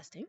Testing.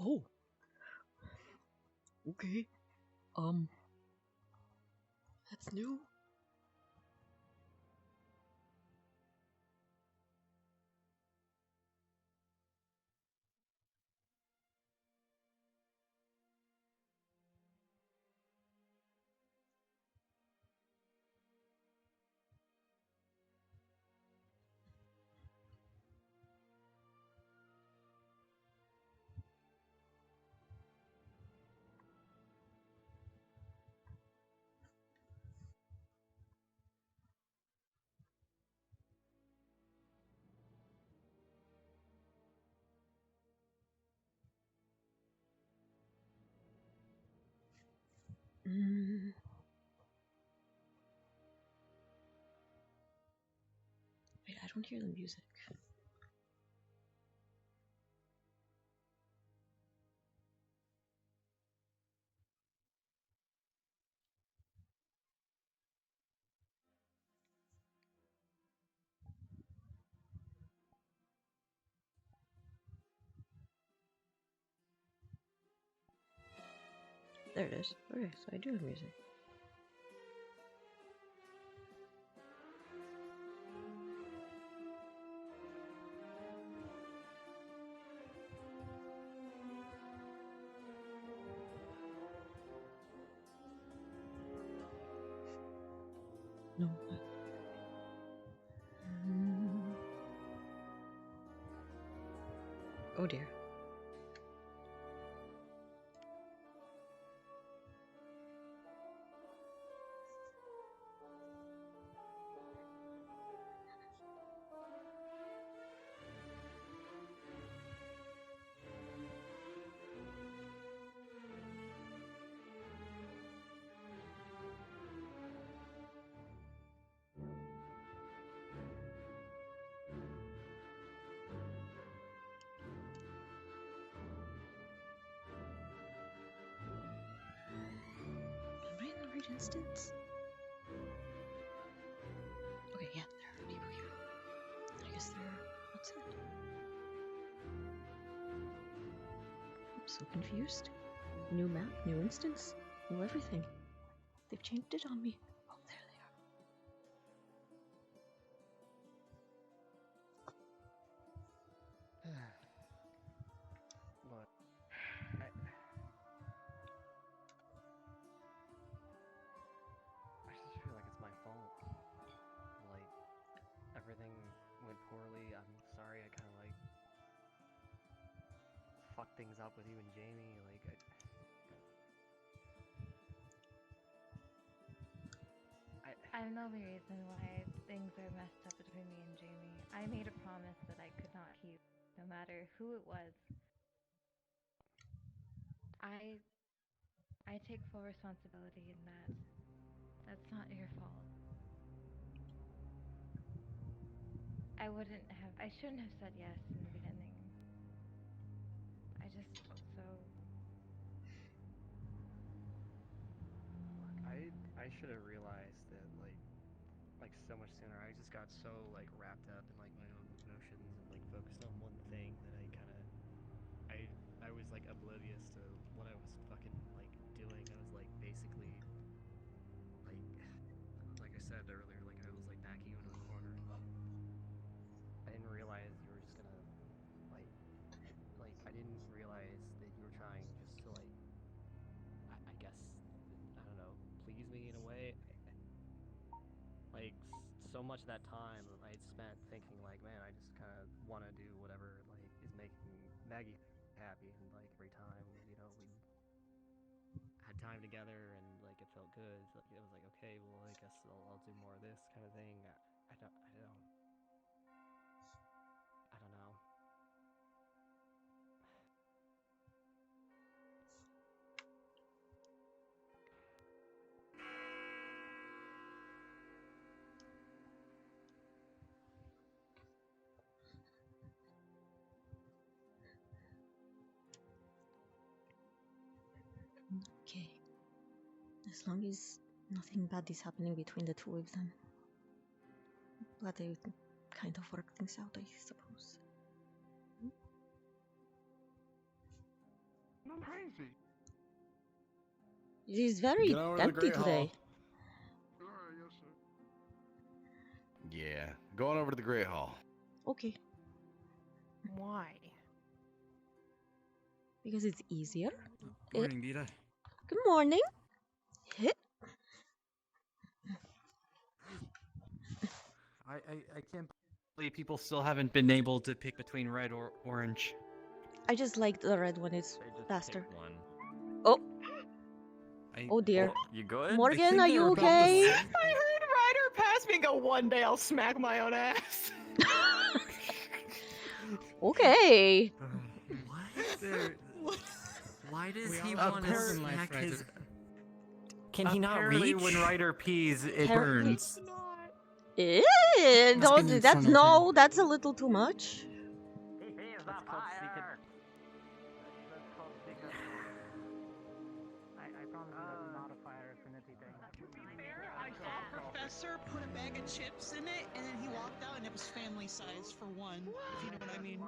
Oh, okay. Um, that's new. Mm, wait, I don't hear the music. There it is. Okay, so I do have music. No. Mm, oh dear. Am I in the right instance? Okay, yeah, there are people here. I guess they're outside. I'm so confused. New map, new instance, new everything. They've changed it on me. Oh, there they are. Look, I just feel like it's my fault. Like, everything went poorly. I'm sorry I kind of like fucked things up with you and Jamie. Like, I know the reason why things are messed up between me and Jamie. I made a promise that I could not keep, no matter who it was. I I take full responsibility in that. That's not your fault. I shouldn't have said yes in the beginning. I just felt so I should have realized that like so much sooner. I just got so like wrapped up in like my own emotions and like focused on one thing that I was like oblivious to what I was fucking like doing. I was like basically like I said earlier, like I was like backing into a corner. I didn't realize you were just gonna like I didn't realize that you were trying just to like I guess I don't know, please me in a way. Like so much of that time I had spent thinking like, man, I just kind of want to do whatever like is making Maggie happy, and like every time we had time together and like it felt good. So it was like, okay, well I guess I'll do more of this kind of thing. I don't know. Okay. As long as nothing bad is happening between the two of them. Glad they kind of work things out, I suppose. I'm crazy. It is very empty today. Yes, sir. Yeah, going over to the Great Hall. Okay. Why? Because it's easier. Morning, Deeta. Good morning. Hit. I can't believe people still haven't been able to pick between red or orange. I just like the red one, it's They just faster. picked one. Oh, oh dear. You good? Morgan, are you okay? I heard Ryder pass me and go, one day I'll smack my own ass. Okay. Why does We he all want have to goals in life, smack Ryder. his... Can he not Apparently reach? when Ryder pees, it Apparently- burns. Eh, Must don't, be that's some no, reason. that's a little too much. That's called secret. That's called secret. I promise you that's not a fire affinity thing. I saw Professor put a bag of chips in it, and then he walked out, and it was family size for one. If you know what I mean.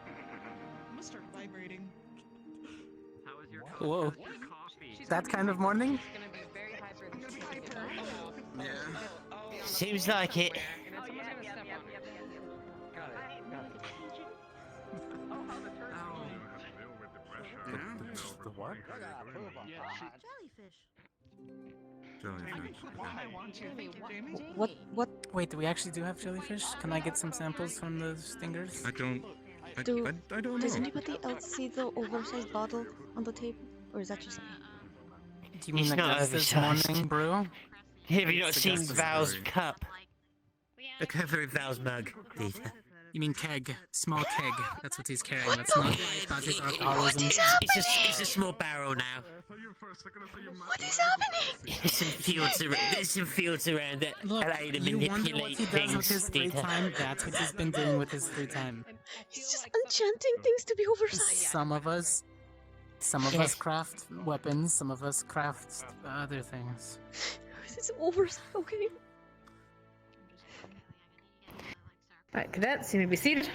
I'm gonna start vibrating. How was your Whoa. coffee? That kind of morning? I'm gonna be hyper. Seems like it. Got it. Oh, how the turkey. The what? I want to. Thank you, Jamie. What Wait, do we actually do have jellyfish? Can I get some samples from the stingers? I don't know. does anybody else see the oversized bottle on the table? Or is that just me? Do you mean It's like not that's this oversized. morning brew? Have you not It's seen Augustus Val's Brewery. cup? The cover of Val's mug, Deeta. You mean keg. Small keg. That's what he's carrying. That's not Dodge's alcoholism. It's a small barrel now. What is happening? There's some fields around that Look, allow you to you wonder what manipulate he does with things, his free Deeta. time? That's what he's been doing with his free time. He's just enchanting things to be oversized. Some of us craft weapons, some of us craft other things. It's oversized, okay? Right, cadets, you may be seated.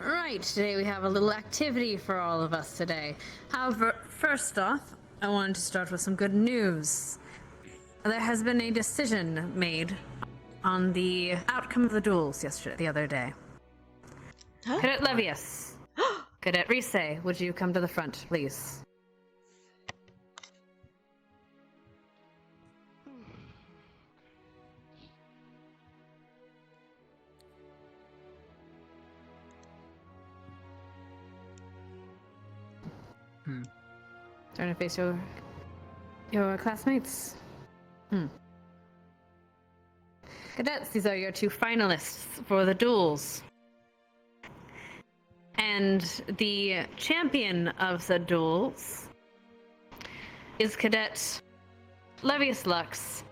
Right, today we have a little activity for all of us today. However, first off, I wanted to start with some good news. There has been a decision made on the outcome of the duels the other day. Huh? Cadet Levius, Cadet Rise, would you come to the front, please? Turn to face your classmates. Cadets, these are your two finalists for the duels. And the champion of the duels is Cadet Levius Lux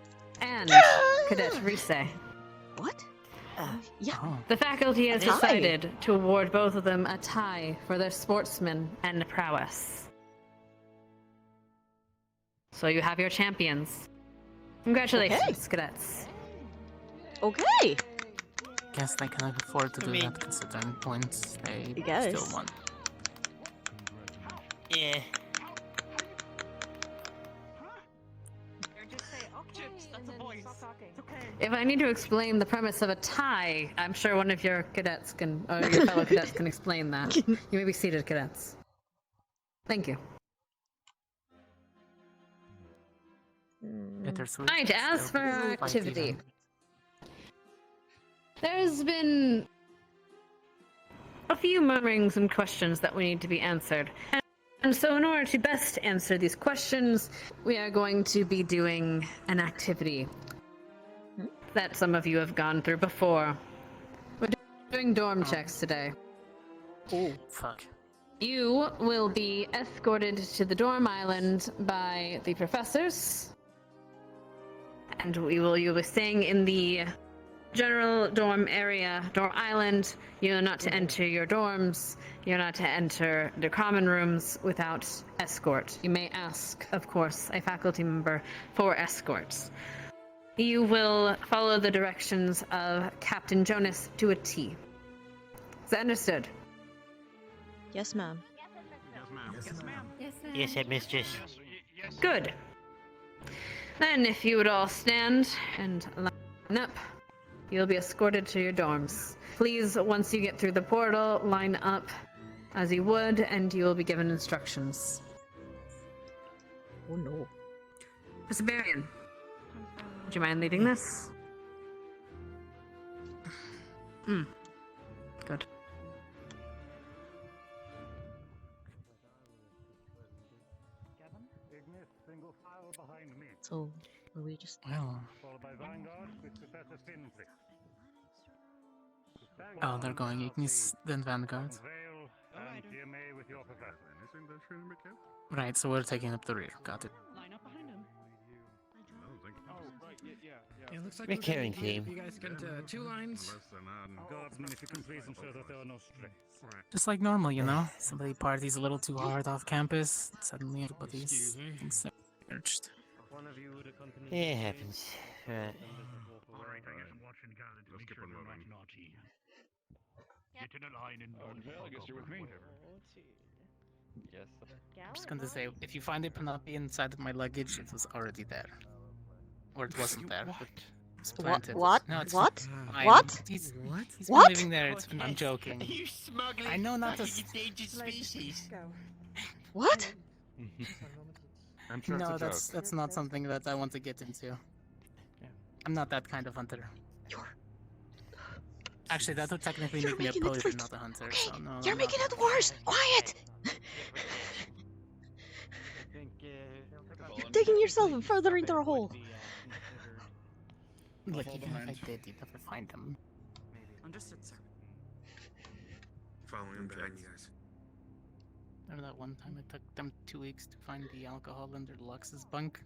and Cadet Rise. What? Yeah. Oh. The faculty has A tie. decided to award both of them a tie for their sportsmen and prowess. So you have your champions. Congratulations, cadets. Okay. Guess they can afford to do that considering points they Guess. still won. Yeah. Chips, that's a voice. If I need to explain the premise of a tie, I'm sure one of your cadets can, or your fellow cadets can explain that. You may be seated, cadets. Thank you. Bittersweet. Right, as for our Fight activity, even. there's been a few murmurings and questions that we need to be answered. And so in order to best answer these questions, we are going to be doing an activity that some of you have gone through before. We're doing dorm checks today. Oh, fuck. You will be escorted to the dorm island by the professors. And you'll be staying in the general dorm area, dorm island. You're not to enter your dorms. You're not to enter the common rooms without escort. You may ask, of course, a faculty member for escorts. You will follow the directions of Captain Jonas to a T. Is that understood? Yes, ma'am. Yes, ma'am. Yes, headmistress. Good. Then, if you would all stand and line up, you'll be escorted to your dorms. Please, once you get through the portal, line up as you would, and you will be given instructions. Oh no. Mr. Barian, would you mind leading this? Good. So, will we just... Well. Oh, they're going Ignis, then Vanguard. GMA with your professor. Anything they're trying to make out? Right, so we're taking up the rear. Got it. Line up behind him. It looks like Recurring theme. You guys get into 2 lines. Less than Gordon, if you can please ensure that there are no strays. Just like normal, you know? Somebody parties a little too hard off campus, suddenly everybody's being searched. It happens. Right. Let's keep on moving. Get in a line and I guess you're with me. Yes. I'm just going to say, if you find it Penelope inside of my luggage, it was already there. Or it wasn't there. But it's planted. What? No, it's What? fine. What? He's What? been living there. I'm joking. Are you smuggling I know not to. endangered species? What? I'm sure No, it's a that's not something that I want to get into. I'm not that kind of hunter. You're... Actually, that would technically You're make me a making it poacher, worse. not a hunter. Okay, So no. you're I'm making not. it worse. Quiet. You're digging yourself further into a hole. Look, even if I did, you'd never find them. Understood, sir. Following him behind you guys. Remember that one time it took them 2 weeks to find the alcohol under Lux's bunk?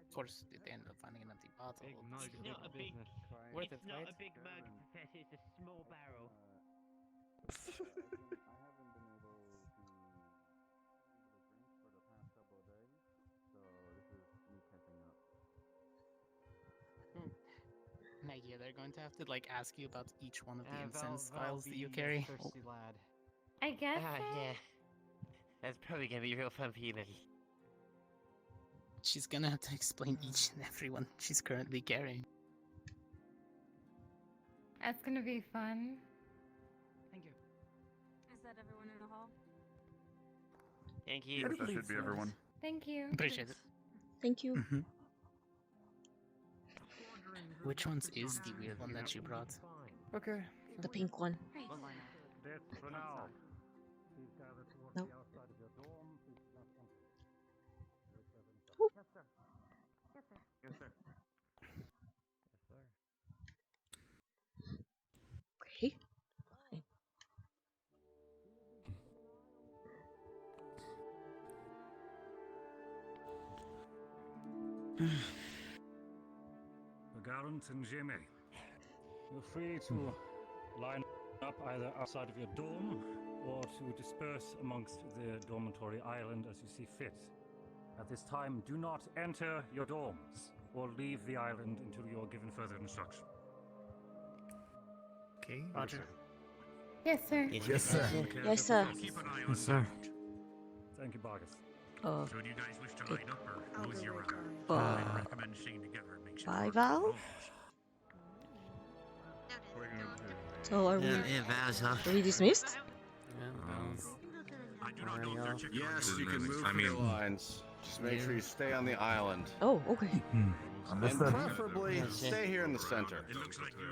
Of course, they ended up finding an empty bottle. Worth it, right? a big mug, Professor. It's a small barrel. Maggie, they're going to have to like ask you about each one of the incense vials that you carry. I guess so. Yeah. That's probably gonna be real fun for you, Lily. She's gonna have to explain each and every one she's currently carrying. That's gonna be fun. Thank you. Is that everyone in the hall? Thank you. That should be everyone. Thank you. Appreciate it. Thank you. Which one's is the weird one that you brought? Okay. The pink one. That's for now. Nope. Yes, sir. Okay. Fine. Garant and GMA, you're free to line up either outside of your dorm or to disperse amongst the dormitory island as you see fit. At this time, do not enter your dorms or leave the island until you are given further instruction. Okay. Roger. Yes, sir. Yes, sir. Yes, sir. Keep an eye on Yes, sir. Thank you, Bargus. So do you guys wish to line up, or who's your Uh, I recommend staying together. It makes it Bye, harder Val? for all of us. So are we? Yeah, Vaz, huh? Are we dismissed? I do not know if they're checking Yes, you can move for the lines. Just make sure you stay on the island. Oh, okay. And preferably stay here in the center.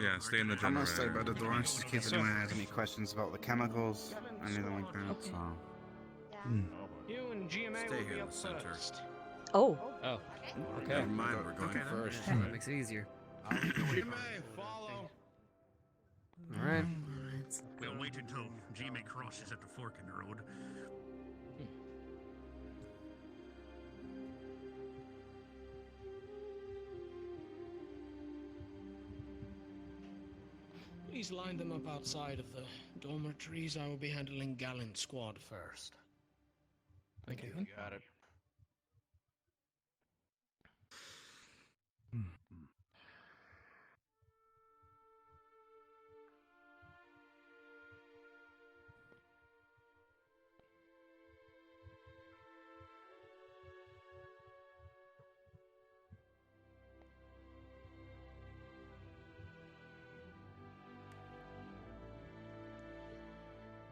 Yeah, stay in the I'm gonna stay by the door just in case anyone has any questions about the chemicals, anything like that. So. You and GMA Stay will here be in up the center. first. Oh. Oh. Okay. Never mind, we're going first. That makes it easier. GMA, follow. All right. We'll wait until GMA crosses at the fork in the road. Please line them up outside of the dormitories. I will be handling Gallant Squad first. Thank you. Got it.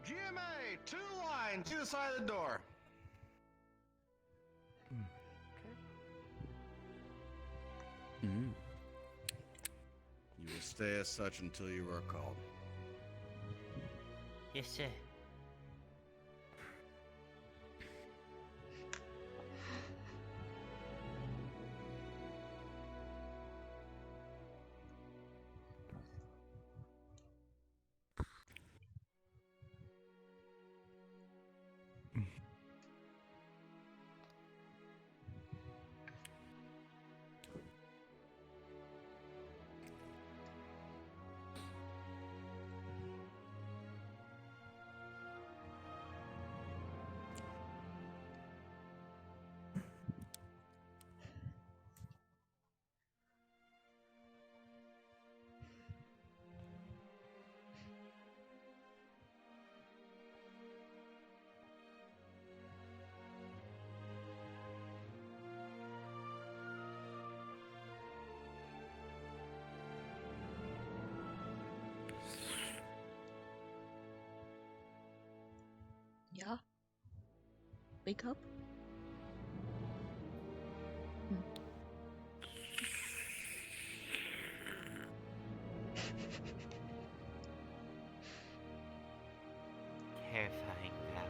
GMA, 2 lines, either side of the door. Mm-hmm. You will stay as such until you are called. Yes, sir. Yeah. Wake up. Terrifying, pal.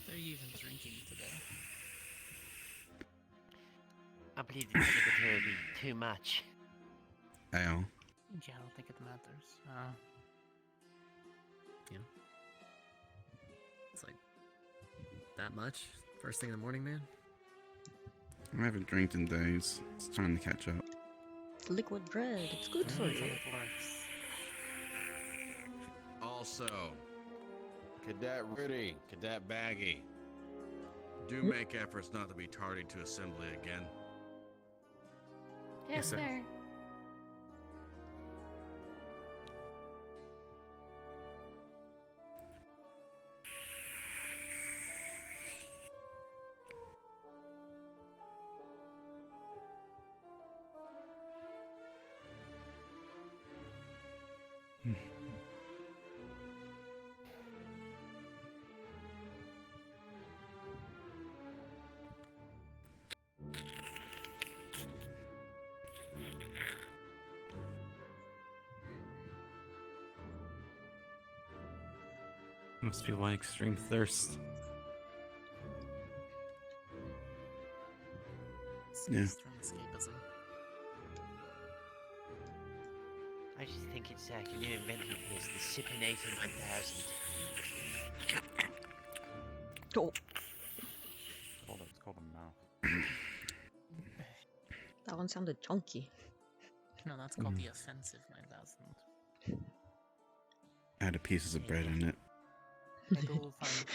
They're even drinking today. I believe the secretary would be too much. I know. Yeah, I don't think it matters. You know, it's like that much first thing in the morning, man. I haven't drank in days. It's time to catch up. Liquid bread. It's good for you. Also, Cadet Rudy, Cadet Baggy, do make efforts not to be tardy to assembly again. Yes, sir. Must be my extreme thirst. Yeah. From escapism. I just think it's like a new invention of his, the Sipinator 1000. Oh, It's called a mouth. that one sounded chunky. No, that's called the Offensive 9000. Added pieces of bread in it. Maybe we'll find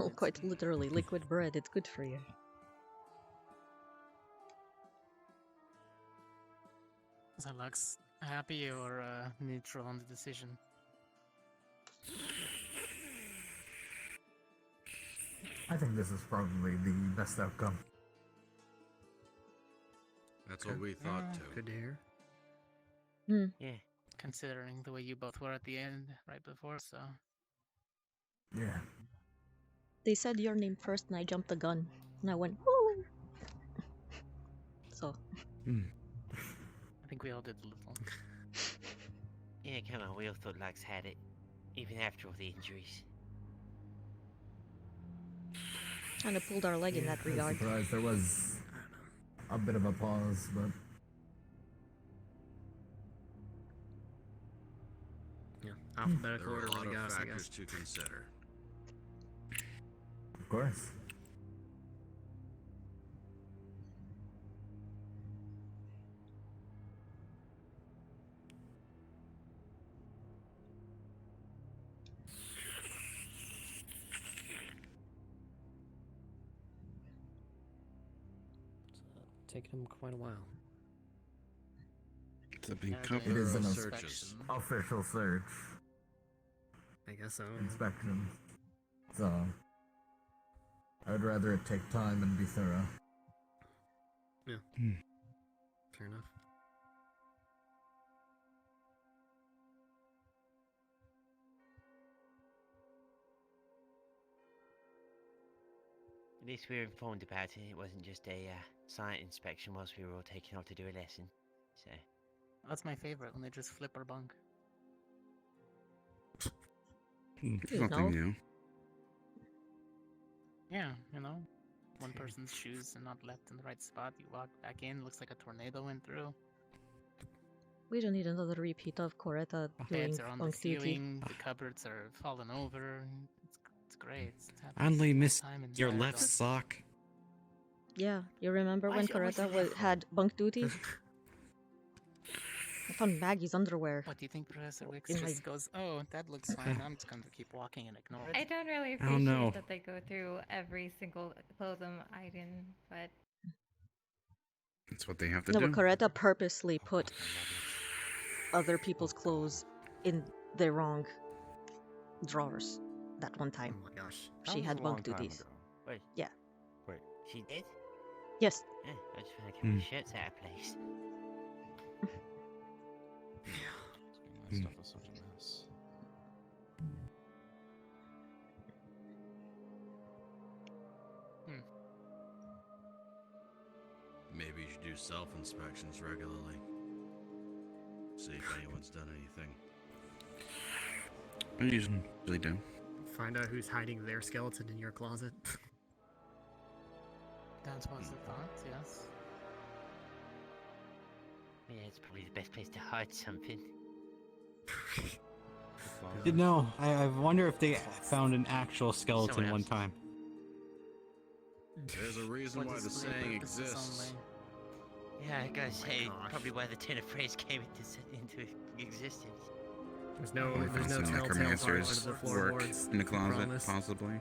Oh, quite literally, liquid bread. It's good for you. So Lux, happy or neutral on the decision? I think this is probably the best outcome. That's what we thought too. Good to hear. Yeah. Considering the way you both were at the end right before, so. Yeah. They said your name first, and I jumped the gun, and I went woo. So. I think we all did a little. Yeah, come on, we all thought Lux had it, even after all the injuries. Kind of pulled our leg in that I was regard. surprised there was a bit of a pause, but Yeah, alphabetical There are order, a lot I of guess. factors to consider. of course. Taken him quite a while. It's a big Yeah, cover. It is an searches. official search I guess so. inspection, so I'd rather it take time and be thorough. Yeah. Fair enough. At least we were informed about it. It wasn't just a site inspection whilst we were all taken off to do a lesson. So. That's my favorite, when they just flip our bunk. Nothing new. Yeah, you know? One person's shoes are not left in the right spot. You walk back in, looks like a tornado went through. We don't need another repeat of Coretta doing Beds are on the bunk duty. ceiling, the cupboards are falling over. It's great. It's happened I only all the missed time in your Paragon. left sock. Yeah, you remember Why when is it always the Coretta left had bunk duty? I found Maggie's underwear. What do you think Professor Wicks In my- just goes, oh, that looks fine, I'm just going to keep walking and ignore it? I don't really Oh, appreciate no. that they go through every single clothing item, but That's what they have to No, do. but Coretta purposely put other people's clothes in the wrong drawers that one time. Oh my gosh. She had bunk duties. Wait. Yeah. Wait. She did? Yes. Yeah, I just want to keep my shirts out of place. My stuff is such a mess. Maybe you should do self-inspections regularly. See if anyone's done anything. I usually do. Find out who's hiding their skeleton in your closet. That was the thought, yes. Yeah, it's probably the best place to hide something. You know, I wonder if they found an actual skeleton Someone one else. time. There's a reason why the display saying purposes exists. Yeah, I gotta say, gosh. probably why the tin of phrase came into existence. There's no Probably find some telltale necromancer's parts under the work floorboards. in the closet, Promise. possibly.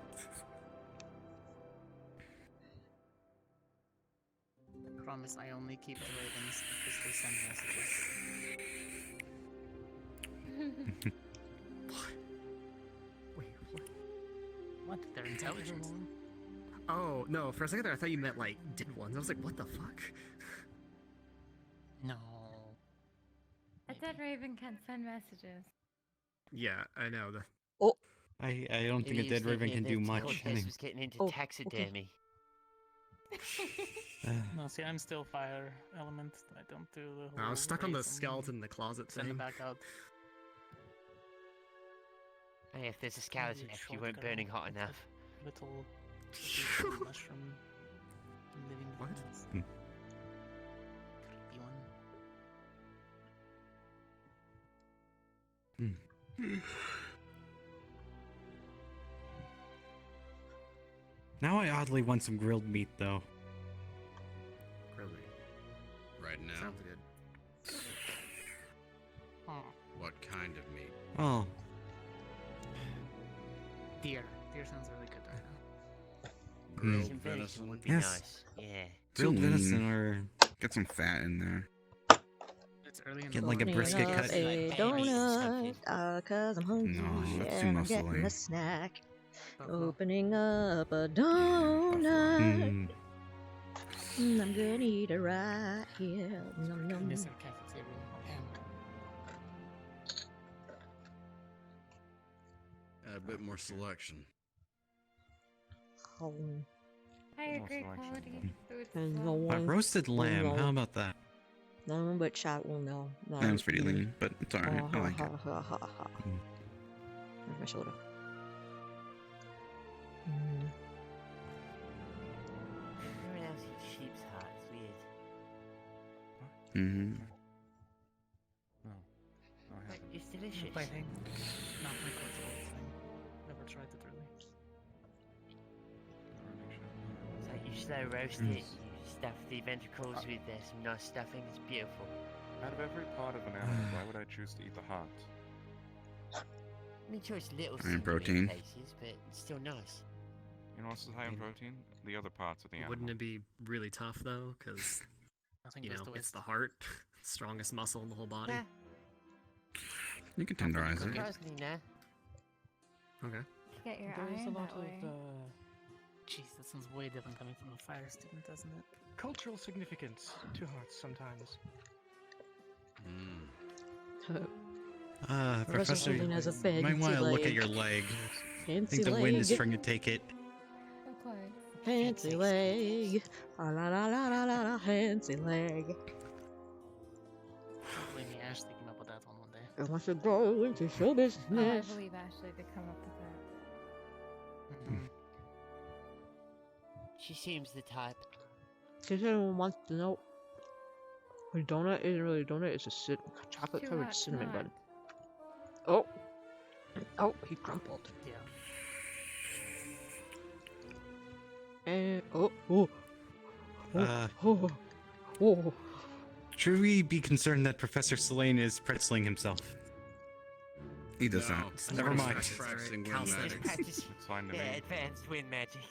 I promise I only keep the ravens because they send messages. Wait, what? What? They're intelligent. Oh, no, for a second there I thought you meant, like, dead ones. I was like, what the fuck? No. a dead raven can't send messages. Yeah, I know. I don't think a Idiots dead raven thinking can the do much. contest Anyway. was getting into Oh, taxidermy. No, see, I'm still fire element. I don't do the whole I was stuck on the raise and skeleton in the closet Send them thing. back out. Hey, if there's a skeleton Maybe a left, you weren't shotgun burning hot with enough. Little mushroom living What? things. Creepy one. Now I oddly want some grilled meat, though. Really? Right now. Sounds good. What kind of meat? Oh. Deer. Deer sounds really good right now. Grilled Some venison would be Yes. nice. Yeah. Grilled Too venison lean. or Get some fat in there. It's early in get the like a morning. brisket cut. A donut, cause I'm hungry No, that's too and I'm getting muscly. a snack. Buffalo. Opening up a donut. Mm. I'm gonna eat it right here. Nom, nom. Miss our cafeteria. Add a bit more selection. Oh. Higher More grade selection. quality foods. And as no well. one roasted lamb. will How know. about that? No one but chat will know. That Lamb's I'm pretty eating. lean, but it's alright. I like it. Mm. Where's my shoulder? Everyone else eats sheep's heart. It's weird. Mm-hmm. No. No, I haven't. It's delicious. Fighting. Not my cultural thing. Never tried it really. It's like you slow roast it, you stuff the ventricles with some nice stuffing. It's beautiful. Out of every part of an animal, why would I choose to eat the heart? I mean, sure, it's little High in seemingly protein. places, but it's still nice. You know what's high in protein? The other parts of the animal. Wouldn't it be really tough though? Because I think you just know the way it's the heart, strongest muscle in the whole body. Yeah. You can tenderize it. Surprisingly, no. Okay. To get your There's iron a lot that way. of Jeez, that sounds way different coming from a fire student, doesn't it? Cultural significance to hearts sometimes. Professor, Holding has a you might want to fancy look at leg. your leg. I Fancy think the wind is leg. trying to take it. Of course. Fancy leg. La la la la la la la. Fancy leg. Believe me, Ashley came up with that one day. I want to go into show Oh, I business. believe Ashley did come up with that. She seems the type. In case anyone wants to know, a donut isn't really a donut, it's a chocolate Too covered hot, cinnamon too bun. Oh! Oh, he crumpled. Yeah. And, oh, oh. Uh, Oh, oh. Should we be concerned that Professor Selene is pretzeling himself? He does No, not. Never mind. Practicing wind Calisthenics. magic. Practice- It's fine to yeah, me. advanced wind magic.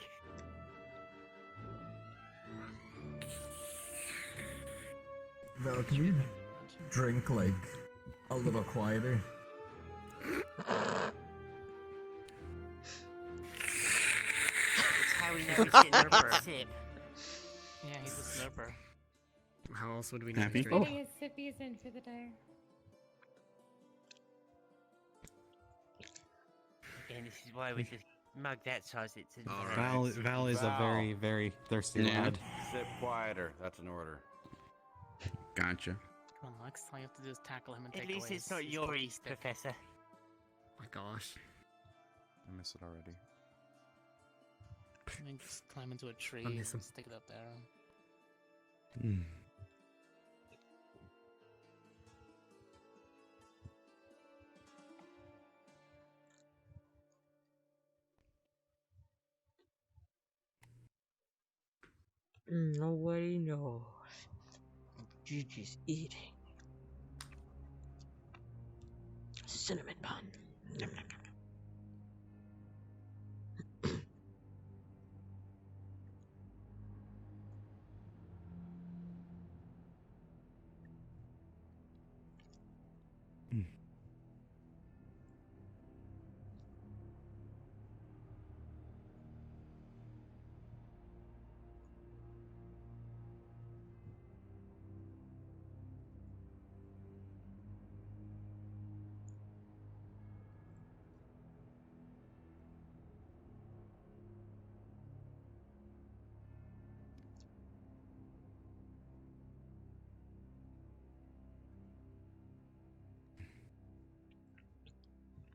Val, can you drink like a little quieter? It's how we know he's getting a sip. Yeah, he's a slurper. How else would we know? Happy? to drink? Getting his sippies in for the day. And this is why with the mug that size, it's a All right. Val is a Val. very, very thirsty Yeah. lad. Sit quieter. That's an order. Gotcha. Come on, Lex. All you have to do is tackle him and take At least away it's not his your cookie East, stick. Professor. My gosh. I miss it already. And then just climb into a tree I and miss him. stick it up there. Mm. Nobody knows. Gigi's eating. Cinnamon bun. Nom, nom, nom.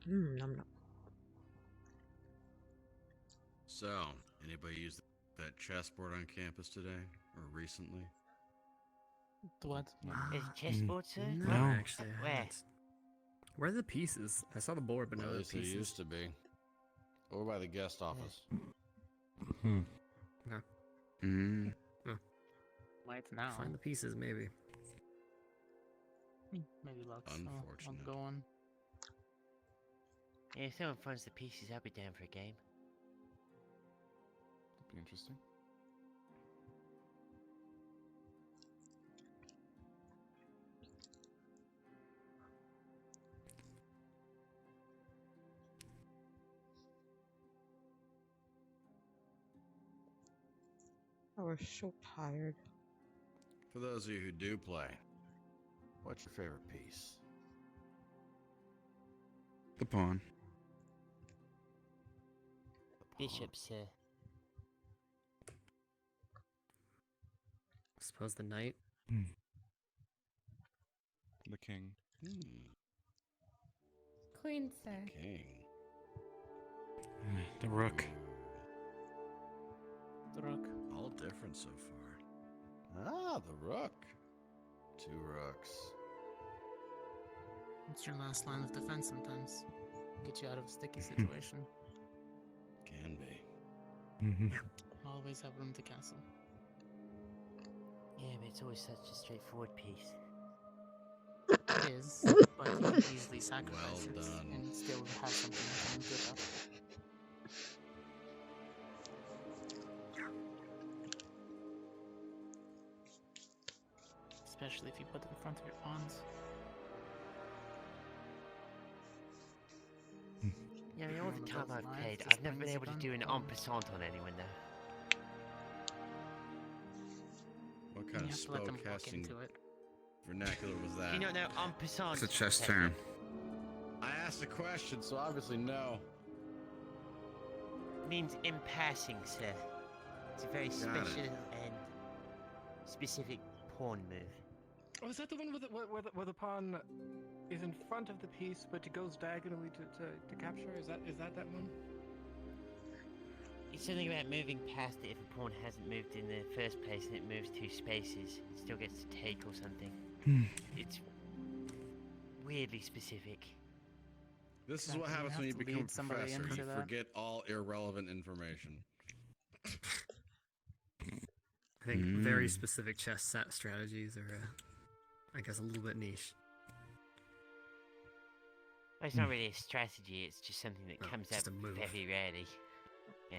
Nom nom. So, anybody use that chessboard on campus today or recently? The what? There's a chessboard, sir? No. Actually, I Where? haven't. Where are the pieces? I saw the board, but no At the least it pieces. used to be. Over by the guest office. Okay. Mm. Lights now. Find the pieces, maybe. Maybe Lux. Unfortunate. I'll go on. Yeah, if someone finds the pieces, I'll be down for a game. That'd be interesting. I was so tired. For those of you who do play, what's your favorite piece? The pawn. Bishop, sir. I suppose the knight. The king. Queen, sir. King. The rook. The rook. All different so far. Ah, the rook. 2 rooks. It's your last line of defense sometimes. Get you out of a sticky situation. Can be. Always have room to castle. Yeah, but it's always such a straightforward piece. It is, but you can easily sacrifice Well it done. and still have something coming good up. Especially if you put it in front of your pawns. Yeah, I mean, all One the of time those I've lives played, just I've never been brings able to you do an down. en passant on anyone, though. What You kind of have to let them walk spellcasting into it. vernacular was that? Do you not know en passant? It's a chess term. I asked a question, so obviously no. Means in passing, sir. It's a very Got it. special and specific pawn move. Oh, is that the one where the pawn is in front of the piece, but it goes diagonally to capture? Is that one? It's something about moving past it if a pawn hasn't moved in the first place and it moves 2 spaces. It still gets to take or something. It's weirdly specific. This is what Exactly, happens you when you have to become a lead somebody professor. into You that. forget all irrelevant information. I think very specific chess set strategies are, I guess, a little bit niche. Well, it's not really a strategy, it's just something that No, comes just up a move. very rarely. Yeah.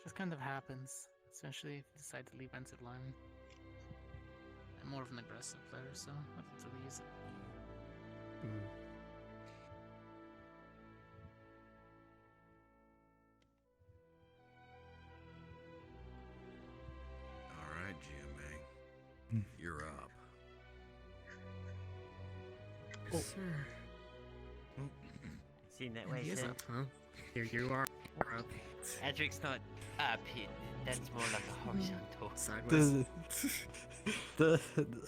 Just kind of happens, especially if you decide to leave entered line. I'm more of an aggressive player, so I don't really use it. All right, GMA. You're up. Yes, sir. Seen that way, He is sir? up, huh? Here you are up. Adric's not up, that's more like a horizontal. Sideways.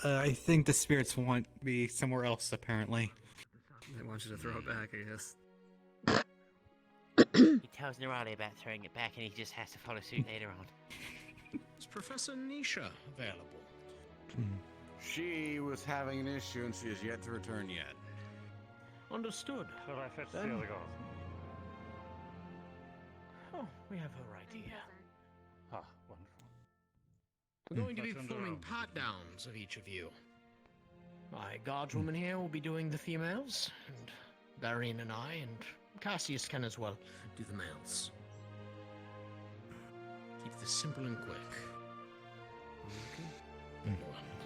I think the spirits want me somewhere else, apparently. They want you to throw it back, I guess. He tells Nerali about throwing it back and he just has to follow suit later on. Is Professor Nisha available? She was having an issue and she has yet to return yet. Understood. Shall I fetch the Then- other girls? Oh, we have her right here. Ah, wonderful. We're going to be Let's performing understand. part downs of each of you. My guardswoman here will be doing the females, and Darine and I, and Cassius can as well, do the males. Keep this simple and quick.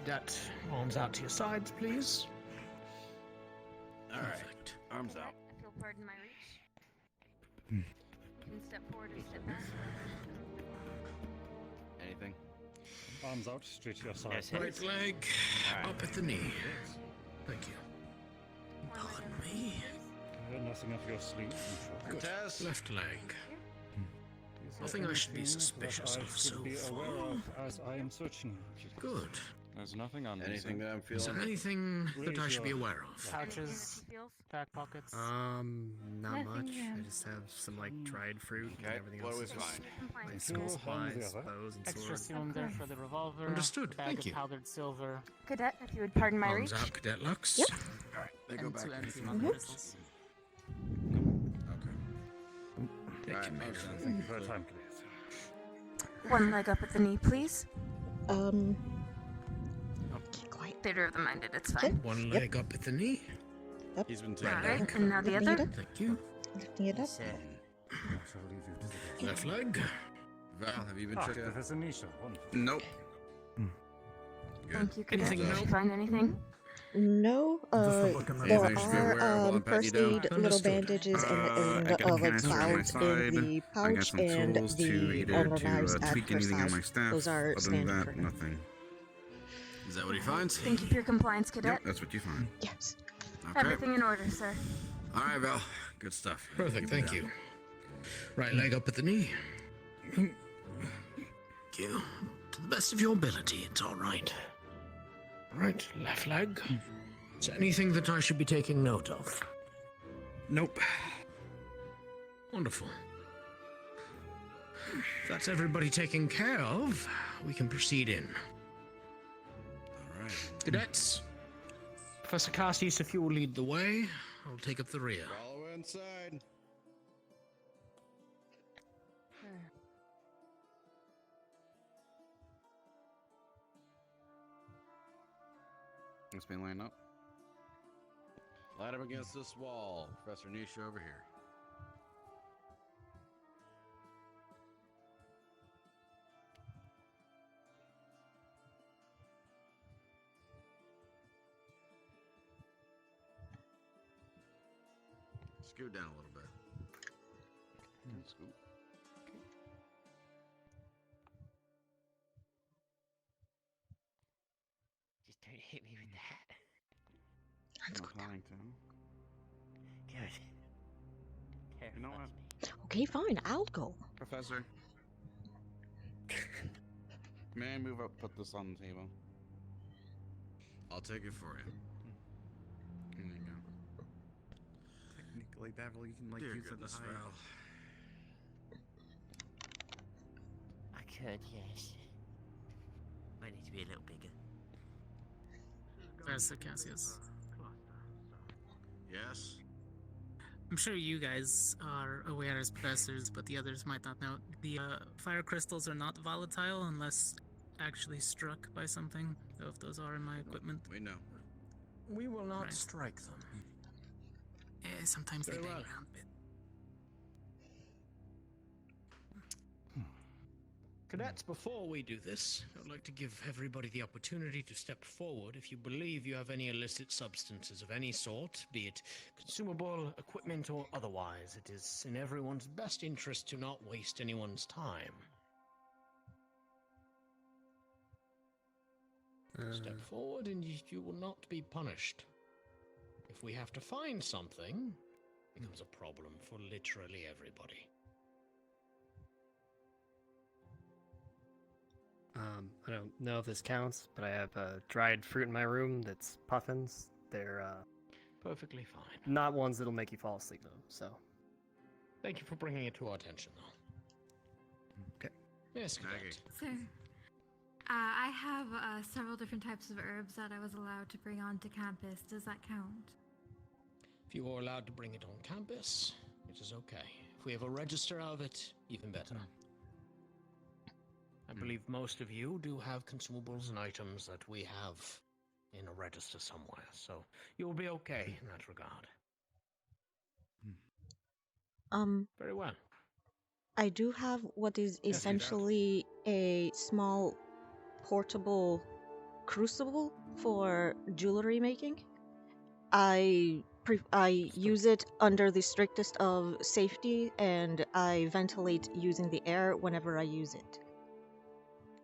That arms out to your sides, please. All right. Arms out. I feel pardon my reach. Can step forward or step back. Anything? Arms out, straight to your side. Yes, sir. Right leg All right. up at the knee. Thank you. Pardon me. Nothing up your sleeve, I'm sure. Cortez. Left leg. Is there Nothing I should be anything suspicious that I of should so be far. aware of as I am searching you. Good. There's nothing on Anything that I'm Is feeling? there anything that I should be aware of? Pouches, back pockets. Not Nothing, much. I ma'am. just have some like dried fruit and Okay, everything what else do we is just find? my school supplies, bows and Extra swords. cylinder for the revolver. Understood, Bag thank of you. powdered silver. Cadet, if you would pardon my Arms reach. out, Cadet Lux. Yep. Alright, they go And back two in. empty Mhm. mother pistols. Okay. Thank you, ma'am. Thank you for your time, please. One leg up at the knee, please. Quiet. Theater of the minded, it's fine. One leg up at the knee. He's been taking Alright, and now the Lifting it other. up. Thank you. Lifting it up. Sir. I shall leave you to the Left leg. Val, have you been Ah, checked out? Professor Nisha. Wonderful. Nope. Good. Thank you, Cadet. Anything Did now? you find anything? No, Just a look in the there Anything I should be aware of while are I'm patting you first down? aid little Understood. bandages I and got a like canister on my clouds in side. the I got pouch some and tools to the either armor to knives at tweak her anything on side. my staff. Those are Other than standard that, for now. nothing. Is that what he finds? Thank you for your compliance, Cadet. Yep, that's what you find. Yes. Okay. Everything in order, sir. Alright, Val. Good stuff. Perfect, Keep it thank down. you. Right leg up at the knee. Thank you. To the best of your ability, it's all right. Right, left leg. Is there anything that I should be taking note of? Nope. Wonderful. If that's everybody taken care of, we can proceed in. Alright. Cadets, Professor Cassius, if you will lead the way, I'll take up the rear. Follow inside. It's been laying up. Light him against this wall. Professor Nisha over here. Scoot down a little bit. Scoot. Just don't hit me with that. Let's go down. Good. You know what? Okay, fine. I'll go. Professor. May I move up, put this on the table? I'll take it for you. There you go. Technically, Beverly, you can like Dear use it to goodness, hide. Val. I could, yes. Might need to be a little bigger. Professor Cassius. Yes? I'm sure you guys are aware as professors, but the others might not know. The fire crystals are not volatile unless actually struck by something. So if those are in my equipment, We know. We will not Right. strike them. sometimes they Very bang well. around a bit. Cadets, before we do this, I'd like to give everybody the opportunity to step forward if you believe you have any illicit substances of any sort, be it consumable, equipment, or otherwise. It is in everyone's best interest to not waste anyone's time. Step forward and you will not be punished. If we have to find something, it becomes a problem for literally everybody. I don't know if this counts, but I have dried fruit in my room that's puffins. They're perfectly fine. Not ones that'll make you fall asleep, though. So. Thank you for bringing it to our attention, though. Okay. Yes, Cadet. Sir, I have several different types of herbs that I was allowed to bring onto campus. Does that count? If you are allowed to bring it on campus, it is okay. If we have a register of it, even better. I believe most of you do have consumables and items that we have in a register somewhere, so you'll be okay in that regard. Very well. I do have what is Yes, essentially a small portable crucible for jewelry making. I use it under the strictest of safety, and I ventilate using the air whenever I use it.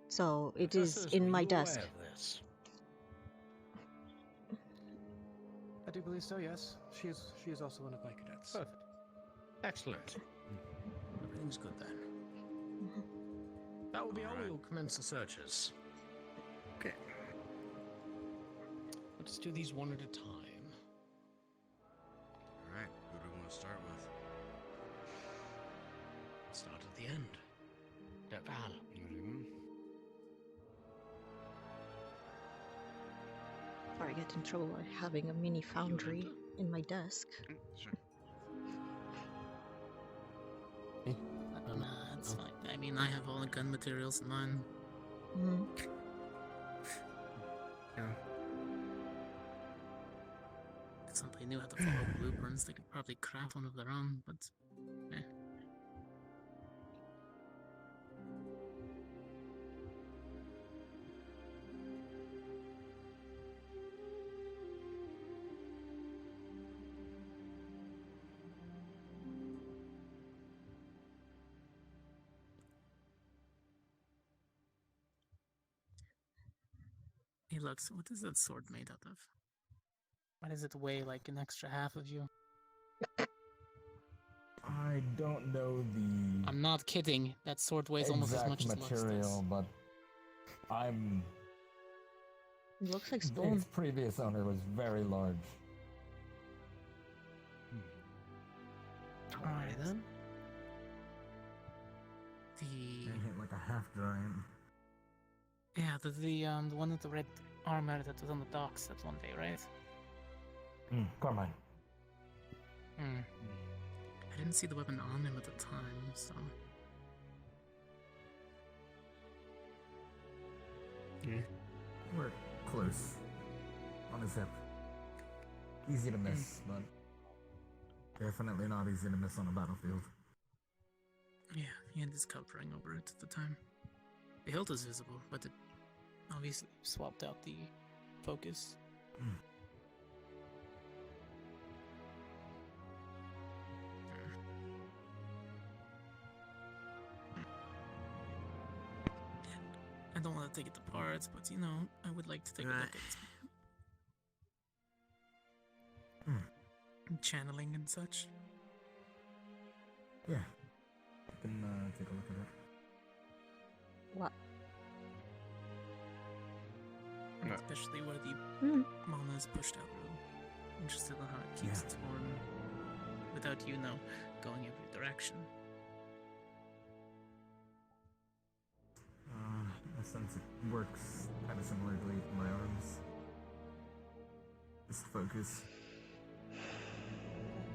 So it is Professors, in were my you desk. aware of this? I do believe so, yes. She is also one of my cadets. Perfect. Excellent. Everything's good then. That will be all. We will commence the searches. Okay. Let's do these one at a time. Alright, who do we want to start with? Start at the end. Val. Before I get in trouble by having a mini foundry in my desk. Sure. It's fine. I mean, I have all the gun materials in mine. Mm-hmm. Yeah. If somebody knew how to follow blueprints, they could probably craft one of their own, but eh. Hey, Lux, what is that sword made out of? Why does it weigh like an extra half of you? I don't know the I'm not kidding. That sword weighs almost as much as Lux does. material, but I'm. It looks like stone. Its previous owner was very large. Alright then. The Like a half giant. yeah, the one with the red armor that was on the docks that one day, right? Carmine. I didn't see the weapon on him at the time, so. We're close. On his hip. Easy to miss, but definitely not easy to miss on a battlefield. Yeah, he had his covering over it at the time. The hilt is visible, but it obviously swapped out the focus. I don't want to take it apart, but you know, I would like to take a look at channeling and such. Yeah. You can take a look at it. What? Especially where the mana is pushed out. Really interested in how it keeps its form without you know going every direction. In a sense, it works kind of similarly to my arms. Just focus.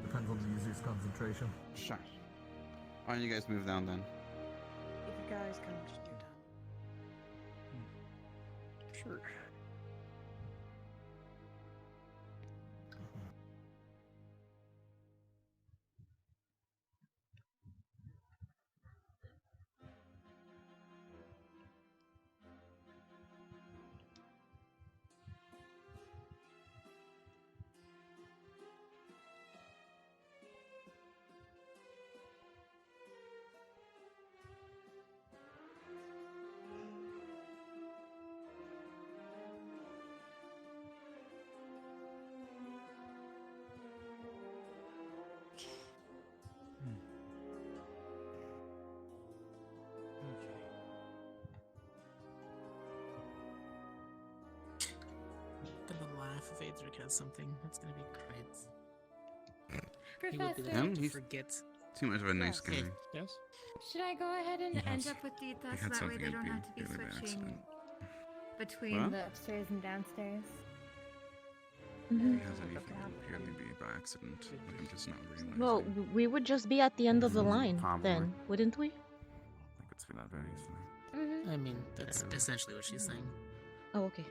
Depends on the user's concentration. Sure. Why don't you guys move down then? If you guys can just do that. Sure. The little laugh if Adric has something. That's gonna be great. He Professor, would be able to He's forget. too much of a nice guy. Yes? should I go ahead and He end has- up with Deeta he so had that way something they to don't be have to be really by switching accident. between What? the upstairs and downstairs? If he has anything, it will purely be by accident. Like I'm just not realizing. Well, we would just be at the end of the line Probably. then, wouldn't we? I could see that very easily. I mean, that's essentially what she's saying. Oh, okay.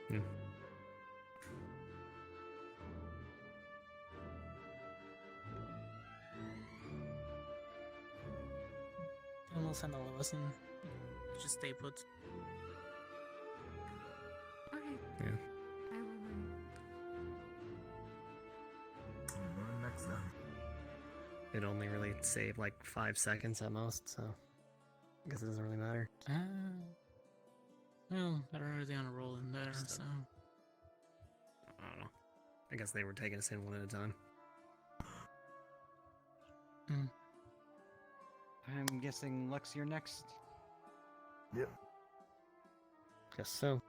And we'll send all of us and just stay put. Okay. Yeah. I will then. Next then. It only really saved like 5 seconds at most, so I guess it doesn't really matter. Well, they're already on a roll in there, so. I don't know. I guess they were taking us in one at a time. I'm guessing Lux, you're next. Yep. Guess so.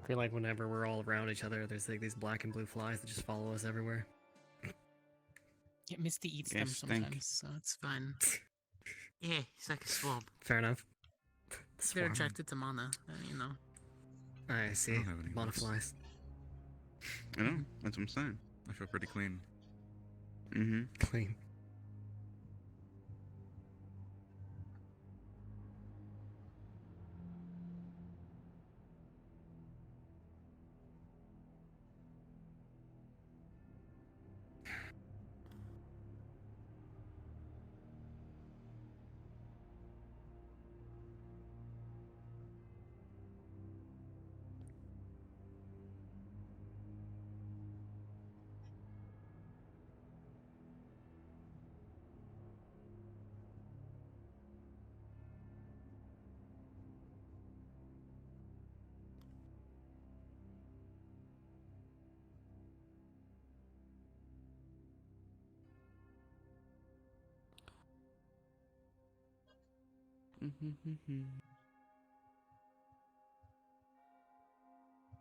I feel like whenever we're all around each other, there's like these black and blue flies that just follow us everywhere. Yeah, Misty eats You them guys stink. sometimes, so it's fine. Yeah, it's like a swamp. Fair enough. They're attracted to mana, you know. I see. I don't have any Mana words. flies. I know. That's what I'm saying. I feel pretty clean. Mm-hmm. Clean.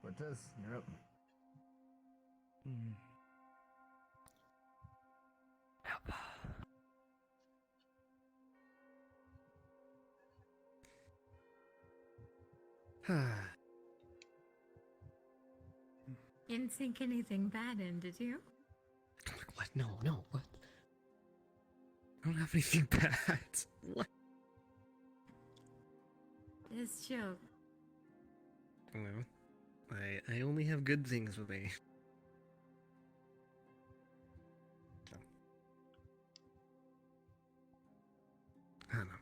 Cortez, you're up. You didn't sink anything bad in, did you? What? No, what? I don't have anything bad. What? This joke. Well, I only have good things with me. So. I don't know.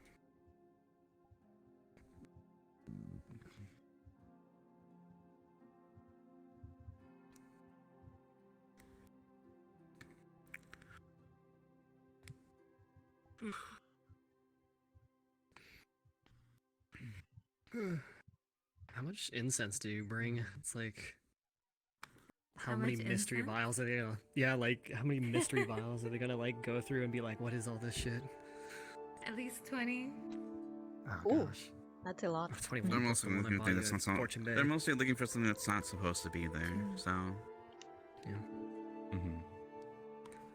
How much incense do you bring? It's like how many much mystery incense? vials are they gonna? Yeah, like how many mystery vials are they gonna like go through and be like, what is all this shit? At least 20. Oh Ooh, gosh, that's a lot. 21 They're plus mostly the one I looking for bought things you that's at not. Fortune Bay. They're mostly looking for something that's not supposed to be there. So. Yeah. Mm-hmm.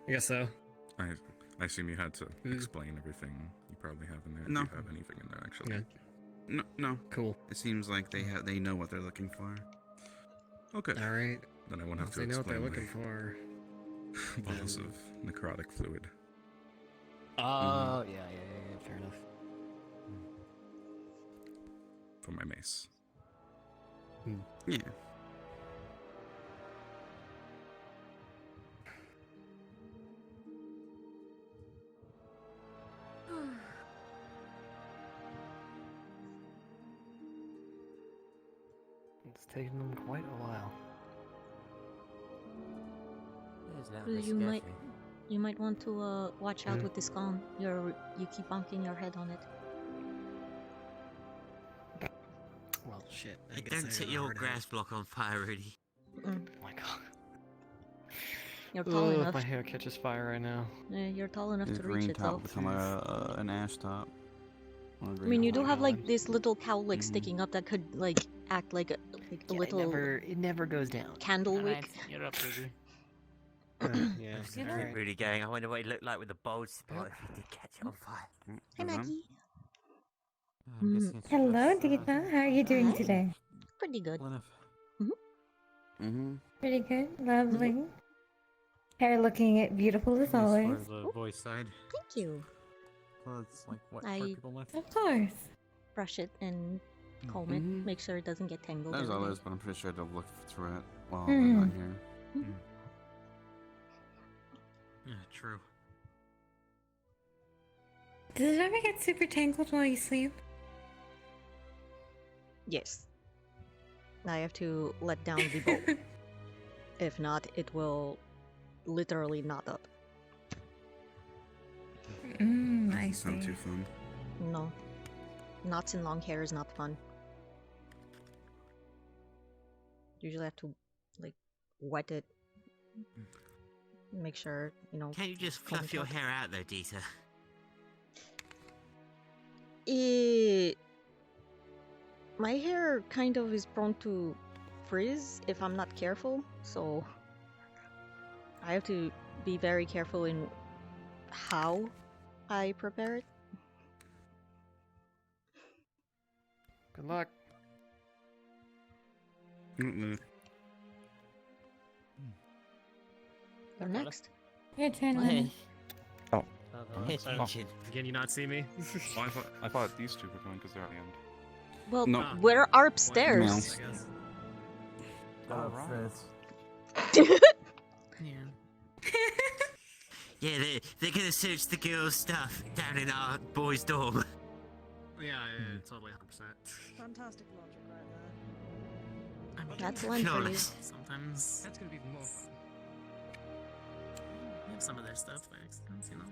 I guess so. I assume you had to explain everything you probably have in there. No. If you have anything in there, actually. Yeah. No. Cool. It seems like they know what they're looking for. Okay. All right. Then I won't have If to they know what they're explain looking for. my bottles of necrotic fluid. Oh, yeah, fair enough. For my mace. Yeah. It's taken them quite a while. You might want to watch out with this gun. You keep bonking your head on it. Well, shit. I Hey, guess don't I set have a your hard grass block on fire, Rudy. Oh my god. You're tall enough. My hair catches fire right now. You're tall enough His to reach green it, top though. become an ash top. I mean, you do have like this little cowlick sticking up that could like act like a little. It never goes down. Candle wick. You're up, Ruby. Yeah. Rudy going, I wonder what he looked like with a bald spot if he did catch it on fire. Hey, Maggie. Hello, Deeta. How are you doing today? Pretty good. Pretty good. Lovely. Hair looking beautiful as always. For the voice side. Thank you. Well, it's like what I- for people with? Of course. Brush it and comb it. Make sure it doesn't get tangled. There's every day. others, but I'm pretty sure they'll look through it while Mhm. they're not here. Yeah, true. Does it ever get super tangled while you sleep? Yes. I have to let down the bolt. If not, it will literally knot up. I It's not see. too fun. No. Knots in long hair is not fun. Usually have to, like, wet it. Make sure, you know. Can't you just comb fluff it your out. hair out though, Deeta? my hair kind of is prone to frizz if I'm not careful, so I have to be very careful in how I prepare it. Good luck. You're next. Your turn, Hey. Lenny. Oh. Pay attention. Can you not see me? Well, I thought these two were going because they're at the end. Well, No. we're upstairs. Oh, right. Yeah, they're gonna search the girls' stuff down in our boys' dorm. Yeah, totally 100%. Fantastic logic right there. That's one for you. Flawless. Sometimes That's gonna be more fun. we have some of their stuff by accident, you know.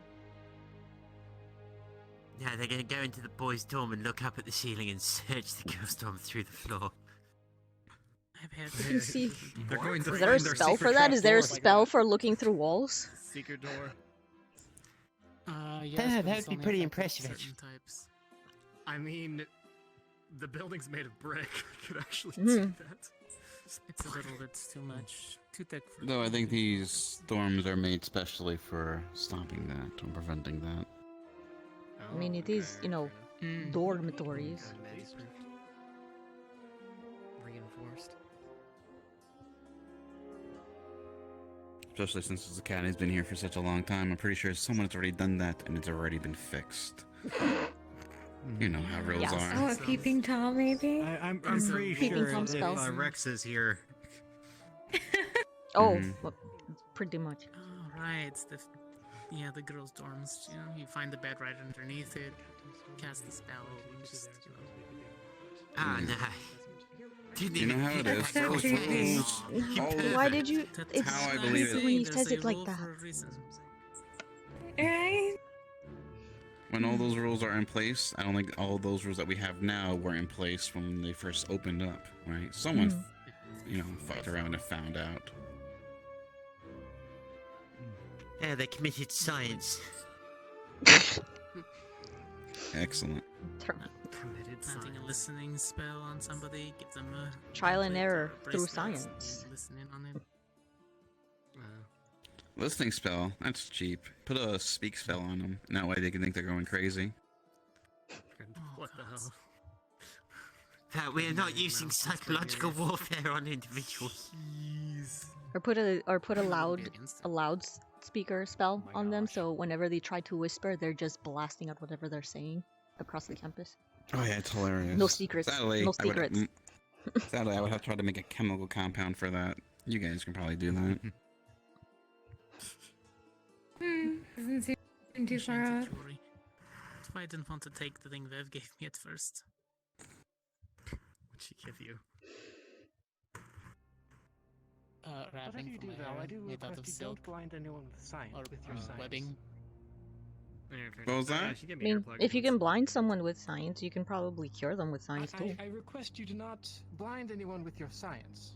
Yeah, they're gonna go into the boys' dorm and look up at the ceiling and search the girls' dorm through the floor. I've had You can see. They're going to Is there a find their spell secret for that? trap Is there a door. spell for looking through walls? Secret door. Yes, Yeah, but that it's would be only pretty effective to impressive. certain types. I mean, the building's made of brick. I could actually see Mm. that. It's a little bit too much, too thick for. Though I think these storms are made specially for stopping that or preventing that. I mean, it is, you know, dormitories. Reinforced. Especially since this academy's been here for such a long time, I'm pretty sure someone's already done that and it's already been fixed. You know how rules Yes. are. Oh, a peeping Tom, maybe? I'm Some pretty peeping sure Tom if spells. Rex is here. Oh, Mhm. well, pretty much. Oh, right. The girls' dorms. You know, you find the bed right underneath it, cast the spell. Just, you know. Ah, no. Didn't You know even how it think is. about Those that. rules. Why did you? That's It's how I believe crazy it. when he There's says a it like rule that. for a reason. Right? When all those rules are in place, I don't think all those rules that we have now were in place when they first opened up, right? Someone, you know, fucked around and found out. Yeah, they committed science. Excellent. Planting a listening spell on somebody, give them a Trial and template or error a through bracelet, science. Listen in on it. Listening spell, that's cheap. Put a speak spell on them, and that way they can think they're going crazy. What the hell? That we are not using psychological warfare on individuals. Or put a loud speaker spell on them, so whenever they try to whisper, they're just blasting out whatever they're saying across the campus. Oh yeah, it's hilarious. No secrets. Sadly, No secrets. Sadly, I would have to try to make a chemical compound for that. You guys can probably do that. Doesn't seem too far off. That's why I didn't want to take the thing Viv gave me at first. What'd she give you? Whatever you do, Val, I do request you don't blind anyone with science. With your science. Webbing. What was that? I mean, if you can blind someone with science, you can probably cure them with science too. I request you do not blind anyone with your science.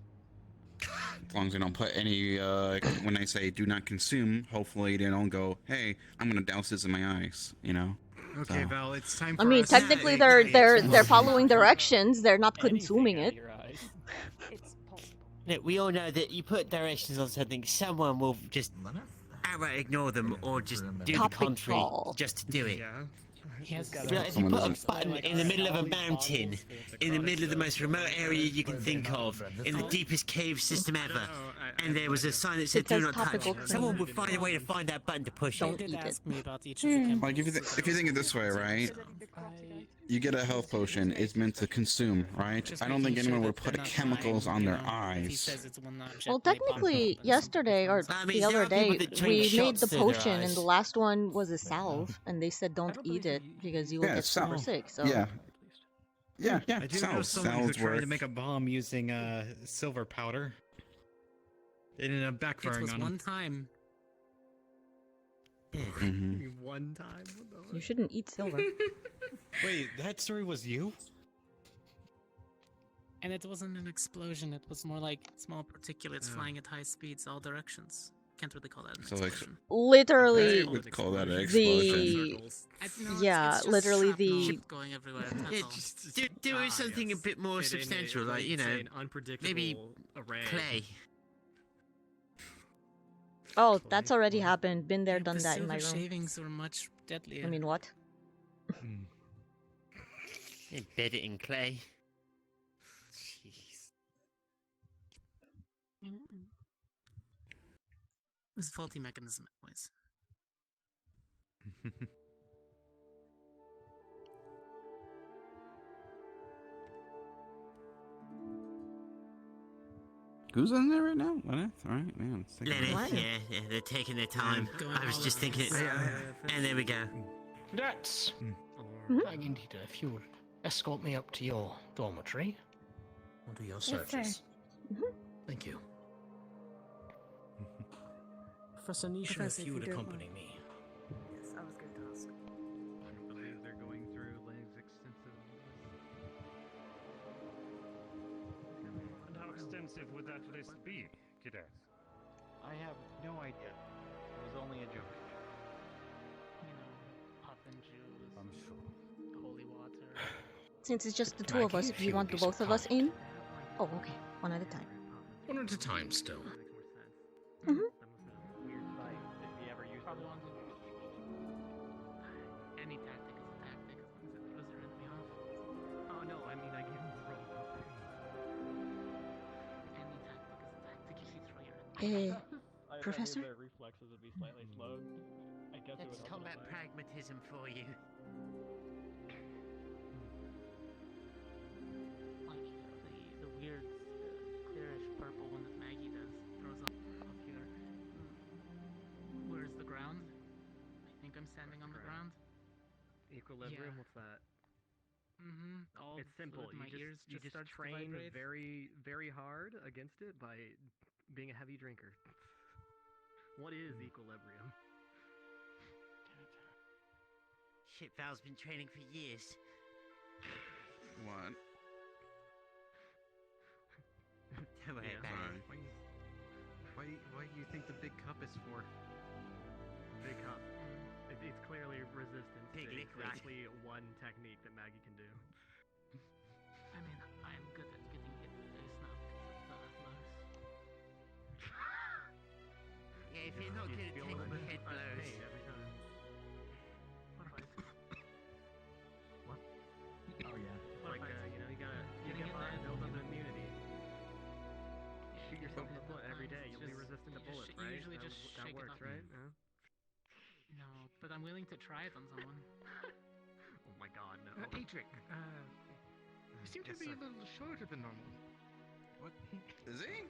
As long as they don't put any, when I say do not consume, hopefully they don't go, hey, I'm gonna douse this in my eyes, you know? Okay, So- Val, it's time for I mean, us- technically they're following directions. They're not consuming it. Look, we all know that you put directions on something, someone will just outright ignore them or just do the Topic contrary ball. just to do it. Yes. Like, if you Someone put a doesn't- button in the middle of a mountain, in the middle of the most remote area you can think of, in the deepest cave system ever, and there was a sign that said It "Do says not touch," topical cream. someone would find a way to find that button to push Don't it. eat it. Ask me about each of the chemicals. Like if you think of it this way, right? You get a health potion, it's meant to consume, right? I don't think anyone would put chemicals on their eyes. Well, technically, yesterday or I mean, the there other are people day, that drink we made shots the through their potion, and eyes. the last one was a salve, and they said don't eat it because you will Yeah, get super salve. sick. So Yeah. Yeah, I do know someone who tried to make a bomb using silver powder. It ended up It backfiring was on one him. time. Mhm. One time? What the you fuck? shouldn't eat silver. Wait, that story was you? And it wasn't an explosion, it was more like small particulates Oh. flying at high speeds all directions. can't really call that an So, like, explosion. Literally, I would call that an the explosion. yeah, literally the going everywhere. That's Yeah, all. just do something a bit more substantial, like, you know, an unpredictable maybe array. clay. oh, that's already happened. Been there, The done that in my silver room. shavings were much deadlier. I mean, what? Embed it in clay. Jeez. It's a faulty mechanism, anyways. Who's in there right now? Lilith? All right, man. let's take a Lilith, look. yeah, they're taking their time. I was just thinking it. And there we go. That's. Like, indeed, if you'll escort me up to your dormitory, we'll do your Yes, sir. searches. Thank you. Professor Nisha, Professor, if you if would you don't accompany me. Yes, I was going to ask. I believe they're going through Lang's extensive. And how extensive would that list be, Cadet? I have no idea. It was only a joke. You know, pop and juice. I'm sure. Holy water. Since it's just the two of us, do you want the both of us in? Oh, okay. One at a time. One at a time, still. Mm-hmm. Weird site if we ever use Probably them. want to. Any tactic is a tactic as long as it throws their enemy off. Oh no, I mean I gave him the protocol. Any tactic is a tactic if you throw your enemy off. Professor? Their reflexes would be slightly slowed. I guess it would That's help combat if I- pragmatism for you. Like the weird clearish purple one that Maggie does throws off your. Where's the ground? I think I'm standing on the ground. Equilibrium, Yeah. what's that? Mm-hmm. It's simple. My You ears just starts to train vibrate. very, very hard against it by being a heavy drinker. What is equilibrium? Shit, Val's been training for years. What? Don't worry Yeah, about it. why do you think the big cup is for? Big cup. It's clearly resistant Big to liquid. exactly one technique that Maggie can do. I mean, I'm good at getting hit in the face now because of the nurse. Yeah, if you're not good at feel a taking little bit head blows. pain every time. What? Oh yeah. Like, you know, you gotta Getting get hit by in and the build head, up immunity. Shoot yourself in the Getting foot hit every day, times, you'll be just- resistant to you bullets, just- you right? usually that, just that shake it works, up. right? No, but I'm willing to try it on someone. Oh my god, no. Adric, you seem to Yes, be sir. a little shorter than normal. What? Is he?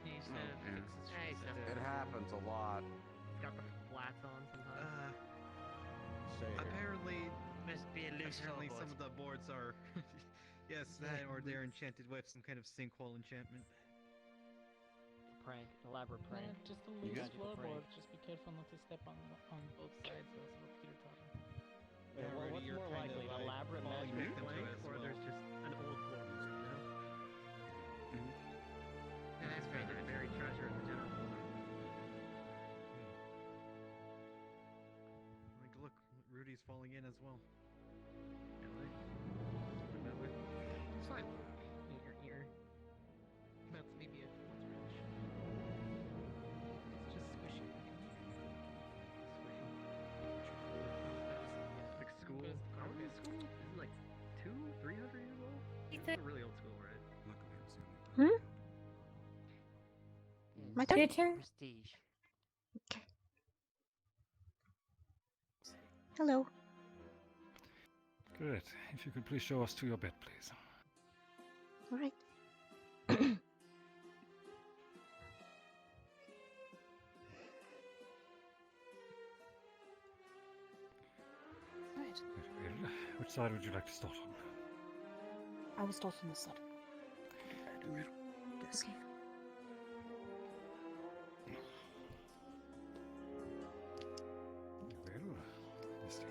He Oh, said, yeah. fixes Hey, shit. so- It happens a lot. He's got the flats on sometimes. Apparently, Must be a loose apparently floorboard. some of the boards are, yes, that or they're enchanted with some kind of sinkhole enchantment. Prank, elaborate prank. Man, just a You loose guys- floorboard. Just be careful not to step on both sides. That's what Peter taught him. Yeah, well, Rudy, what's you're more kind likely, of, an elaborate falling magic victim to prank, it as or well. there's just an old floorboard, you know? Yeah, that's very It's a different. buried treasure in the general folder. Like, look, Rudy's falling in as well. Really? That way? It's fine. That's maybe a fourth wrench. It's just squishy. Like school? How old is school? This is like 300 years old? It's It's a really old school, right? Hmm? My turn? Your turn? Prestige. Hello. Good. If you could please show us to your bed, please. All right. Right. Very well. Which side would you like to start on? I will start on this side. Desk. Well, Mr.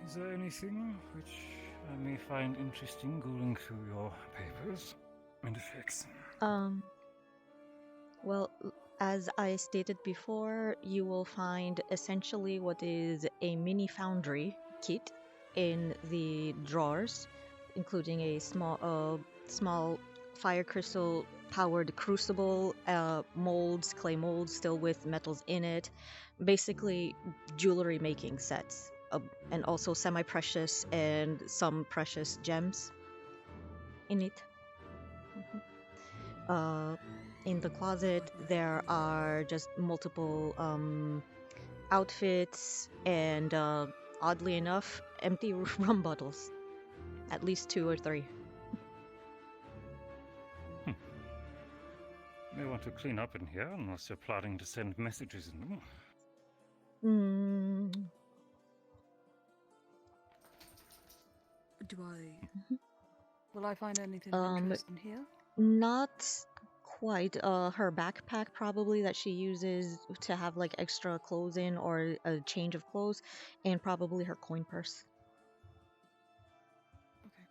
Is there anything which I may find interesting going through your papers and effects? Um, well, as I stated before, you will find essentially what is a mini foundry kit in the drawers, including a small fire crystal powered crucible, molds, clay molds still with metals in it, basically jewelry making sets, and also semi-precious and some precious gems in it. In the closet, there are just multiple outfits and, oddly enough, empty rum bottles. At least 2 or 3. May want to clean up in here unless you're planning to send messages in them. Mm. Do I? Will I find anything of interest in here? Not quite. Her backpack probably that she uses to have like extra clothes in or a change of clothes, and probably her coin purse. Okay.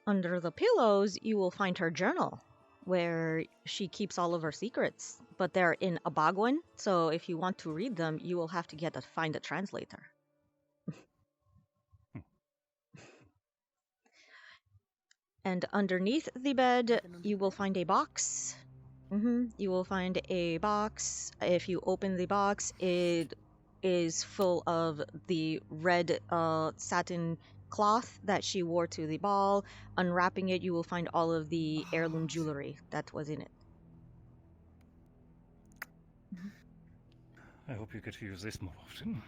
Under the pillows, you will find her journal, where she keeps all of her secrets, but they're in Abagwan, so if you want to read them, you will have to find a translator. And underneath the bed, you will find a box. You will find a box. If you open the box, it is full of the red satin cloth that she wore to the ball. Unwrapping it, you will find all of the heirloom jewelry that was in it. I hope you get to use this more often.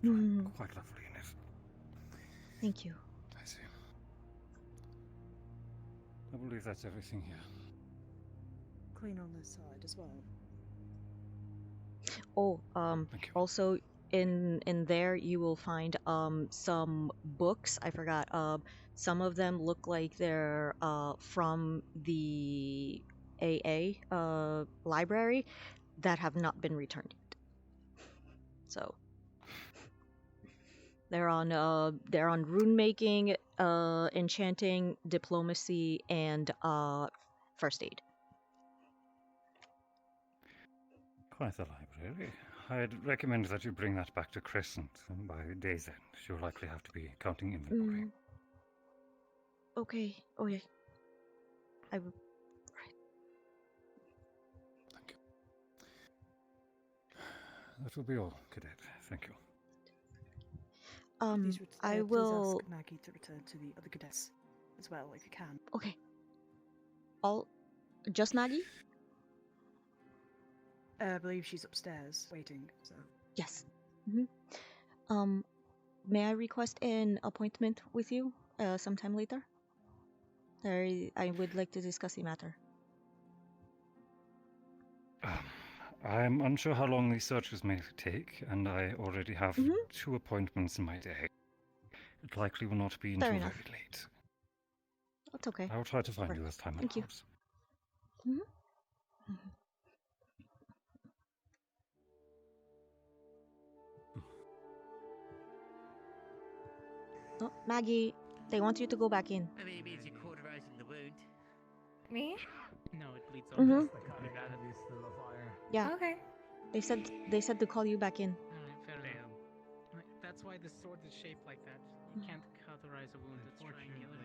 You look quite lovely in it. Thank you. I see. I believe that's everything here. Clean on this side as well. Oh, also in there you will find some books. I forgot. Some of them look like they're from the AA library that have not been returned yet. So they're on rune making, enchanting, diplomacy, and first aid. Quite the library. I'd recommend that you bring that back to Crescent, and by day's end, you'll likely have to be counting inventory. Okay. Okay. Right. Thank you. That will be all, Cadet. Thank you. I please will. ask Maggie to return to the other cadets as well, if you can. Okay. Just Maggie? I believe she's upstairs waiting. So. Yes. May I request an appointment with you sometime later? I would like to discuss a matter. I'm unsure how long these searches may take, and I already have 2 appointments in my day. It likely will not be until very late. That's okay. I will try to find you as time allows. Oh, Maggie, they want you to go back in. I mean, it means you're cauterizing the wound. Me? No, it bleeds over. Yeah. Okay. They said to call you back in. Alright, fair enough. That's why the sword is shaped like that. You can't cauterize a wound that's triangular.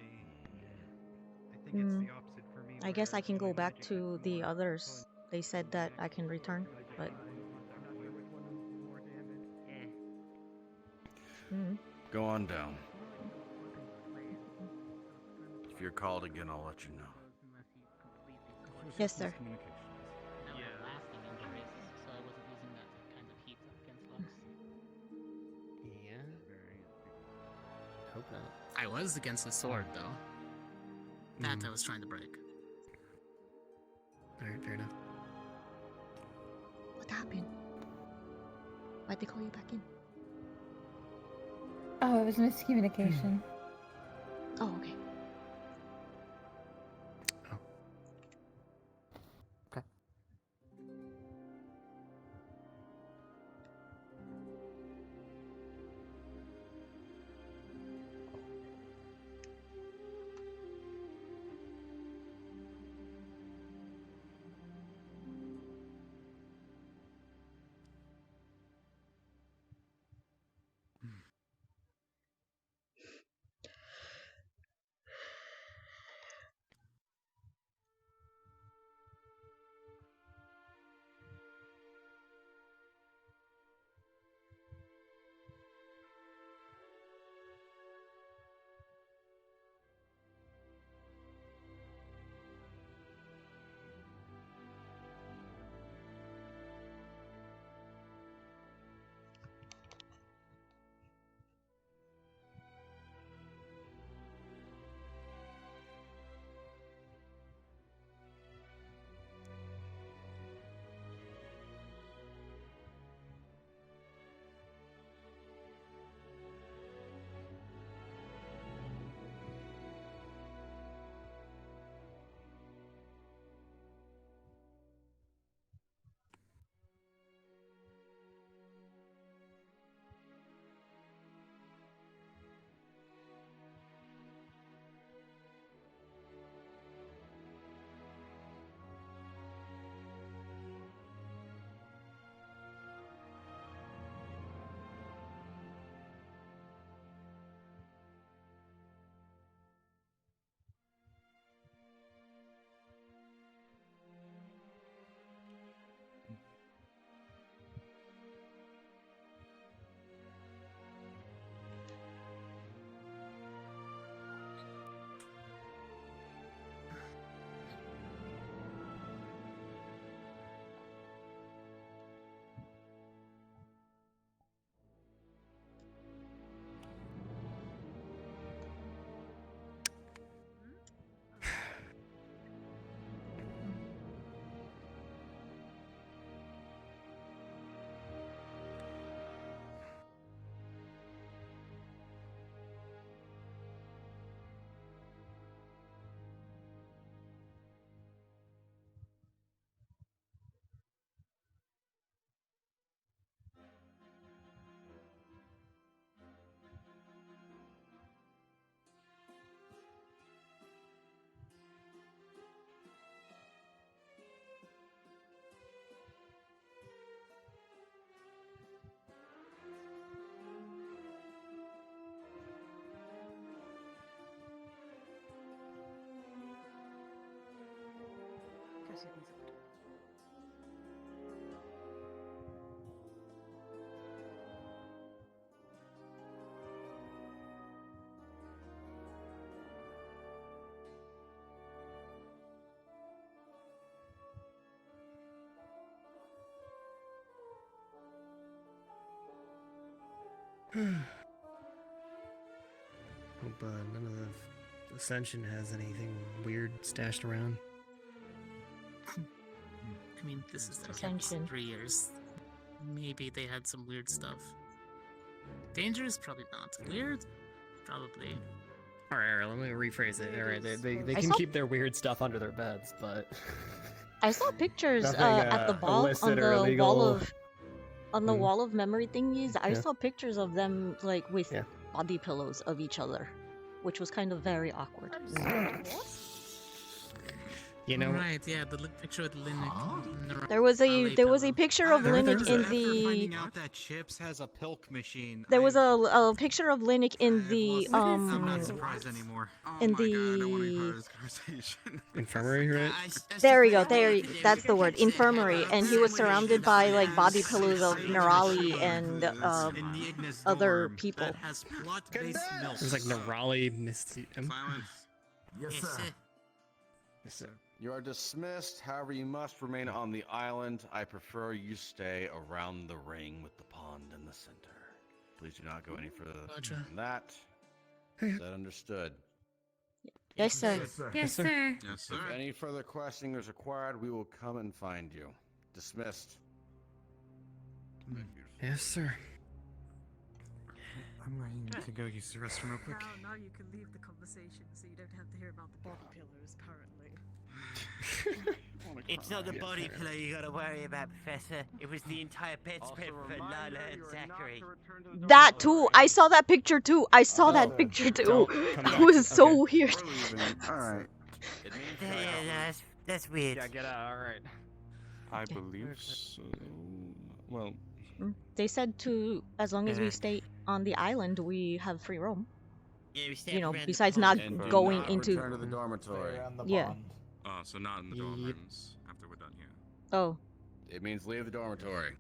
I think it's the opposite for me. I guess I can go back to the others. They said that I can return, but. Go on down. If you're called again, I'll let you know. Yes, sir. Lasting injuries, so I wasn't using that kind of heat against Lux. Yeah. Hope not. I was against the sword, though. That I was trying to break. Alright, fair enough. What happened? Why'd they call you back in? Oh, it was miscommunication. Oh, okay. Okay. Hope none of the Ascension has anything weird stashed around. I mean, this is the Ascension. 3 years. Maybe they had some weird stuff. Dangerous? Probably not. Weird? Probably. Alright, let me rephrase it. Alright, they I can saw- keep their weird stuff under their beds, but... I saw pictures Nothing, at the ball on illicit or the illegal. wall of wall of memory thingies. I Yeah. saw pictures of them like with body pillows of each other, which was kind of very awkward. You know... Right, yeah, the picture with Linux. There was a picture of Linux in the. Finding out that Chips has a pilk machine. There was a picture of Linux in the I'm not surprised anymore. in the Infirmary, right? there we go, that's the word, infirmary, and he was surrounded by like body pillows of Nerali and other people. It was like Nerali, Misty... Yes, sir. Yes, sir. You are dismissed. However, you must remain on the island. I prefer you stay around the ring with the pond in the center. Please do not go any further than that. Is that understood? Yes, sir. Yes, sir. Yes, sir. If any further questioning is required, we will come and find you. Dismissed. Yes, sir. I'm going to go use the restroom real quick. Now you can leave the conversation so you don't have to hear about the body pillars, apparently. It's not the body pillow you gotta worry about, Professor. It was the entire bedspread for Lala and Zachary. That too. I saw that picture too. I saw that picture too. That was so weird. Alright. Yeah, that's weird. Yeah, get out, alright. I believe so. Well... They said to, as long as we stay on the island, we have free roam. Yeah, we stay You know, around the besides pond. not And do going not into. return to the dormitory. Yeah. Oh, so not in the dorm rooms after we're done here. Oh. It means leave the dormitory.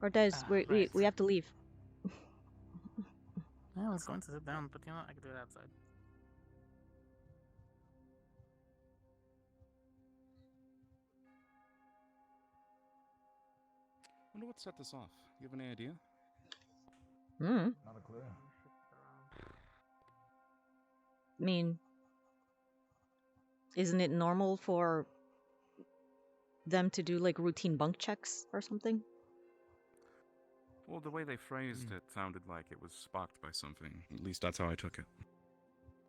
Or does we have to leave? I was going to sit down, but you know, I could do it outside. Wonder what set this off. You have any idea? Hmm. Not a clue. I mean, isn't it normal for them to do like routine bunk checks or something? Well, the way they phrased it sounded like it was sparked by something. At least that's how I took it.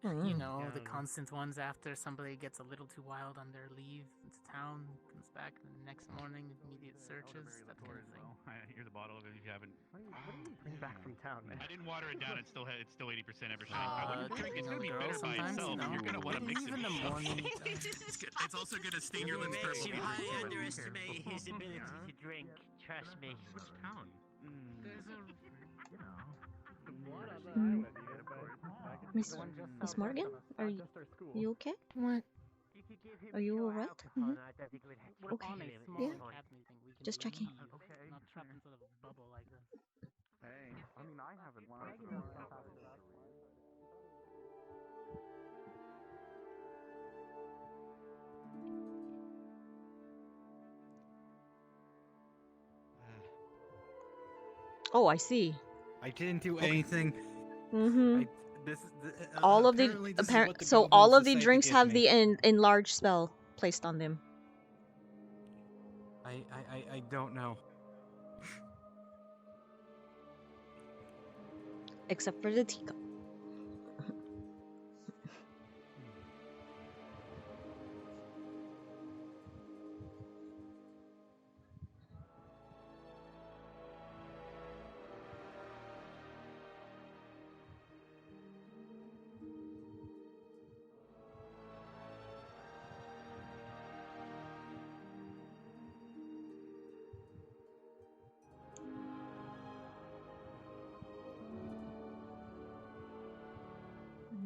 You know, the constant ones after somebody gets a little too wild on their leave into town, comes back the next morning, immediate searches, that kind of thing. Here's a bottle of it if you haven't. What do you bring back from town, man? I didn't water it down. It's still 80% Evershine. I wouldn't drink. It's gonna be better by sometimes, itself. you know, You're gonna want to mix it. even in the morning. It's also gonna stain your lips purple. I underestimate his ability to drink. Trust me. Which town? Miss Morgan, are you okay? What? Are you alright? Okay. Yeah. Just checking. Not trapped in sort of a bubble like this. Hey, I mean, I haven't Oh, I see. I didn't do anything. Mm-hmm. This, All of the apparently this is apparent what the so goblins all of the decide to drinks give have me. the enlarged spell placed on them. I don't know. Except for the teacup.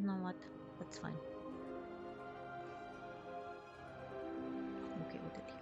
You know what? That's fine. Okay with it, yeah.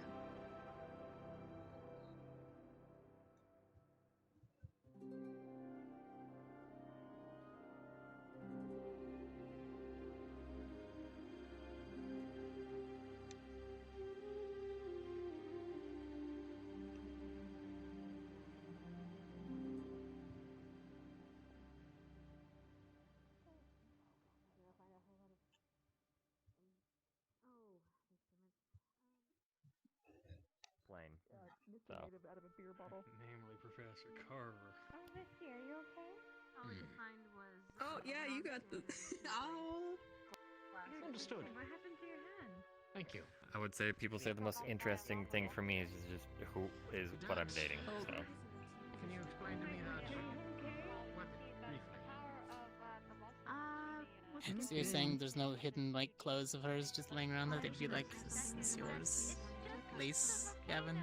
So. out of a beer bottle. Namely, Professor Carver. Oh, Misty, are you okay? All I could find was. Oh yeah, you got the. Oh. Understood. What happened to your hand? Thank you. I would say people say the most interesting thing for me is just who is what I'm dating. So. Can you explain to me that? What briefly? So you're saying there's no hidden like clothes of hers just laying around that they'd be like, "This yours, lace, Gavin."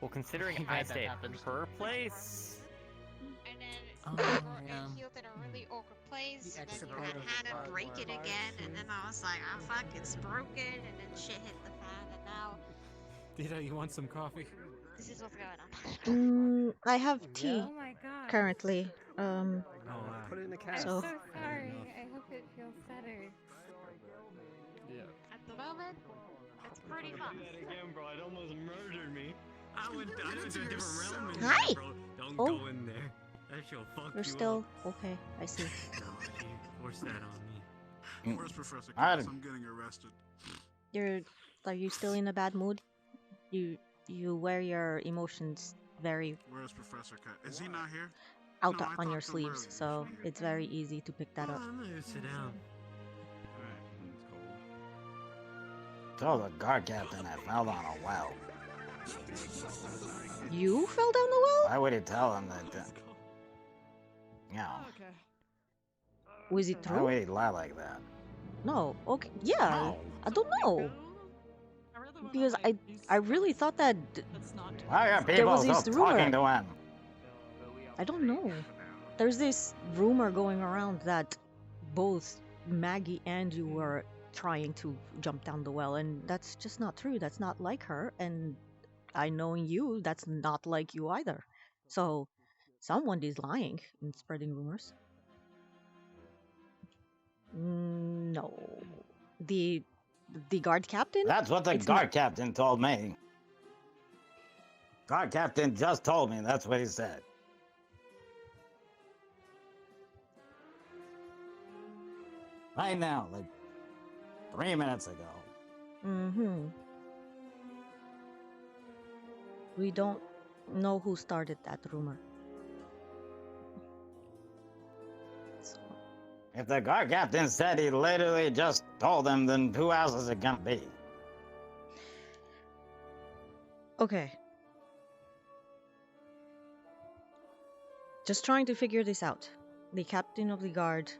Well, considering I stay at her place. And then Oh, we were yeah. healed in a really awkward place, The and then extra you part of had the to break it again, and then I was like, oh fuck, it's broken, and then shit hit the fan, and now Deeta, you want some coffee? this is what's going on. I have tea Oh my god. currently. Put it in the I'm cat. so So sorry. I hope it feels better. Yeah. At the moment, it's pretty fun. Again, bro. It almost murdered me. I went to a different realm in Hi! there, bro. Don't Oh. go in there. That shit'll fuck you're you still up. okay. I see. No, you force that on me. Where's Professor I Cass? don't- I'm getting arrested. Are you still in a bad mood? You wear your emotions very Where's Professor Cass? Is he not here? out No, I on talked your to him sleeves, earlier. so it's very easy to pick that up. I'm gonna sit down. Told the guard captain I fell down a well. You fell down the well? Why would he tell him that? Yeah. Was it Why true? would he lie like that? No. Okay. Yeah. I don't know. Because I really thought that Why are there people was still this talking rumor. to him? I don't know. There's this rumor going around that both Maggie and you were trying to jump down the well, and that's just not true. That's not like her, and I knowing you, that's not like you either. So someone is lying and spreading rumors. No. The guard captain? That's what the It's guard not- captain told me. Guard captain just told me. That's what he said. Right now, like 3 minutes ago. Mm-hmm. We don't know who started that rumor. If the guard captain said he literally just told him, then who else is it gonna be? Okay. Just trying to figure this out. The captain of the guard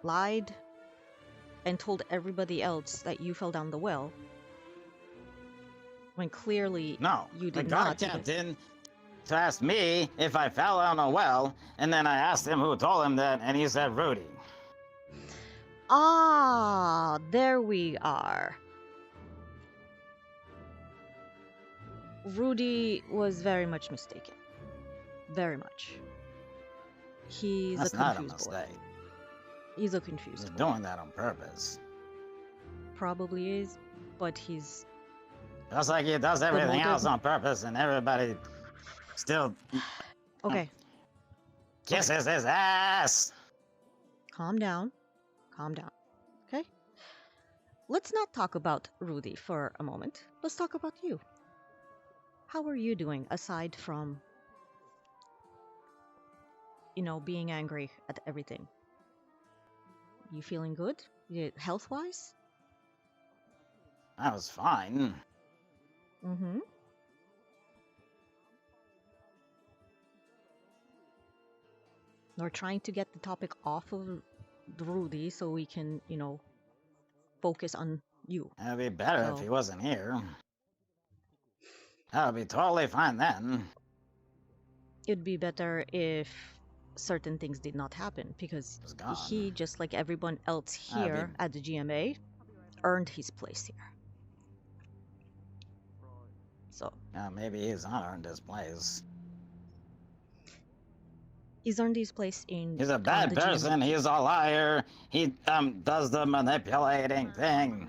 lied and told everybody else that you fell down the well when clearly No, you the did guard not. because- captain asked me if I fell down a well, and then I asked him who told him that, and he said Rudy. Ah, there we are. Rudy was very much mistaken. Very much. He's That's a not a confused boy. mistake. He's a confused He's boy. doing that on purpose. Probably is, but he's Just like he does everything motive- else on purpose, and everybody still okay. kisses his ass. Calm down. Calm down. Okay? Let's not talk about Rudy for a moment. Let's talk about you. How are you doing aside from, being angry at everything? You feeling good? Health-wise? I was fine. Mm-hmm. We're trying to get the topic off of Rudy so we can, focus on you. It'd be better if So- he wasn't here. That would be totally fine then. It'd be better if certain things did not happen because gone. he, just like everyone else I here mean- at the GMA, earned his place here. So Maybe he's not earned his place. he's earned his place in. He's a on bad the GMA. person. He's a liar. He does the manipulating thing.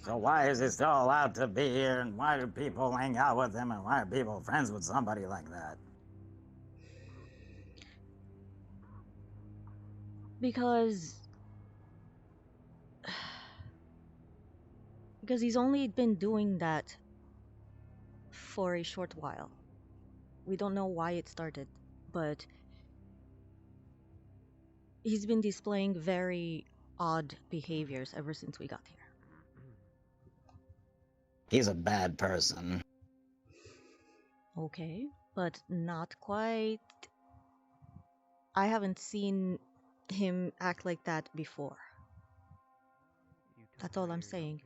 So why is he still allowed to be here? And why do people hang out with him? And why are people friends with somebody like that? Because Because he's only been doing that for a short while. We don't know why it started, but he's been displaying very odd behaviors ever since we got here. He's a bad person. Okay, but not quite. I haven't seen him act like that before. That's all I'm saying.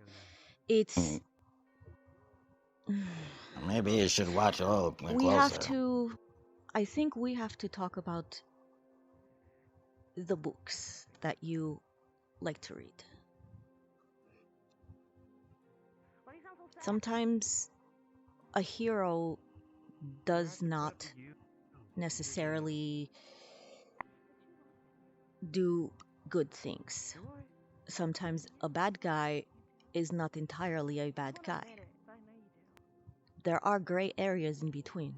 It's... Maybe you should watch a little closer. We have to... I think we have to talk about the books that you like to read. Sometimes a hero does not necessarily do good things. Sometimes a bad guy is not entirely a bad guy. There are gray areas in between.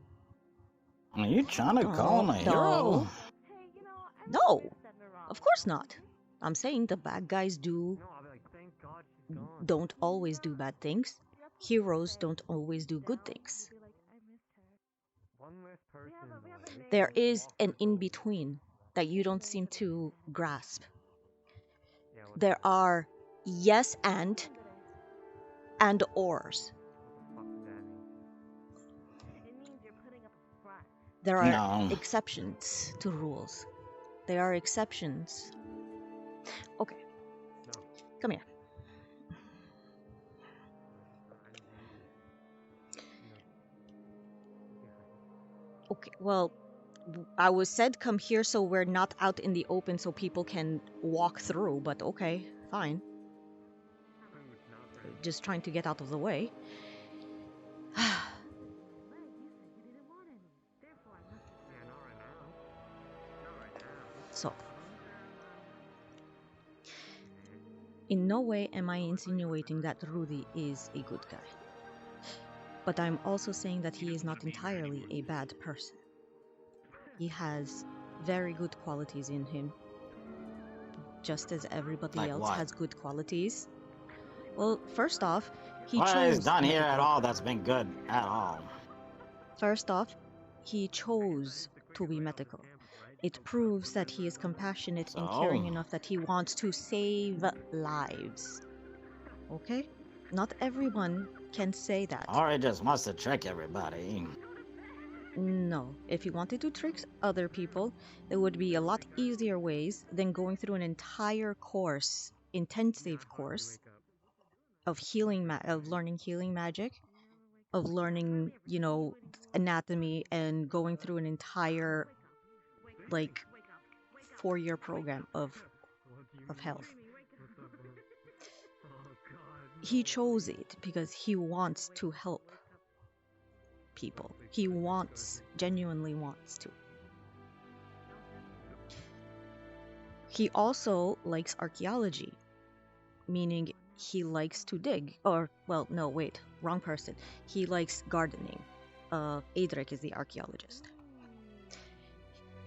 Are you trying to call him a hero? No, of course not. I'm saying the bad guys don't always do bad things. Heroes don't always do good things. There is an in-between that you don't seem to grasp. There are yes and ors. There are exceptions to rules. There are exceptions. Okay. Come here. Okay, well, I was said come here so we're not out in the open so people can walk through, but okay, fine. Just trying to get out of the way. So, in no way am I insinuating that Rudy is a good guy. But I'm also saying that he is not entirely a bad person. He has very good qualities in him. Just as everybody else has good qualities. Well, first off, he chose... What he's done here at all that's been good at all? First off, he chose to be medical. It proves that he is compassionate and caring enough that he wants to save lives. Okay? Not everyone can say that. Or he just wants to trick everybody. No. If he wanted to trick other people, there would be a lot easier ways than going through an entire course, intensive course, of learning healing magic, of learning, you know, anatomy, and going through an entire, like, 4-year program of health. He chose it because he wants to help people. He genuinely wants to. He also likes archaeology, meaning he likes to dig. Or, well, no, wait, wrong person. He likes gardening. Adric is the archaeologist.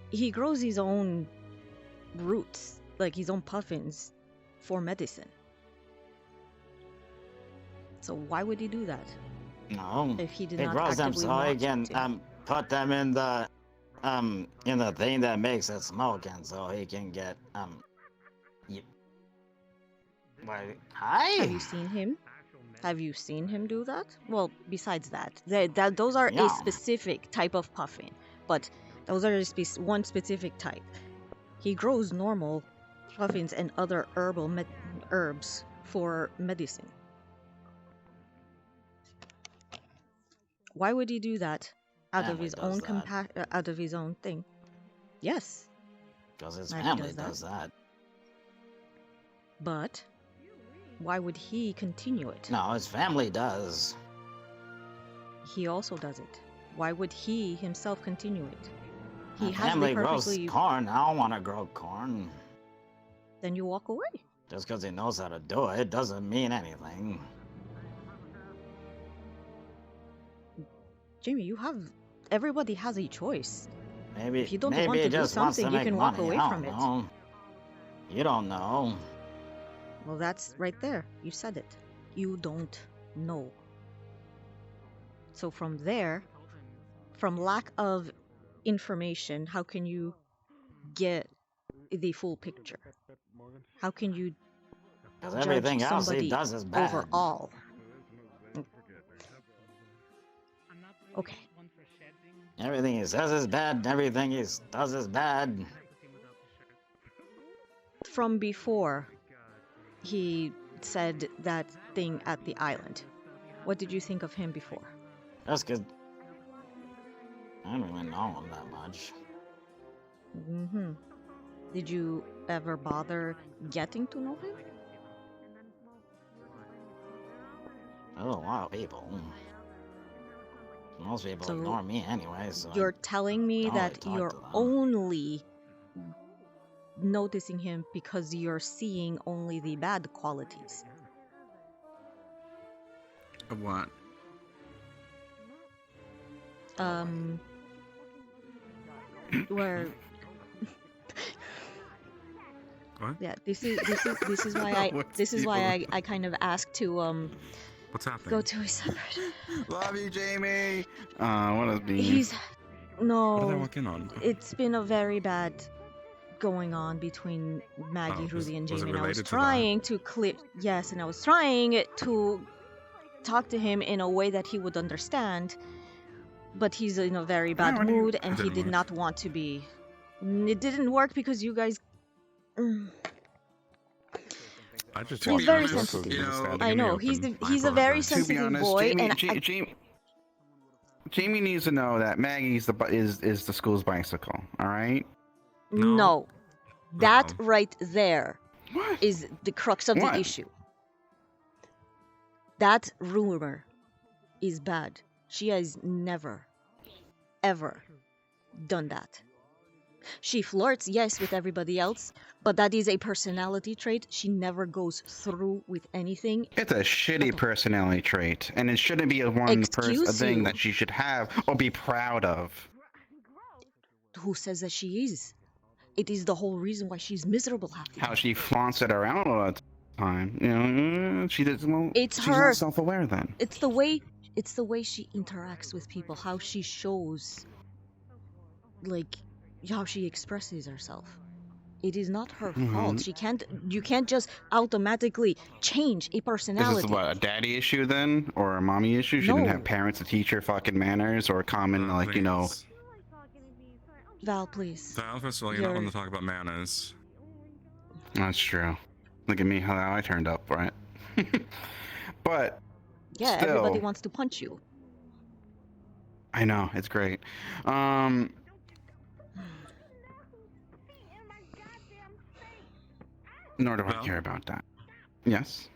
He grows his own roots, like his own puffins, for medicine. So why would he do that? No. If he did he not grows them actively so he want can to. put them in the thing that makes it smoke, and so he can get Hi. Have you seen him? Have you seen him do that? Well, besides that, those are a specific type of puffin, but those are one specific type. He grows normal puffins and other herbs for medicine. Why would he do that out of his own out of his own thing? Yes. Because his family does that. But why would he continue it? No, his family does. He also does it. Why would he himself continue it? My family grows corn. I don't want to grow corn. Then you walk away. Just because he knows how to do it doesn't mean anything. Jamie, everybody has a choice. Maybe if you don't want to do something, you can walk away from it. You don't know. Well, that's right there. You said it. you don't know. So from there, from lack of information, how can you get the full picture? How can you Because judge everything else he somebody does is bad. overall? Okay. Everything he says is bad, and everything he does is bad. From before he said that thing at the island, what did you think of him before? That's because I don't really know him that much. Mm-hmm. Did you ever bother getting to know him? There's a lot of people. Most people So ignore me anyway, so you're telling me don't really that talk you're to them. only noticing him because you're seeing only the bad qualities. Of what? Where What? yeah, this is why I kind of asked to What's happening? go to a separate. Love you, Jamie. What is being? He's What did I no. walk in on? It's been a very bad going on between Maggie, was Rudy, and it Jamie, and I was related to that? trying to clear. Yes, and I was trying to talk to him in a way that he would understand, but he's in a very bad mood, and he did not want to be. It didn't work because you guys. I just He's very sensitive. I know he's a very To be sensitive honest, boy, Jamie, Jamie needs to know that Maggie's is the school's bicycle. All right. No, that right there is the crux of What? the issue. That rumor is bad. She has never, ever done that. She flirts, yes, with everybody else, but that is a personality trait. She never goes through with anything. It's a shitty personality trait, and it shouldn't be a thing you. that she should have or be proud of. Who says that she is? It is the whole reason why she's miserable half the How she flaunts it around all the time. You know, she doesn't. Well, It's she's her. not self-aware then. It's the way she interacts with people, how she shows, like, how she expresses herself. It is not her fault. You can't just automatically change a Is personality. this what, a daddy issue then, or a mommy issue? She didn't No. have parents to teach her fucking manners or common, like, you know. Val, please. Val, first of all, you're not one to talk about manners. That's true. Look at me, how I turned up, right? But Yeah, still, everybody wants to punch you. I know, it's great. Nor do I care about that. Yes.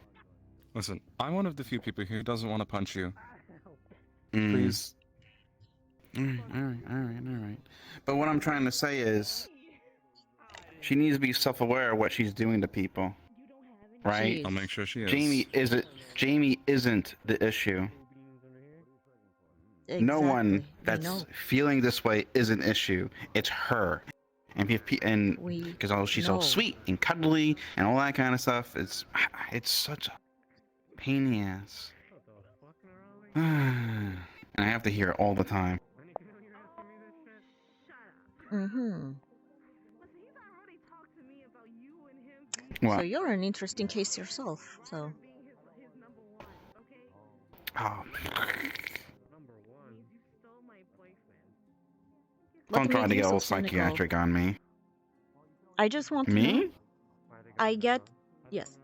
Listen, I'm one of the few people who doesn't want to punch you. Mm. Please. All right. But what I'm trying to say is, she needs to be self-aware of what she's doing to people, right? I'll make sure she is. Jamie isn't the issue. No one that's feeling this way is an issue. It's her. And because she's all sweet and cuddly and all that kind of stuff, it's such a pain in the ass. And I have to hear it all the time. Mm-hmm. What? So you're an interesting case yourself, so. Oh. Let Don't try me to be get so all cynical. psychiatric on me. I just want to Me? know. I get. Yes.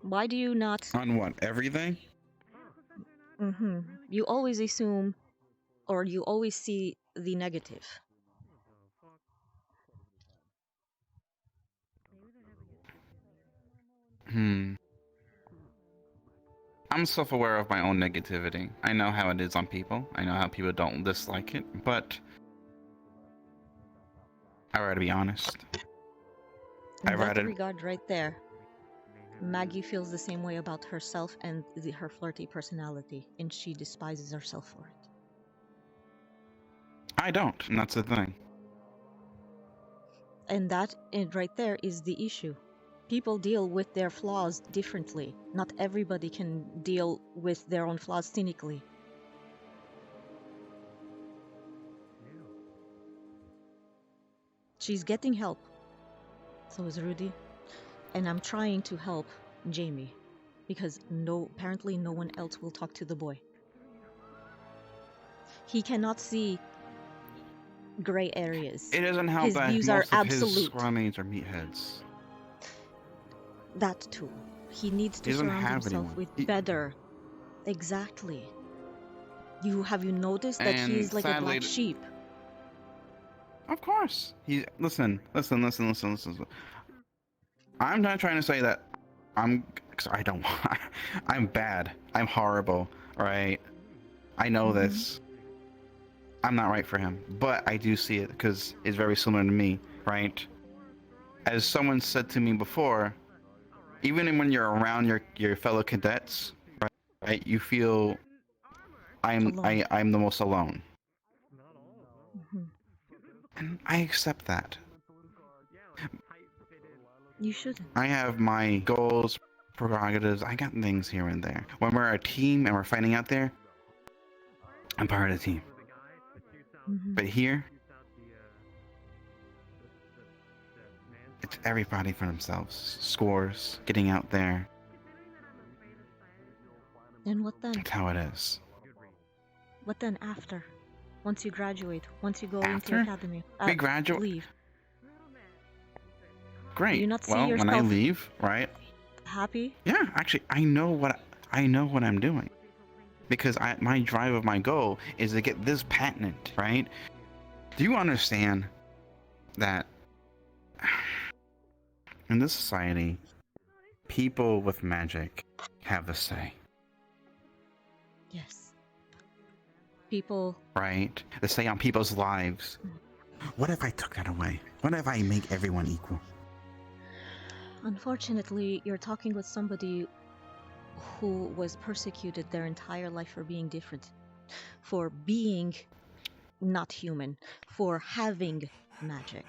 Why do you not? On what? Everything? Mm-hmm. You always assume, or you always see the negative. I'm self-aware of my own negativity. I know how it is on people. I know how people don't dislike it, but I'd rather be honest. In that regard, right there, Maggie feels the same way about herself and her flirty personality, and she despises herself for it. I don't, and that's the thing. And that right there is the issue. People deal with their flaws differently. Not everybody can deal with their own flaws cynically. She's getting help. So is Rudy. And I'm trying to help Jamie. Because apparently no one else will talk to the boy. He cannot see gray areas. It doesn't help his that views most are of his absolute. squad mates are meatheads. That too. He needs to He doesn't surround have himself anyone. with better. Exactly. Have you noticed that And he's like a sadly, black sheep? Of course. Listen. I'm not trying to say that I don't. I'm bad. I'm horrible. Right? I know this. I'm not right for him, but I do see it because it's very similar to me, right? As someone said to me before, even when you're around your fellow cadets, right? You feel I'm the most alone. And I accept that. You shouldn't. I have my goals, prerogatives. I got things here and there. When we're a team and we're fighting out there, I'm part of the team. But here, it's everybody for themselves. Scores, getting out there. And what then? That's how it is. What then after? Once you graduate, once you go After? into academy, We graduate. leave. Great. Do you not see Well, when I yourself leave, right? happy? Yeah, actually, I know what I'm doing, because my drive of my goal is to get this patent, right? Do you understand that in this society, people with magic have the say? Yes. People. Right? The say on people's lives. What if I took that away? What if I make everyone equal? Unfortunately, you're talking with somebody who was persecuted their entire life for being different, for being not human, for having magic.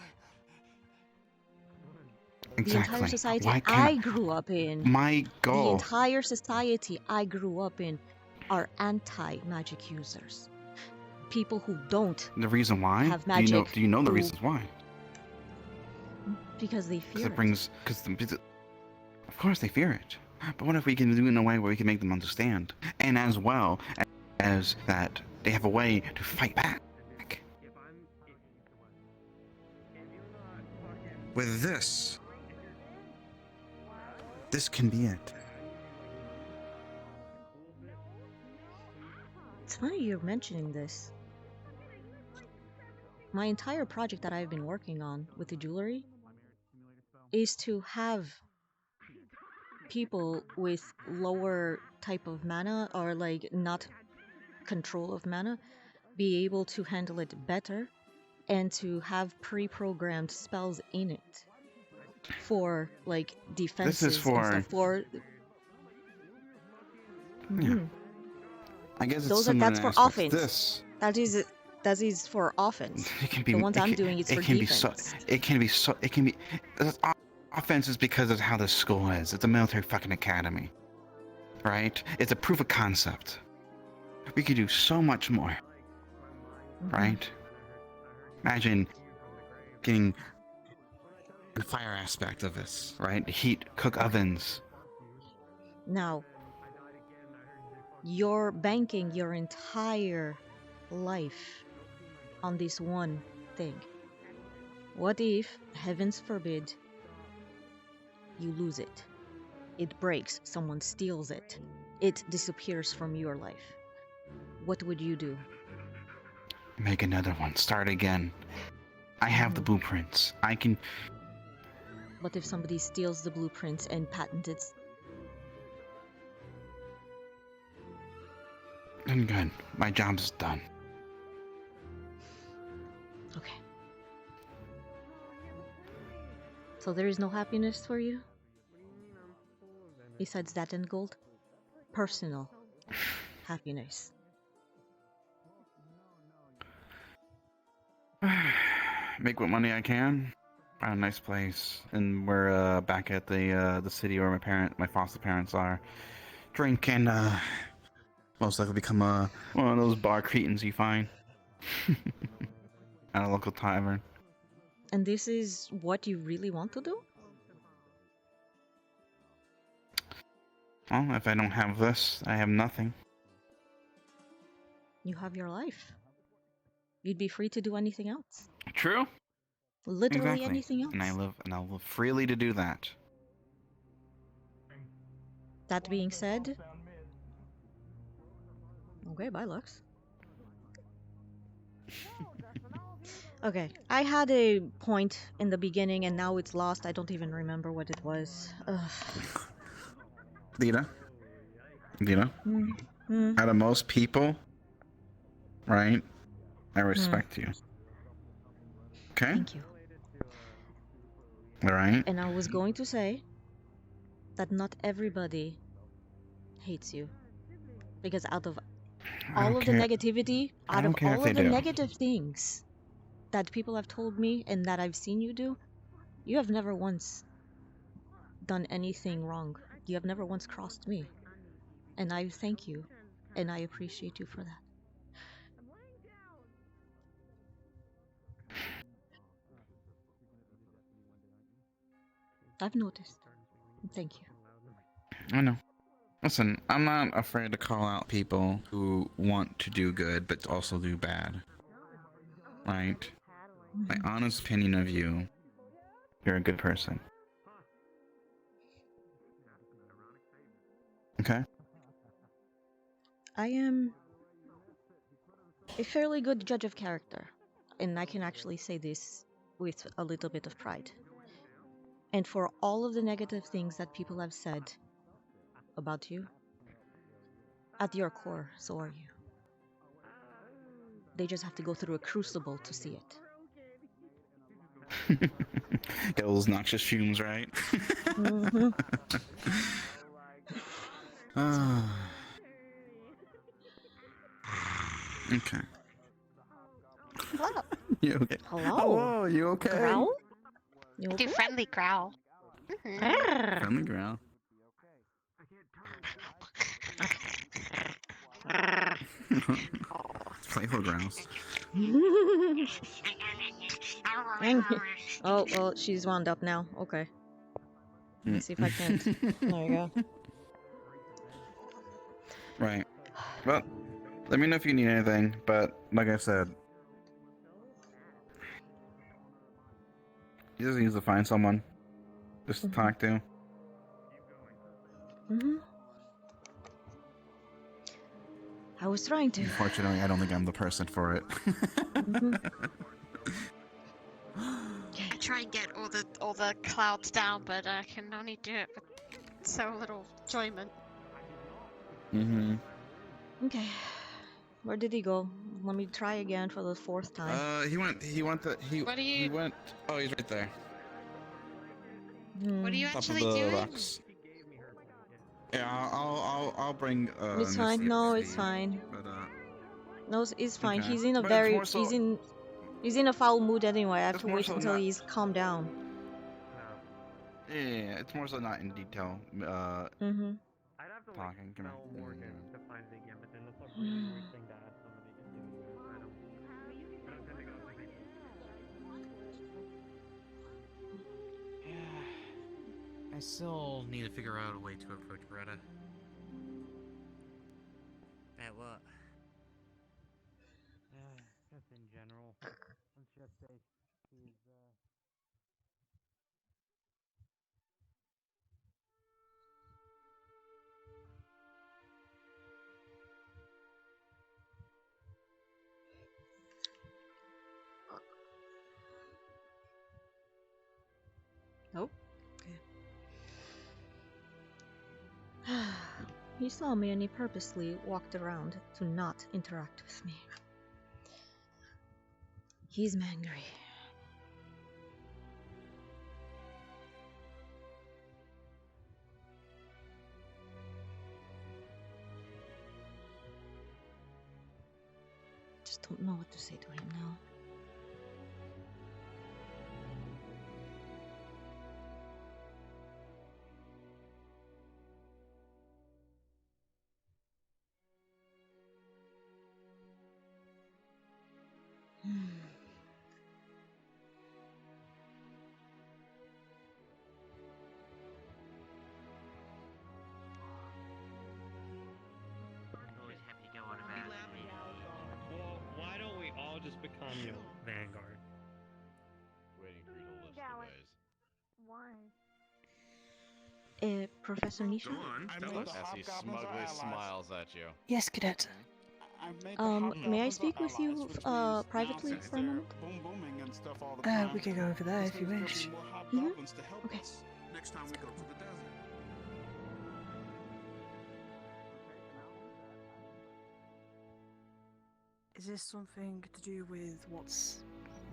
Exactly. The entire society Why can't I grew up in, my goal? the entire society I grew up in are anti-magic users. People who don't The reason why? have magic. Do you know the who- reasons why? Because they Because fear it brings. Of course they fear it. But what if we can do it in a way where we can make them understand, and as well as that they have a way to fight back. With this can be it. It's funny you're mentioning this. My entire project that I've been working on with the jewelry is to have people with lower type of mana, or like not control of mana, be able to handle it better, and to have pre-programmed spells in it for like defenses This is for. and stuff. For Yeah. I guess it's that's for aspects. offense. This. That is for offense. It can be. The ones it I'm can, doing is it for can defense. It can be so. It can be. Offense is because of how the school is. It's a military fucking academy, right? It's a proof of concept. We could do so much more, right? Imagine getting the fire aspect of this, right? Heat, cook ovens. Now, you're banking your entire life on this one thing. What if, heavens forbid, you lose it? It breaks, someone steals it. It disappears from your life. What would you do? Make another one. Start again. I have the blueprints. I can. What if somebody steals the blueprints and patents it? I'm good. My job's done. Okay. So there is no happiness for you? Besides that and gold? Personal happiness. Make what money I can. Found a nice place, and we're back at the city where my foster parents are. Drink and most likely become one of those bar cretins you find at a local tavern. And this is what you really want to do? Well, if I don't have this, I have nothing. You have your life. You'd be free to do anything else. True. Literally Exactly. anything else. And I'll live freely to do that. That being said, okay, bye, Lux. Okay, I had a point in the beginning and now it's lost. I don't even remember what it was. Deeta? Out of most people, right? I respect you. Okay? Thank you. Alright? And I was going to say that not everybody hates you. Because out of all of the negativity, out of all of the negative things that people have told me and that I've seen you do, you have never once done anything wrong. You have never once crossed me. And I thank you. And I appreciate you for that. I've noticed. Thank you. I know. Listen, I'm not afraid to call out people who want to do good but also do bad. Right? My honest opinion of you, you're a good person. Okay? I am a fairly good judge of character. And I can actually say this with a little bit of pride. And for all of the negative things that people have said about you, at your core, so are you. They just have to go through a crucible to see it. Get those noxious fumes, right? Okay. Hello. You okay? Hello. Hello, you okay? Growl? You Do friendly growl. Friendly growl. Playful growls. Oh, well, she's wound up now. Okay. Let me see if I can't. There you go. Right. Well, let me know if you need anything, but like I said, you just need to find someone just to talk to. I was trying to. Unfortunately, I don't think I'm the person for it. I try and get all the clouds down, but I can only do it with so little enjoyment. Okay. Where did he go? Let me try again for the fourth time. What are you? He went. Oh, he's right there. What are you Top actually of the doing? rocks. Yeah, I'll bring. It's fine. No, it's fine. But No, it's fine. Okay. He's in a But it's very more so- he's in a foul mood anyway. I have It's to more wait so until not- he's calmed down. Yeah, it's more so not in detail. I'd have to like Talking. Come spell here. Morgan to find it again, but then that's a really weird thing to ask somebody to do. So I don't tend to go with it. Yeah. I still need to figure out a way to approach Greta. At what? Just in general. Let's just say she's Nope. Okay. He saw me and he purposely walked around to not interact with me. He's angry. Just don't know what to say to him now. Professor Nisha? As he smugly smiles at you. Yes, cadet. May I speak with you privately for a moment? We could go over there if you wish. Okay. Next time we go to the desert. Is this something to do with what's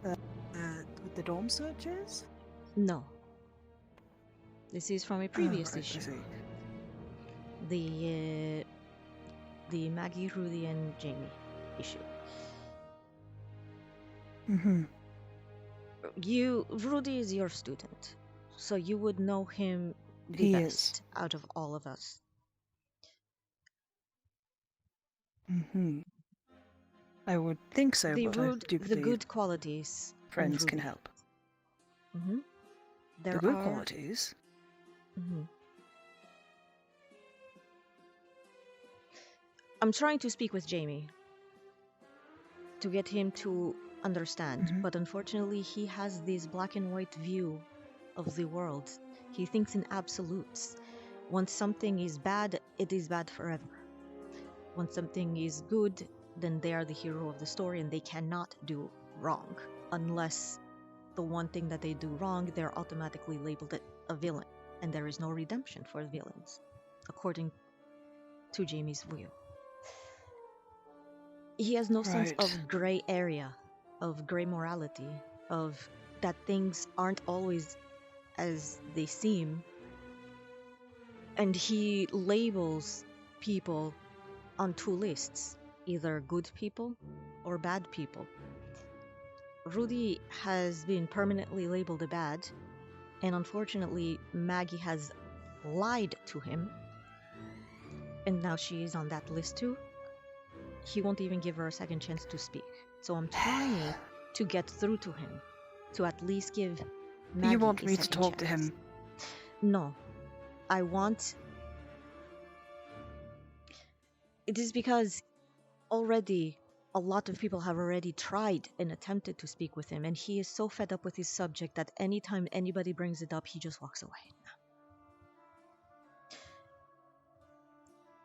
with the dorm searches? No. This is from a previous issue. The Maggie, Rudy, and Jamie issue. Rudy is your student, so you would know him the best out of all of us. I would think so, The but rude, I do the believe good qualities. friends can help. There The good are... qualities? I'm trying to speak with Jamie to get him to understand, but unfortunately he has this black and white view of the world. He thinks in absolutes. Once something is bad, it is bad forever. When something is good, then they are the hero of the story and they cannot do wrong. Unless the one thing that they do wrong, they're automatically labeled a villain. And there is no redemption for villains, according to Jamie's view. He has no sense of gray area, of gray morality, of that things aren't always as they seem. And he labels people on two lists, either good people or bad people. Rudy has been permanently labeled a bad, and unfortunately Maggie has lied to him, and now she is on that list too. He won't even give her a second chance to speak. So I'm trying to get through to him, to at least give Maggie You want a me to second talk to chance. him? No. I want... It is because already a lot of people have already tried and attempted to speak with him, and he is so fed up with his subject that anytime anybody brings it up, he just walks away.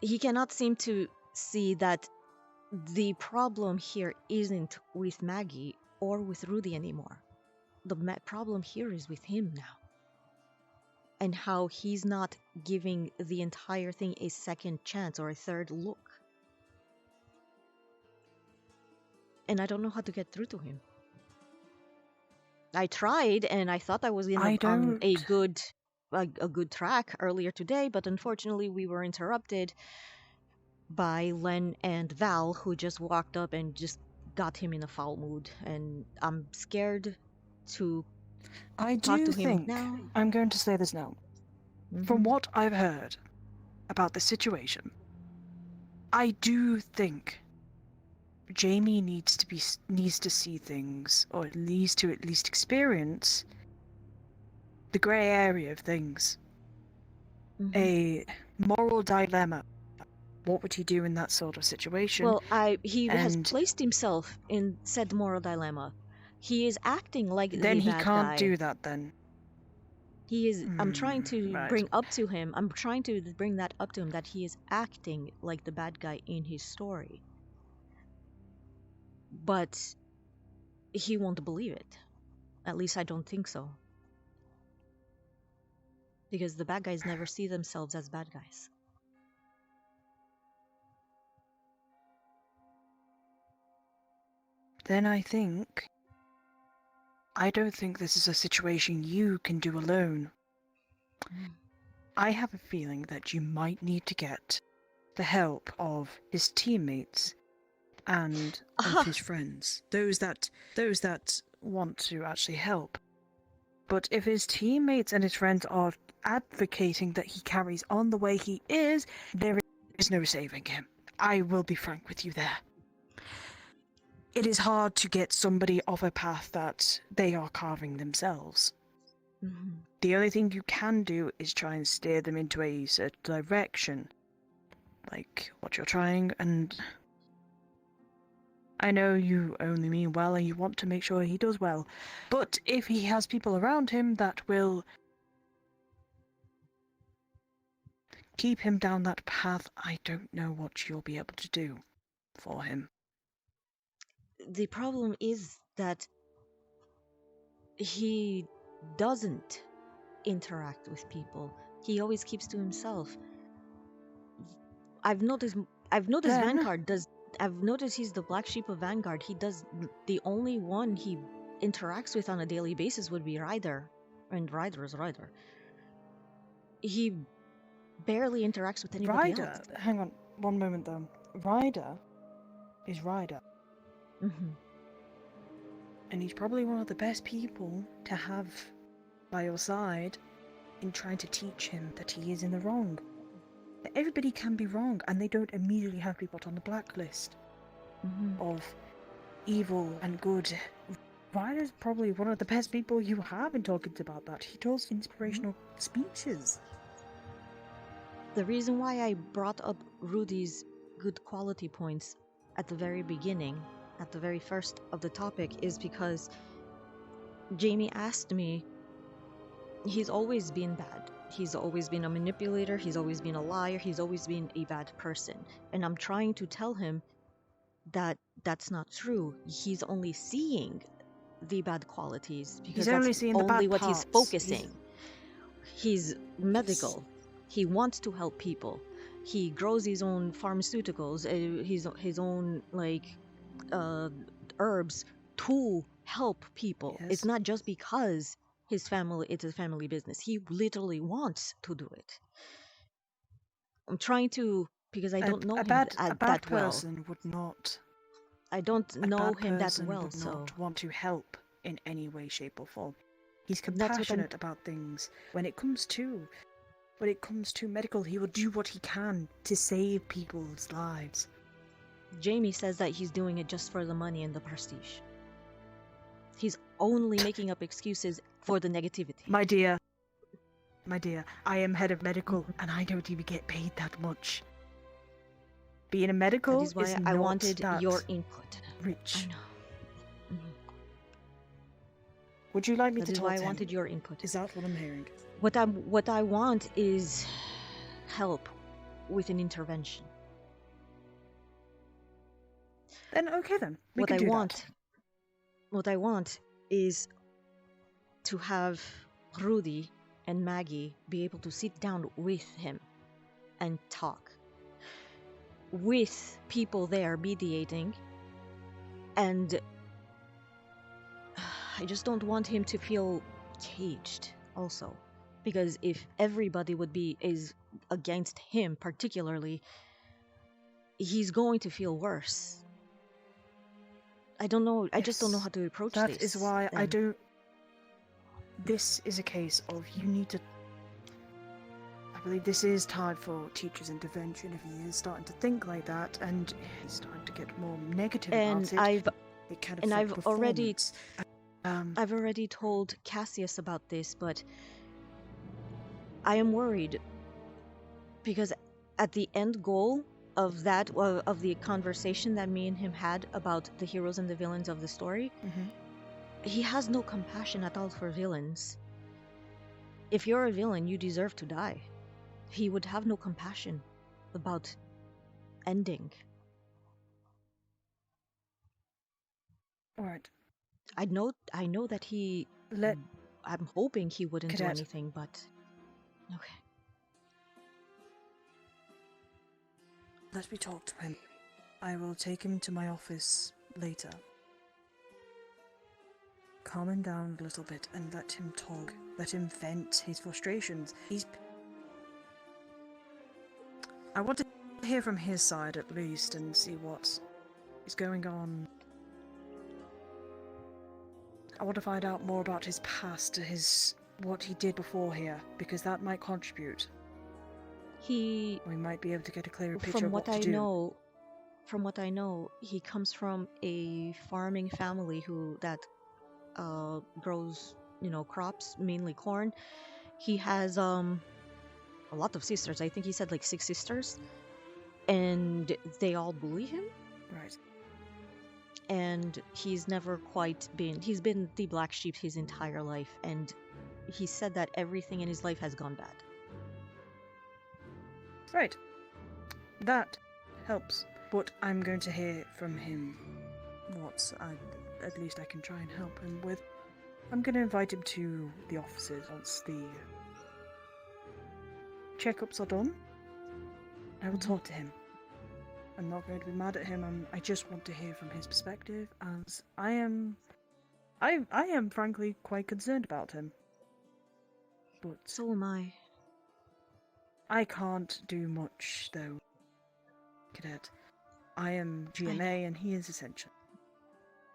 He cannot seem to see that the problem here isn't with Maggie or with Rudy anymore. The problem here is with him now. And how he's not giving the entire thing a second chance or a third look. And I don't know how to get through to him. I tried, and I thought I was on a good track earlier today, but unfortunately we were interrupted by Len and Val, who just walked up and just got him in a foul mood, and I'm scared to talk to him now. I'm going to say this now. From what I've heard about the situation, I do think Jamie needs to see things, or at least experience the grey area of things. A moral dilemma. What would he do in that sort of situation? Well, he has placed himself in said moral dilemma. He is acting like the bad guy. Then he can't do that then. He is. I'm trying to bring that up to him that he is acting like the bad guy in his story. But he won't believe it. At least I don't think so. Because the bad guys never see themselves as bad guys. Then I don't think this is a situation you can do alone. I have a feeling that you might need to get the help of his teammates and of his friends. Those that want to actually help. But if his teammates and his friends are advocating that he carries on the way he is, there is no saving him. I will be frank with you there. It is hard to get somebody off a path that they are carving themselves. The only thing you can do is try and steer them into a certain direction, like what you're trying, and I know you only mean well and you want to make sure he does well, but if he has people around him that will keep him down that path, I don't know what you'll be able to do for him. The problem is that he doesn't interact with people. He always keeps to himself. I've noticed Then- Vanguard does. I've noticed he's the black sheep of Vanguard. He does. The only one he interacts with on a daily basis would be Ryder, and Ryder is Ryder. He barely interacts with anybody Ryder, else. hang on one moment though. Ryder is Ryder. Mm-hmm. And he's probably one of the best people to have by your side in trying to teach him that he is in the wrong. That everybody can be wrong, and they don't immediately have to be put on the blacklist of evil and good. Ryder's probably one of the best people you have in talking about that. He does inspirational speeches. The reason why I brought up Rudy's good quality points at the very beginning, at the very first of the topic, is because Jamie asked me, he's always been bad. He's always been a manipulator, he's always been a liar, he's always been a bad person. And I'm trying to tell him that that's not true. He's only seeing the bad qualities because He's only that's seeing the only bad what he's parts. focusing. He's medical. He wants to help people. He grows his own pharmaceuticals, his own herbs to help people. Yes. It's not just because it's a family business. He literally wants to do it. I'm trying to, because I don't know him a bad that well. person would not. I don't know him that person well, would so not want to help in any way, shape, or form. He's That's what I'm- compassionate about things. When it comes to medical, he will do what he can to save people's lives. Jamie says that he's doing it just for the money and the prestige. He's only making up excuses for the negativity. My dear, I am head of medical, and I don't even get paid that much. Being a medical That is why I not wanted that your input. rich. I know. Would you like me That to is talk why I to him? wanted your input. Is that what I'm hearing? What I want is help with an intervention. Then okay, then we What can I do want, that. what I want is to have Rudy and Maggie be able to sit down with him and talk, with people there mediating, and I just don't want him to feel caged also, because if everybody is against him particularly, he's going to feel worse. I don't know. I just don't know how to approach this. That is why I then. do. This is a case of you need to. I believe this is time for teachers' intervention. If he is starting to think like that, and he's starting to get more negative And about it can affect I've already, performance. I've already told Cassius about this, but I am worried because at the end goal of the conversation that me and him had about the heroes and the villains of the story, he has no compassion at all for villains. If you're a villain, you deserve to die. He would have no compassion about ending. All right. I know that he. I'm hoping he wouldn't do Cadet. anything, but okay. Let me talk to him. I will take him to my office later. Calm him down a little bit and let him talk. Let him vent his frustrations. I want to hear from his side at least and see what is going on. I want to find out more about his past, what he did before here, because that might contribute. We might be able to get a clearer picture From of what what to I do. know, he comes from a farming family that grows, crops, mainly corn. He has a lot of sisters. I think he said like 6 sisters, and they all bully him. Right. And he's never quite he's been the black sheep his entire life, and he said that everything in his life has gone bad. Right. That helps. But I'm going to hear from him what at least I can try and help him with. I'm going to invite him to the offices once the checkups are done. I will talk to him. I'm not going to be mad at him. I just want to hear from his perspective, as I am frankly quite concerned about him. But so am I. I can't do much, though, Cadet. I am GMA and he is Ascension.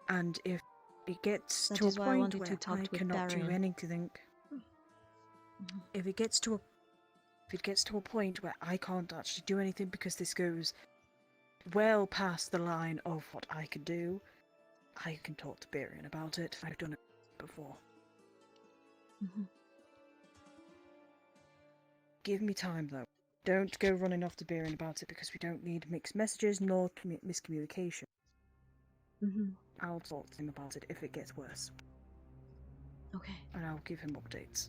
And if it gets to a point where I cannot do anything, if it gets to a point where I can't actually do anything because this goes well past the line of what I can do, I can talk to Barian about it. I've done it before. Give me time, though. Don't go running off to Barian about it, because we don't need mixed messages nor miscommunication. I'll talk to him about it if it gets worse. Okay. And I'll give him updates.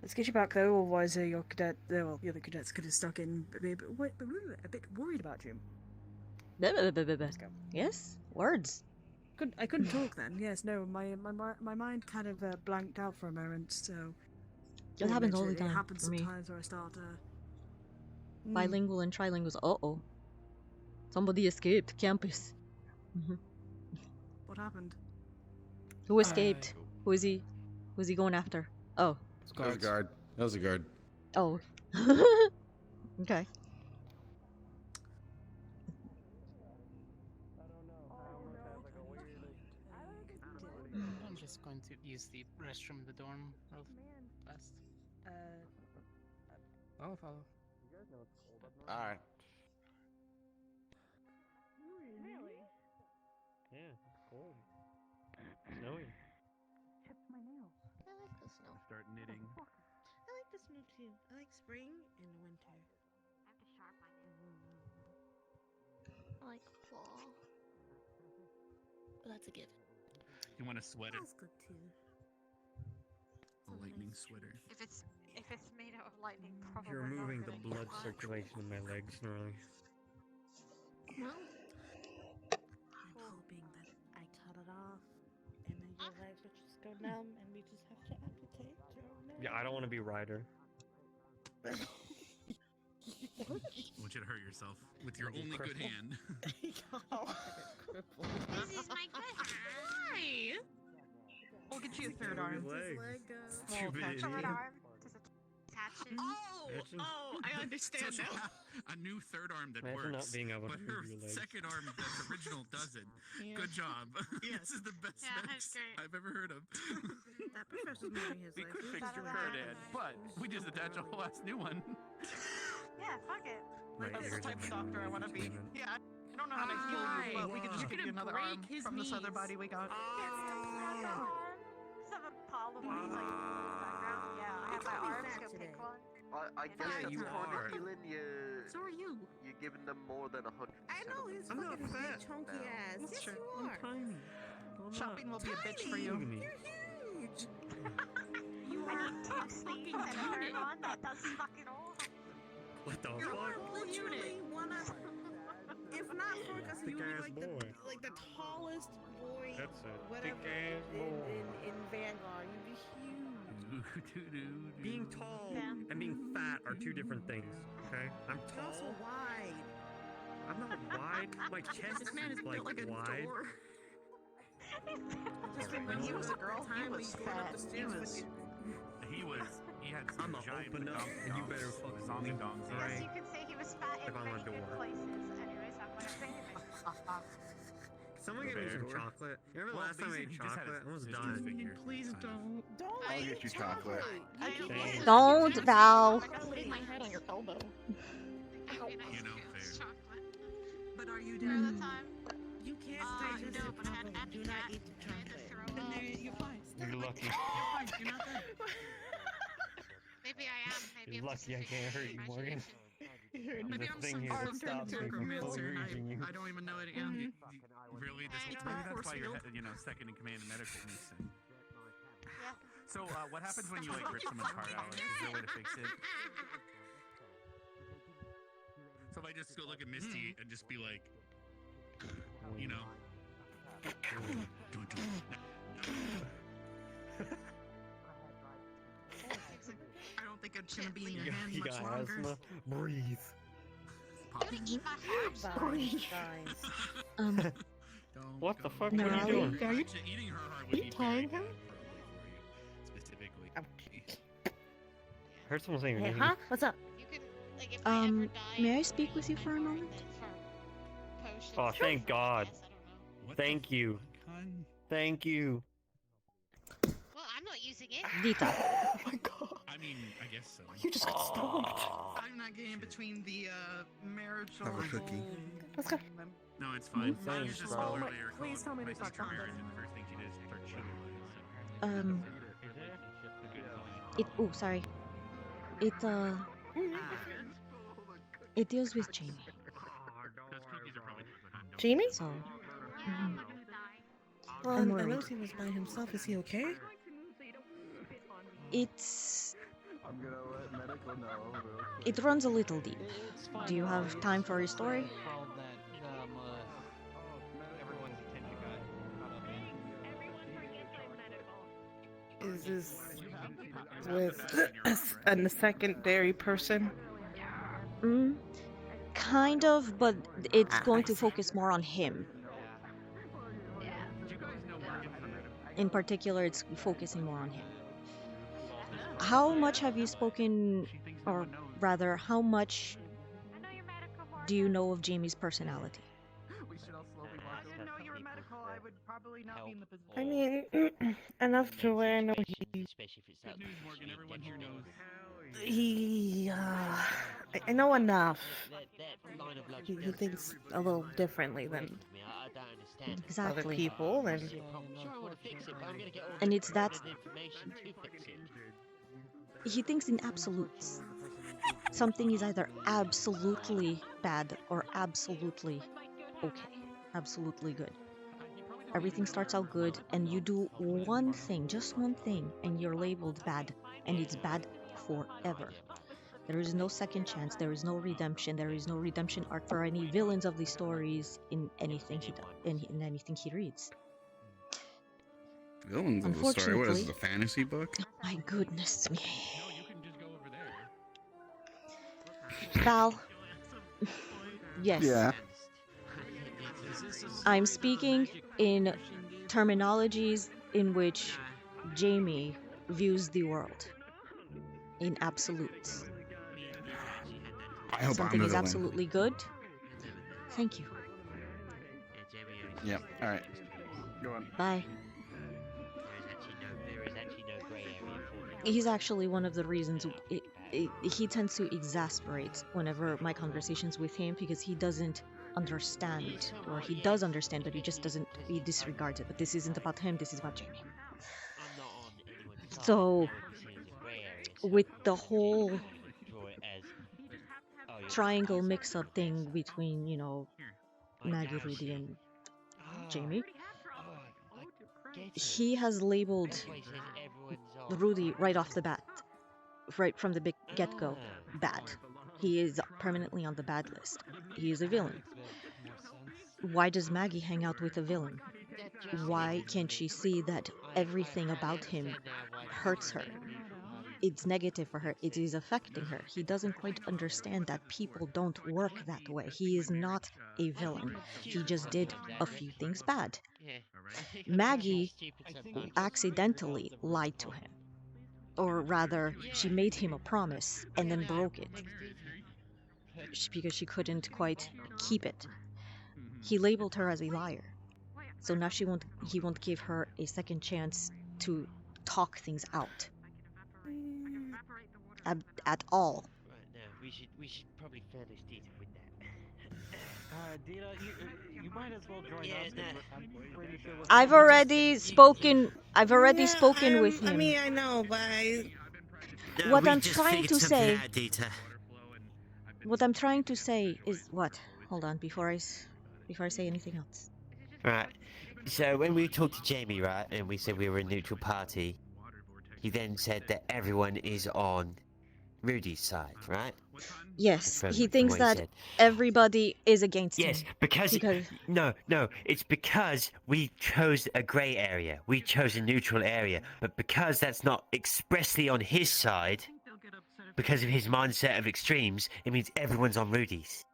Let's get you back, though, otherwise your cadet, well, the other cadets could have stuck in a bit worried about you. Let's go. Yes? Words. I couldn't talk then. Yes, no, my mind kind of blanked out for a moment, so... It happens all the time. It happens for me. sometimes where I start, Bilingual and trilingual. Uh-oh. Somebody escaped campus. What happened? Who escaped? Who is he? Who's he going after? Oh. That was a guard. That was a guard. Oh. Okay. I'm just going to use the restroom in the dorm real fast. I'll follow. Alright. Really? Yeah, cold. Snowy. Chips my nails. I like the snow. Start knitting. I like the snow too. I like spring and winter. I have to sharpen my I like fall. But that's a given. You want a sweater? That's good too. A lightning sweater. If it's made out of lightning, probably. You're removing not the gonna blood work. circulation in my legs, Gnarly. Well, I'm hoping that I cut it off and then your legs will just go numb and we just have to amputate your legs. Yeah, I don't want to be Ryder. I want you to hurt yourself with your only good hand. This is my good Why? We'll get you a third arm. Stupid idiot. Short arm. Just attach it. Oh, I understand So she'll now. have a new third arm that Imagine works, not being able to but her move your legs. second arm that's original doesn't. Yeah. Good job. Yes. This is the best Yeah, news that's great. I've ever heard of. That professor's moving his We legs. could Who's fix your better curd than ad, but we just attach a whole ass new one. Yeah, fuck it. Right, That's you're the type of just- doctor I want to be. Yeah, I don't know how to heal you, but we could just give you another arm from this other body we got. Some Apollo movies like in the background. Yeah, I have my arms. Go pick one. I guess Yeah, that's you part are. of healing. So are you. You're giving them more than 100%. I know his I'm not fucking fat. chunky ass. That's Yes, true. you are. Tiny. Shopping will be a bitch for Tiny. you. Look at me. You're huge. I need 2 sleeves and a third one. That does fucking all. What the You fuck? are literally one of, if not for because you would be Thick-ass like boy. the tallest boy, That's a whatever, thick-ass boy. in Vanguard. You'd be huge. Being tall and being fat are two different things, okay? I'm You're also tall. wide. I'm not wide. My chest This man is is built like like a wide. door. Just Alright, when you he know was a what? girl, he was fat. He had some I'm a giant open up, and you better fuck zombie me. dongs. Yes, Alright. you can say he was fat in If I'm many a good door. places. Anyways, I'm gonna say him. Someone get me some Bear. chocolate. You remember Well, last time I basically, ate he just had chocolate? I his almost stick died. figure. Please don't. Don't I'll eat get you chocolate. Don't, Val. I'm leave my head on your elbow. You know, fair. But are you During the down? time. You can't stay just no, but I had do Abby not cat. eat the I had to chocolate. throw Then up. you're fine. You're lucky. You're fine. You're not dead. Maybe I am. Maybe You're I'm lucky I just can't hurt you, Morgan. Maybe There's a I'm thing some here that arm stops me from fully necromancer. reaching you. I don't even know it. Really? Hey, Maybe that's why you're second in command of medical medicine. Yeah. So what happens when you like rip someone's heart out? Like, is there a way to fix it? So if I just go look at Misty and just be like, you know, don't do it. I don't think it's gonna be in your You hand much got longer. asthma? Breathe. What the fuck? What are you doing? Are you eating her heart would be tying him? specifically. Heard someone saying your Hey, name. huh? What's up? May I speak with you for a moment? Oh, thank God. Thank you. Thank you. Well, I'm not using it. Deeta. Oh my God. I mean, I guess so. You just got stoned. I'm not getting between the marital. Have a cookie. Let's go. No, it's fine. Mm-hmm. I used to Bro. spell earlier. Please tell me my there's not sister chocolate. marriage, and the first thing she did is start shooting. Sorry. It deals with Jamie. Jamie? So, Well, I'm I worried. know he was by himself. Is he okay? it's I'm gonna let medical know. it runs a little deep. Do you have time for a story? Everyone's attention got caught up in. Is this with a secondary person? Kind of, but it's going to focus more on him. In particular, it's focusing more on him. How much have you spoken, or rather, how much do you know of Jamie's personality? We should all slowly walk. I didn't know you were medical. I would probably not be in the position. I mean, enough to where I know he. I know enough. He thinks a little differently than other Exactly. people, And it's that he thinks in absolutes. Something is either absolutely bad or absolutely okay, absolutely good. Everything starts out good, and you do one thing, just one thing, and you're labeled bad, and it's bad forever. There is no second chance, there is no redemption, there is no redemption arc for any villains of these stories in anything he does, in anything he reads. Villains of the story. What is it, a fantasy book? My goodness me. Val. Yes. Yeah. I'm speaking in terminologies in which Jamie views the world. In absolutes. I hope Something I'm the is villain. absolutely good. Thank you. Yep. All right. Go on. Bye. There is actually no grey area for him. He's actually one of the reasons he tends to exasperate whenever my conversations with him, because he doesn't understand, or he does understand, but he just doesn't, he disregards it. But this isn't about him, this is about Jamie. So, with the whole triangle mix-up thing between, you know, Maggie, Rudy, and Jamie, he has labeled Rudy right off the bat, right from the big get-go, bad. He is permanently on the bad list. He is a villain. Why does Maggie hang out with a villain? Why can't she see that everything about him hurts her? It's negative for her. It is affecting her. He doesn't quite understand that people don't work that way. He is not a villain. He just did a few things bad. Maggie accidentally lied to him. Or rather, she made him a promise and then broke it. Because she couldn't quite keep it. He labeled her as a liar. So now he won't give her a second chance to talk things out. At all. Right now, we should probably furnish Deeta with that. Deeta, you might as well join us. I'm pretty sure I've already spoken with him. I mean, I know, but What we I'm just trying figured to something say, out, Deeta. what I'm trying to say is what? Hold on, before I say anything else. Right. So when we talked to Jamie, right, and we said we were a neutral party, he then said that everyone is on Rudy's side, right? Yes, From he thinks what you that said. everybody is against Yes, him. because no, it's because we chose a grey area. We chose a neutral area, but because that's not expressly on his side, because of his mindset of extremes, it means everyone's on Rudy's.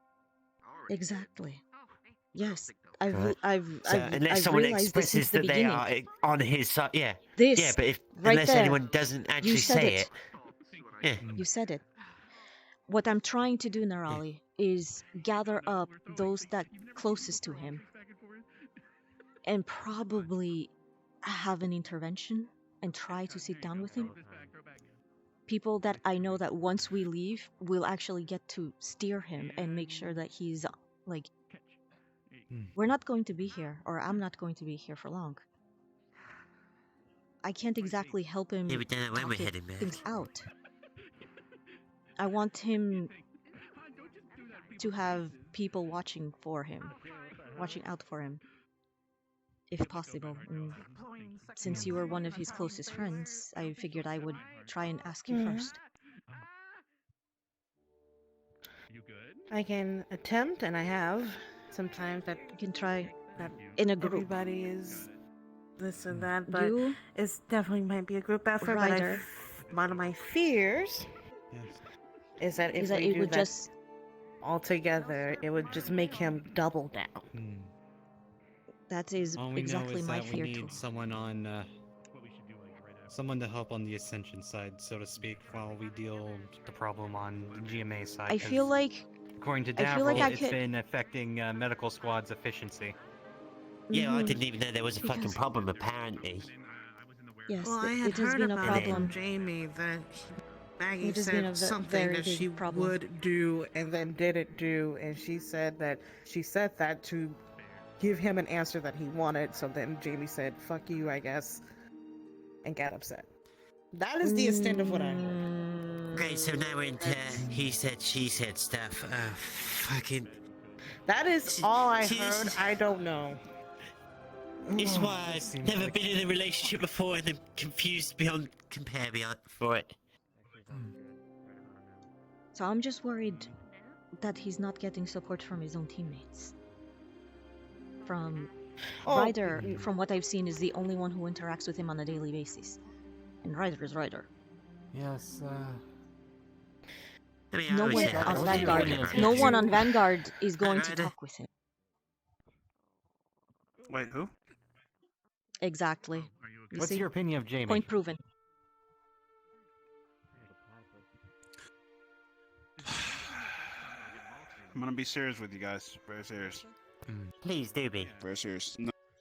Exactly. Yes, I've Right. I've So I've unless I've someone realized this since expresses the that they beginning. are on his side, yeah, This yeah, but if right unless there, anyone doesn't you actually said say it. yeah. You said it. What I'm trying to do, Nerali, is gather up those that closest to him and probably have an intervention and try to sit down with him. People that I know that once we leave, will actually get to steer him and make sure that he's like, we're not going to be here, or I'm not going to be here for long. I can't exactly help him Yeah, we don't know when we're talk heading back. things out. I want him to have people watching for him, watching out for him, if possible. And since you were one of his closest friends, I figured I would try and ask you first. I can attempt, and I have. Sometimes that you can try that in a group. Everybody is this and that, but You, it's definitely might be a group effort. Ryder, But one of my fears is that if we it do would that just all together, it would just make him double down. that is All we exactly know is my that fear we too. need someone on, someone to help on the Ascension side, so to speak, while we deal with the problem on the GMA side. I feel 'cause like according to I feel like Davril, I it's could. been affecting medical squad's efficiency. Yeah, I Mhm. didn't even know there was a fucking Because- problem, apparently. Yes, Well, I had it has heard been a about problem. from Jamie that Maggie It has been a said something very that big she problem. would do and then didn't do, and she said that to give him an answer that he wanted. So then Jamie said, "Fuck you, I guess," and got upset. That is the extent of what I heard. Great, so now we're into he said, she said stuff. Fucking. That is all I heard. I don't know. It's why I've never been in a relationship before and I'm confused beyond compare beyond for it. So I'm just worried that he's not getting support from his own teammates. From Ryder, from what I've seen, is the only one who interacts with him on a daily basis. And Ryder is Ryder. Yes, I mean, I No always one said that on was Vanguard. different. No one on Vanguard is going to Ryder. talk with him. Wait, who? Exactly. You What's see? your opinion of Jamie? Point proven. I'm gonna be serious with you guys. Very serious. Please do be. Very serious.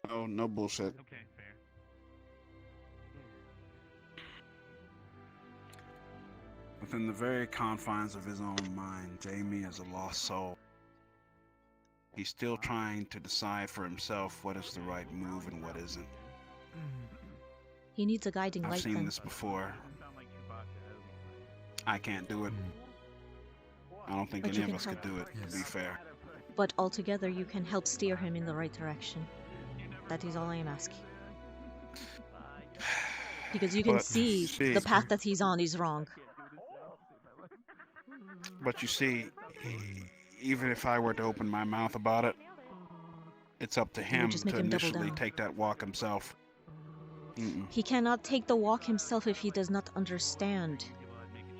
No bullshit. Okay, fair. Within the very confines of his own mind, Jamie is a lost soul. He's still trying to decide for himself what is the right move and what isn't. He needs a guiding I've light seen then. this before. I can't do it. I don't think But any you of can us could help. do it, to be fair. But altogether, you can help steer him in the right direction. That is all I am asking. Because you can But, see the path that he's on is wrong. But you see, even if I were to open my mouth about it, it's up to would him just make to him double initially down. take that walk himself. He cannot take the walk himself if he does not understand,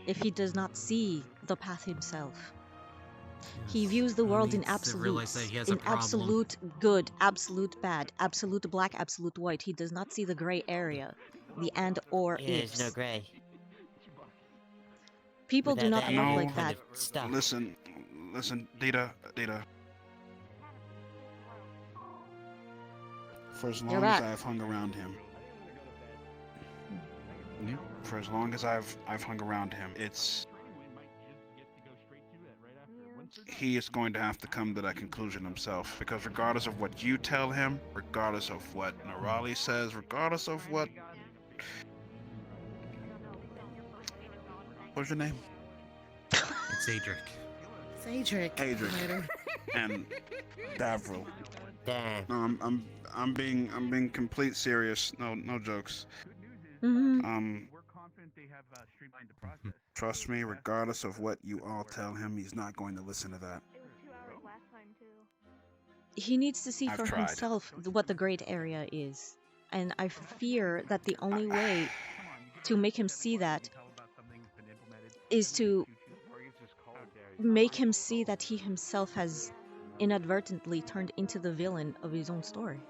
if he does not see the path himself. He views the world in needs to realize absolutes, that he has a in problem. absolute good, absolute bad, absolute black, absolute white. He does not see the gray area, the and or Yeah, ifs. there's no grey. People do Without not that work kind like of that. stuff. Listen, Deeta. For as You're long as back. I've hung around him, for as long as I've hung around him, he is going to have to come to that conclusion himself. Because regardless of what you tell him, regardless of what Nerali says, regardless of what... What's your name? It's Adric. Adric. And Davril. Damn. No, I'm being complete serious. No jokes. Mm-hmm. We're confident they have streamlined the process. Trust me, regardless of what you all tell him, he's not going to listen to that. He needs to see I've for tried. himself what the great area is. And I fear that the only way to make him see that is to make him see that he himself has inadvertently turned into the villain of his own story.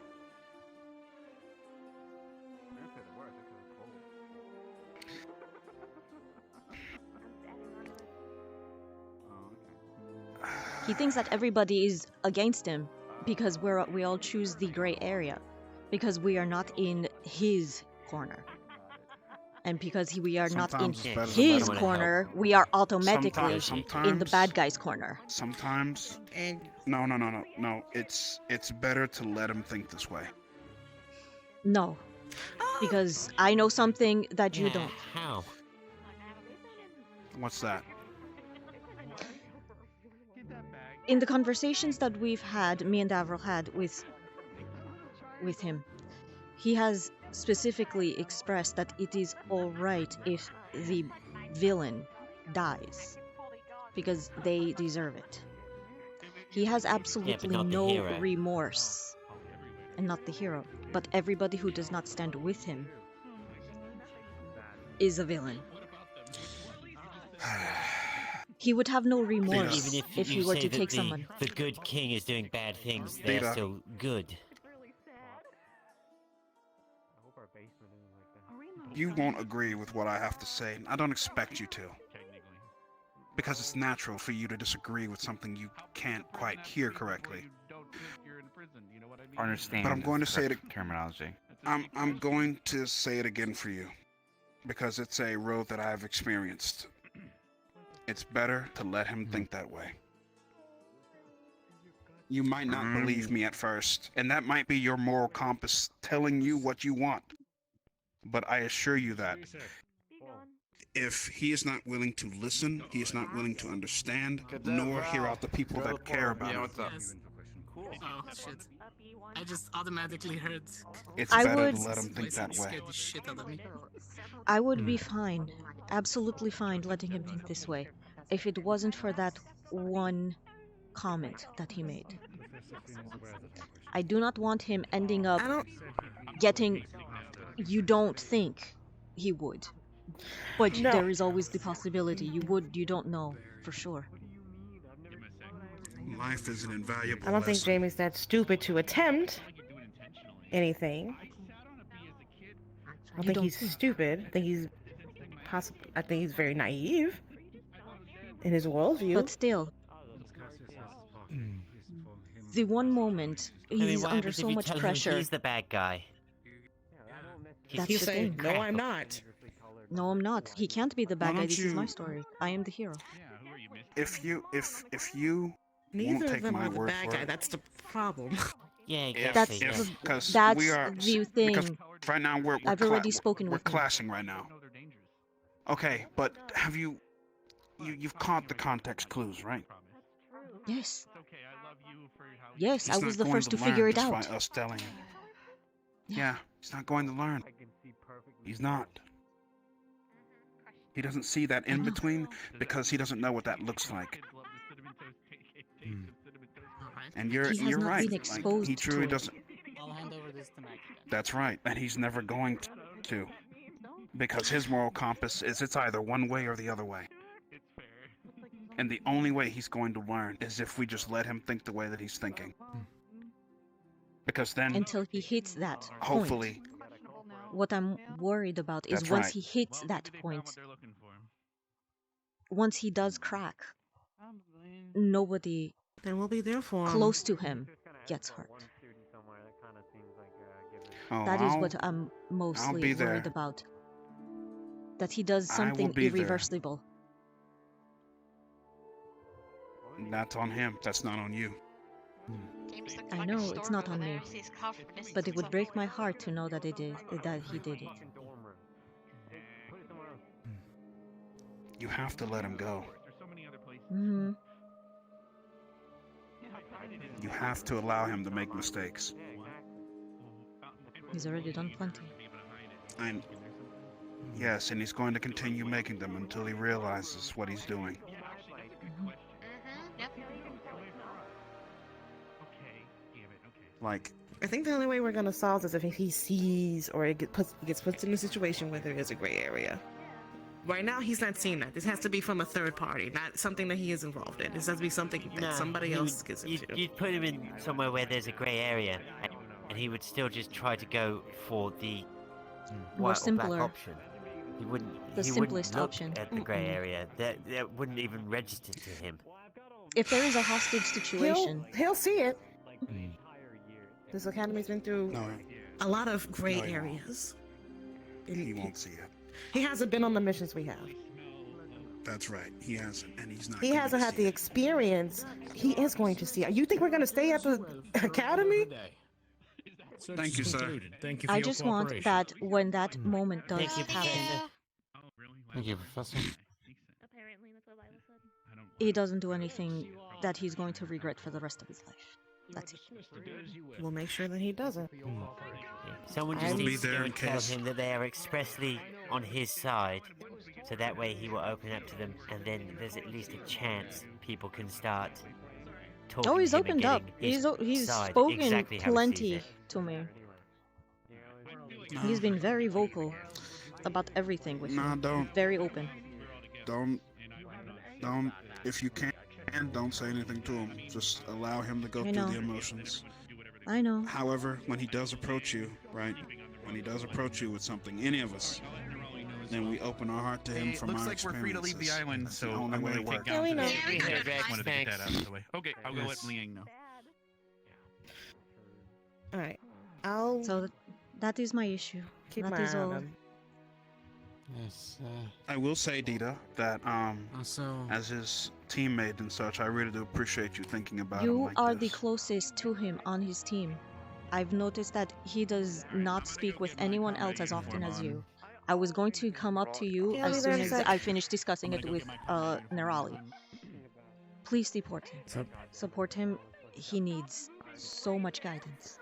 He thinks that everybody is against him because we all choose the gray area, because we are not in his corner. And because we are not in Sometimes it's better to let his him corner, we are automatically Sometimes- in the bad guy's corner. Sometimes, no. It's better to let him think this way. No. Because I know something that you don't. How? What's that? In the conversations that we've had, me and Avril had with him, he has specifically expressed that it is alright if the villain dies, because they deserve it. He has absolutely not the no hero. remorse, and not the hero, but everybody who does not stand with him is a villain. He would have no remorse Even if he you were say to that take the, someone. the good king is doing bad things, they are Deeta. still good. You won't agree with what I have to say, and I don't expect you to. Because it's natural for you to disagree with something you can't quite hear correctly. Understand. But I'm going to say it. Terminology. I'm going to say it again for you, because it's a road that I've experienced. It's better to let him think that way. You might not believe me at first, and that might be your moral compass telling you what you want. But I assure you that if he is not willing to listen, he is not willing to understand, nor hear out the people that care about him. Yes. Oh shit! I just automatically heard. It's I better would- to let him think that way. Scared the shit out of me. I would be fine, absolutely fine letting him think this way, if it wasn't for that one comment that he made. I do not want him ending up getting... You don't think he would. But No. there is always the possibility you don't know for sure. Life is an invaluable I don't think lesson. Jamie's that stupid to attempt anything. I don't think he's stupid. I think he's I think he's very naive in his worldview. But still, the one moment he's what under happens if so you much tell him pressure. he's the bad guy? That's He's the saying, thing. "No, I'm not." No, I'm not. He can't be the Why bad guy. don't This is my you- story. I am the hero. If you Neither won't of take them my are the word bad for guy. it. That's the problem. Yeah, That's exactly. the- Because that's we are the because thing. right now we're I've already spoken we're with him. clashing right now. Okay, but have you've caught the context clues, right? Yes. Yes, He's I was not the going first to learn figure it just out. by us telling him. Yeah, he's not going to learn. He's not. He doesn't see that in between because he doesn't know what that looks like. And you're He has not right. been Like, exposed he truly to it. doesn't. I'll hand over this to Maggie. That's right, and he's never going to. Because his moral compass is it's either one way or the other way. And the only way he's going to learn is if we just let him think the way that he's thinking. Because then, Until he hits that point. hopefully, What I'm worried about is That's once right. he hits that point, once he does crack, nobody Then we'll be there for him. close to him gets hurt. oh, That is I'll- what I'm be mostly there. worried about. That he does I will something be there. irreversible. That's on him. That's not on you. I know it's not on me, but it would break my heart to know that that he did it. You have to let him go. Hmm. You have to allow him to make mistakes. He's already done plenty. Yes, and he's going to continue making them until he realizes what he's doing. Yep. Like, I think the only way we're gonna solve this is if he sees or it gets put in a situation where there is a gray area. Right now, he's not seeing that. This has to be from a third party, not something that he is involved in. This has to be something that somebody else gets into. You'd put him in somewhere where there's a grey area, and he would still just try to go for the More white or black simpler. option. He wouldn't. The he simplest wouldn't look option. at the grey area. That wouldn't even register to him. If there is a hostage situation, He'll see it. This academy's been through a lot of gray areas. he won't see it. He hasn't been on the missions we have. That's right. He hasn't, and he's not. He hasn't had the experience. He is going to see it. You think we're going to stay at the academy? Thank you, sir. Thank you I just want that when that moment does happen, Thank you, Professor. Apparently, that's what Lila said. he doesn't do anything that he's going to regret for the rest of his life. That's it. We'll make sure that he doesn't. Someone just needs to go and tell him that they are expressly on his side, so that way he will open up to them, and then there's at least a chance people can start talking. Oh, he's to him and opened up. getting his He's side spoken exactly how he sees plenty it. to me. He's been very vocal about everything with Nah, me. don't. Very open. Don't. If you can, don't say anything to him. Just allow him to go I through know. the emotions. I know. However, when he does approach you, right? When he does approach you with something, any of us, then we open our heart to him It from looks our like we're free to leave the experiences. island, That's the so only I'm way going it to take works. down we to know. the We I heard just wanted to get that thanks. out of the way. Okay, I'll go let Yes. Liang know. All right. I'll So that is my issue. keep That my is eye all. on him. Yes. I will say, Deeta, that Also, as his teammate and such, I really do appreciate you thinking about him You like are this. the closest to him on his team. I've noticed that he does not speak with anyone else as often as you. I was going to come up to you Yeah, as leave soon that as aside. I finished discussing it with Nerali. Please support him. So, Support him. He needs so much guidance.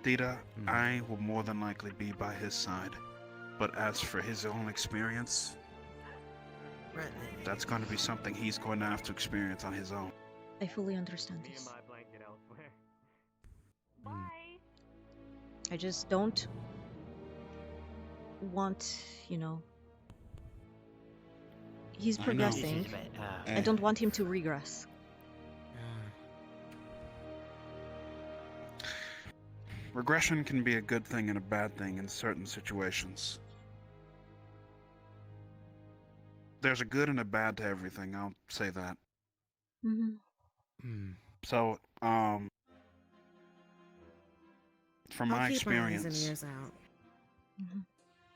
Deeta, I will more than likely be by his side. But as for his own experience, that's going to be something he's going to have to experience on his own. I fully understand this. I just don't want, he's I know. progressing. I don't want him to regress. Regression can be a good thing and a bad thing in certain situations. There's a good and a bad to everything, I'll say that. Mm-hmm. So, from I'll my keep my eyes and experience, ears out.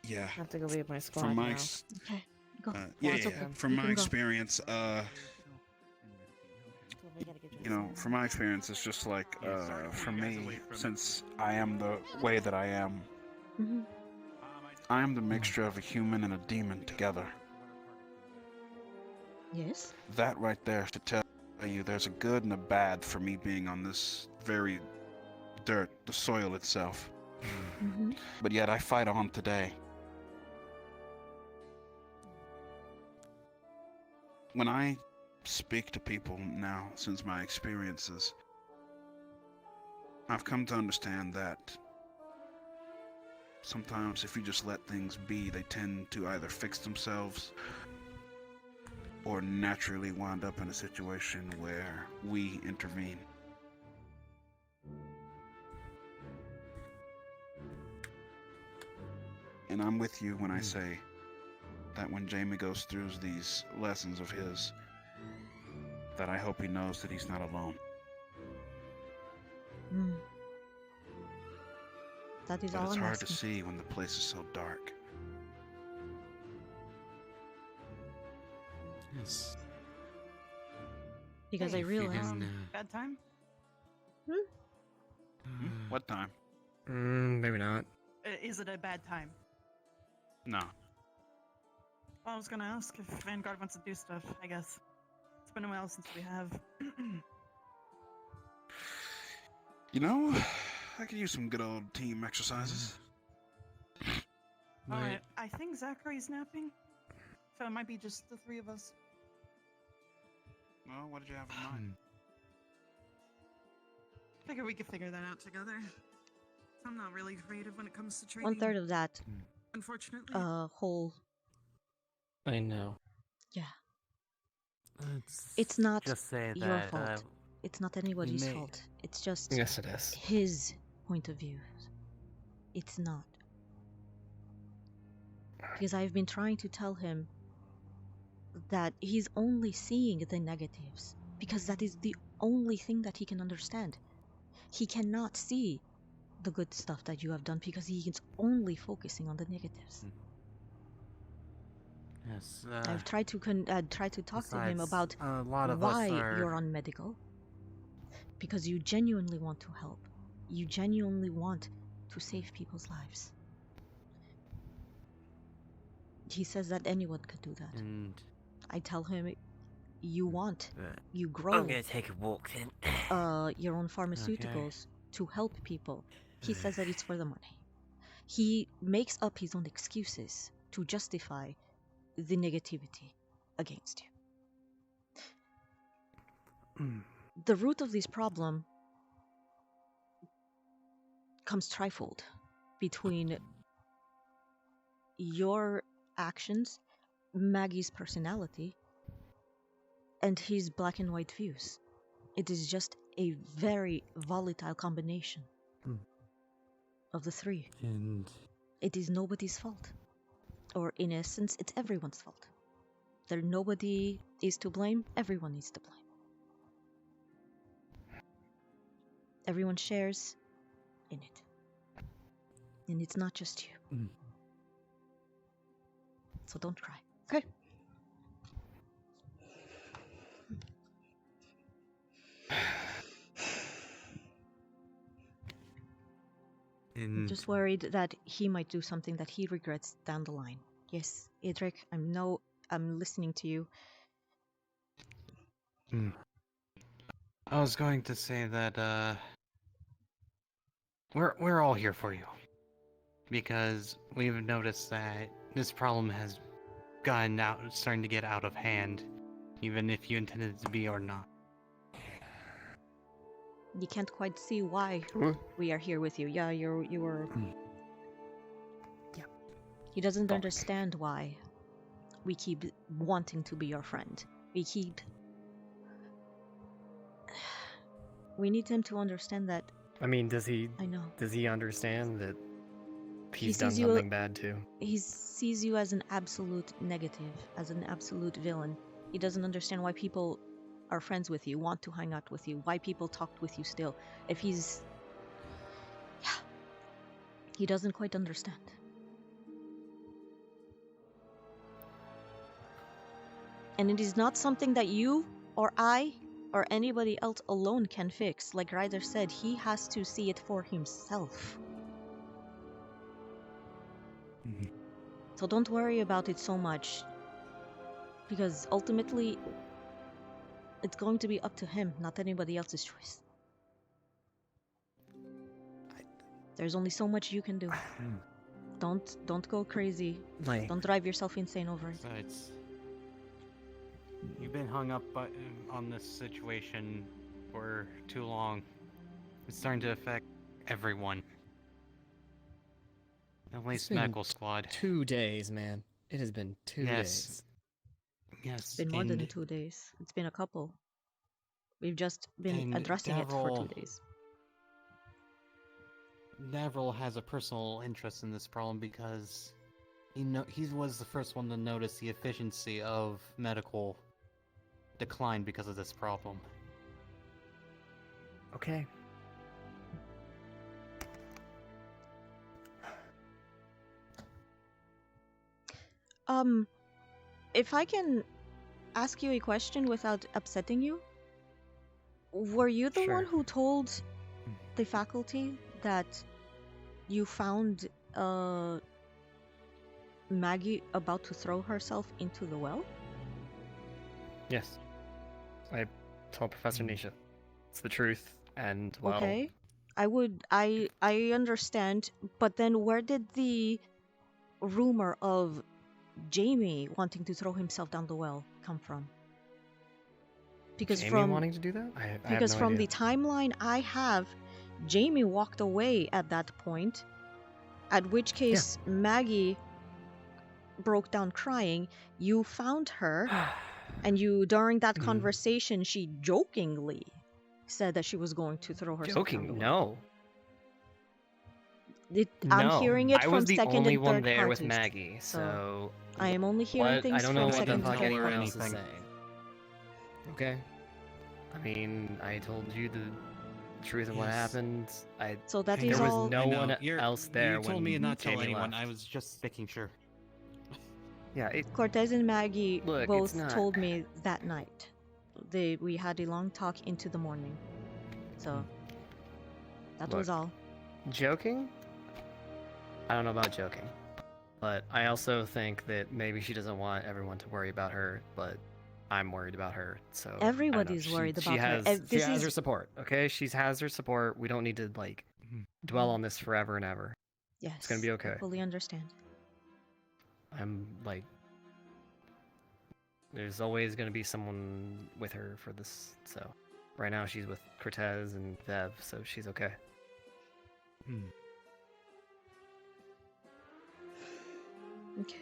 yeah, I have to go leave my squad from my now. ex- Okay, go. yeah, It's yeah, okay. from You my can go. experience, from my experience, it's just like, for me, since I am the way that I am, Mhm. I am the mixture of a human and a demon together. Yes? That right there should tell you there's a good and a bad for me being on this very dirt, the soil itself. Mm-hmm. But yet I fight on today. When I speak to people now, since my experiences, I've come to understand that sometimes if you just let things be, they tend to either fix themselves or naturally wind up in a situation where we intervene. And I'm with you when I say that when Jamie goes through these lessons of his, that I hope he knows that he's not alone. Mm. That is But all it's I'm hard to asking. see when the place is so dark. yes. Because I If you realize. can, Bad time? What time? maybe not. Is it a bad time? No. Well, I was gonna ask if Vanguard wants to do stuff, I guess. It's been a while since we have. You know, I could use some good old team exercises. Alright, I think Zachary's napping. So it might be just the three of us. Well, what did you have in mind? Figure we could figure that out together. I'm not really creative when it comes to trading. 1/3 of that Unfortunately. whole. I know. Yeah. Let's It's not just say your that, fault. It's not anybody's may- fault. It's just Yes, it is. his point of view. It's not. Because I've been trying to tell him that he's only seeing the negatives, because that is the only thing that he can understand. He cannot see the good stuff that you have done because he is only focusing on the negatives. Yes. I've tried to talk to him besides, about a lot of why us are... you're on medical. Because you genuinely want to help. You genuinely want to save people's lives. He says that anyone could do that. And I tell him, you want, you grow. I'm gonna take a walk then. Your own pharmaceuticals to help people. He says that it's for the money. He makes up his own excuses to justify the negativity against you. The root of this problem comes trifold between your actions, Maggie's personality, and his black and white views. It is just a very volatile combination of the three. And it is nobody's fault. Or in essence, it's everyone's fault. There nobody is to blame, everyone is to blame. Everyone shares in it. And it's not just you. So don't cry. Okay? I'm just worried that he might do something that he regrets down the line. Yes, Idrik, I'm listening to you. I was going to say that we're all here for you, because we've noticed that this problem has starting to get out of hand, even if you intended it to be or not. You can't quite see why we are here with you. Yeah, you were. Yeah. He doesn't understand why we keep wanting to be your friend. We need him to understand that. I mean, does he? I know. Does he understand that He he's done sees you- something bad too? He sees you as an absolute negative, as an absolute villain. He doesn't understand why people are friends with you, want to hang out with you, why people talk with you still. If he's... Yeah. He doesn't quite understand. And it is not something that you or I or anybody else alone can fix. Like Ryder said, he has to see it for himself. So don't worry about it so much, because ultimately it's going to be up to him, not anybody else's choice. There's only so much you can do. Don't go crazy. Like- Don't drive yourself insane over it. Besides, you've been hung up on this situation for too long. It's starting to affect everyone. At least It's been medical squad. 2 days, man. It has been 2 Yes. days. Yes. It's been more than 2 days. It's been a couple. We've just been And addressing it for 2 Davril- days. Davril has a personal interest in this problem because he was the first one to notice the efficiency of medical decline because of this problem. Okay. If I can ask you a question without upsetting you, were you the one who told the faculty that you found Maggie about to throw herself into the well? Yes. I told Professor Nisha. It's the truth, and well... Okay. I understand, but then where did the rumor of Jamie wanting to throw himself down the well come from? Because Jamie from wanting to do that? I have because no from idea. the timeline I have, Jamie walked away at that point, at which case Maggie broke down crying. You found her, and you during that conversation she jokingly said that she was going to throw herself down the Joking? well. No. I'm hearing it I from was the second only and one third there with parties, Maggie, so I am only hearing what? I things don't from know what the second and fuck third anyone parties. else is saying. Okay. I mean, I told you the truth of what Yes. happened. So that there is was all. no I know. one You're- else there You told when me to not tell Jamie anyone. left. I was just making sure. Yeah, Cortez and Maggie Look, it's both not- told me that night. We had a long talk into the morning. So that was Look. all. Joking? I don't know about joking. But I also think that maybe she doesn't want everyone to worry about her, but I'm worried about her, so I don't know. Everybody's worried she about her. has, This She has is- her support, okay? She has her support. We don't need to, like, dwell on this forever and ever. Yes, It's gonna be okay. I fully understand. I'm, like... There's always gonna be someone with her for this, so... Right now she's with Cortez and Vev, so she's okay. Okay.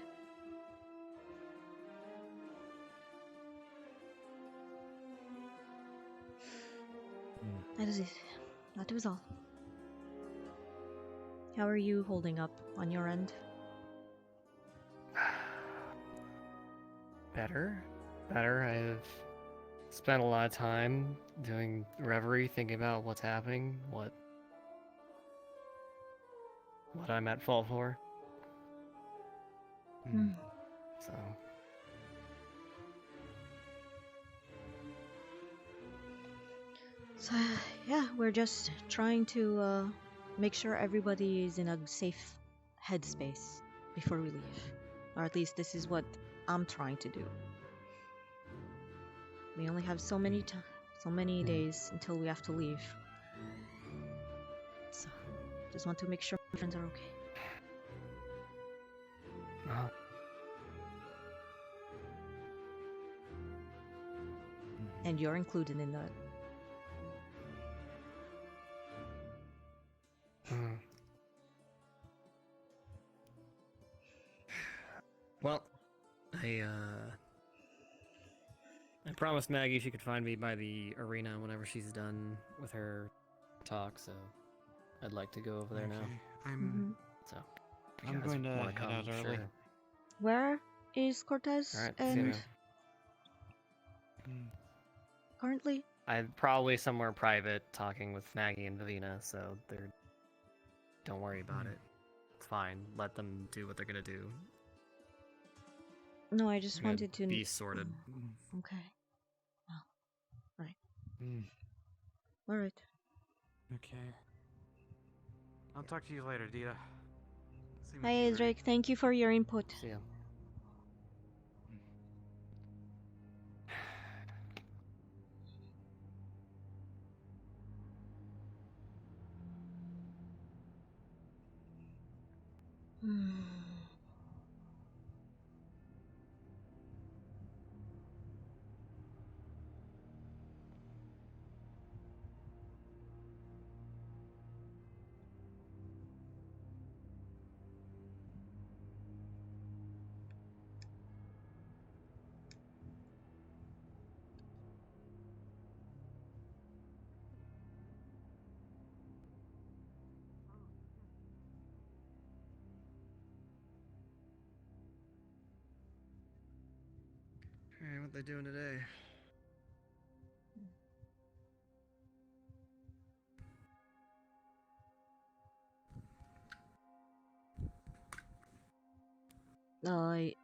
That is it. That was all. How are you holding up on your end? Better. I've spent a lot of time doing reverie, thinking about what's happening, what I'm at fault for. So So yeah, we're just trying to make sure everybody is in a safe headspace before we leave, or at least this is what I'm trying to do. We only have so many days until we have to leave. So just want to make sure my friends are okay. And you're included in that. Well, I promised Maggie she could find me by the arena whenever she's done with her talk, so I'd like to go over there now. So if you I'm guys going to wanna head come, out early. sure. Where is Cortez Alright, see and ya. currently? I'm probably somewhere private talking with Maggie and Vivina, so don't worry about it. It's fine. Let them do what they're gonna do. No, I just Gonna wanted to be sorted. Okay. Well, right. All right. Okay. I'll talk to you later, Deeta. See you, Hi, Mr. Drake. Thank you for your input. See ya. Alright, what they doing today?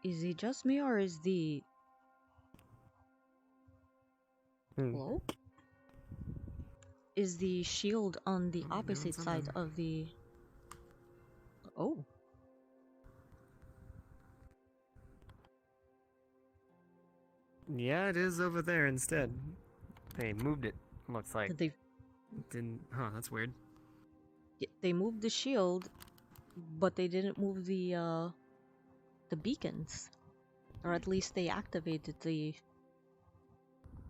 Is it just me or is the hello? Is the shield on the opposite side of the? Oh. Yeah, it is over there instead. They moved it. Looks like. They Didn't. Huh? That's weird. they moved the shield, but they didn't move the the beacons. Or at least they activated the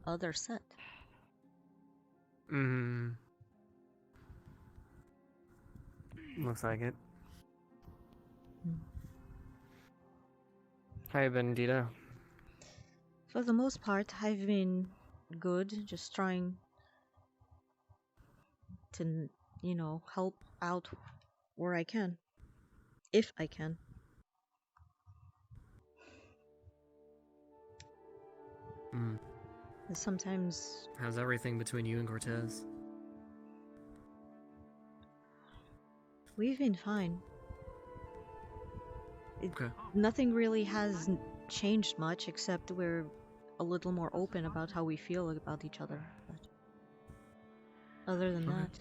other set. Looks like it. How you been, Deeta? For the most part, I've been good, just trying to, you know, help out where I can. If I can. Sometimes... How's everything between you and Cortez? We've been fine. Okay. Nothing really has changed much, except we're a little more open about how we feel about each other. But other than that...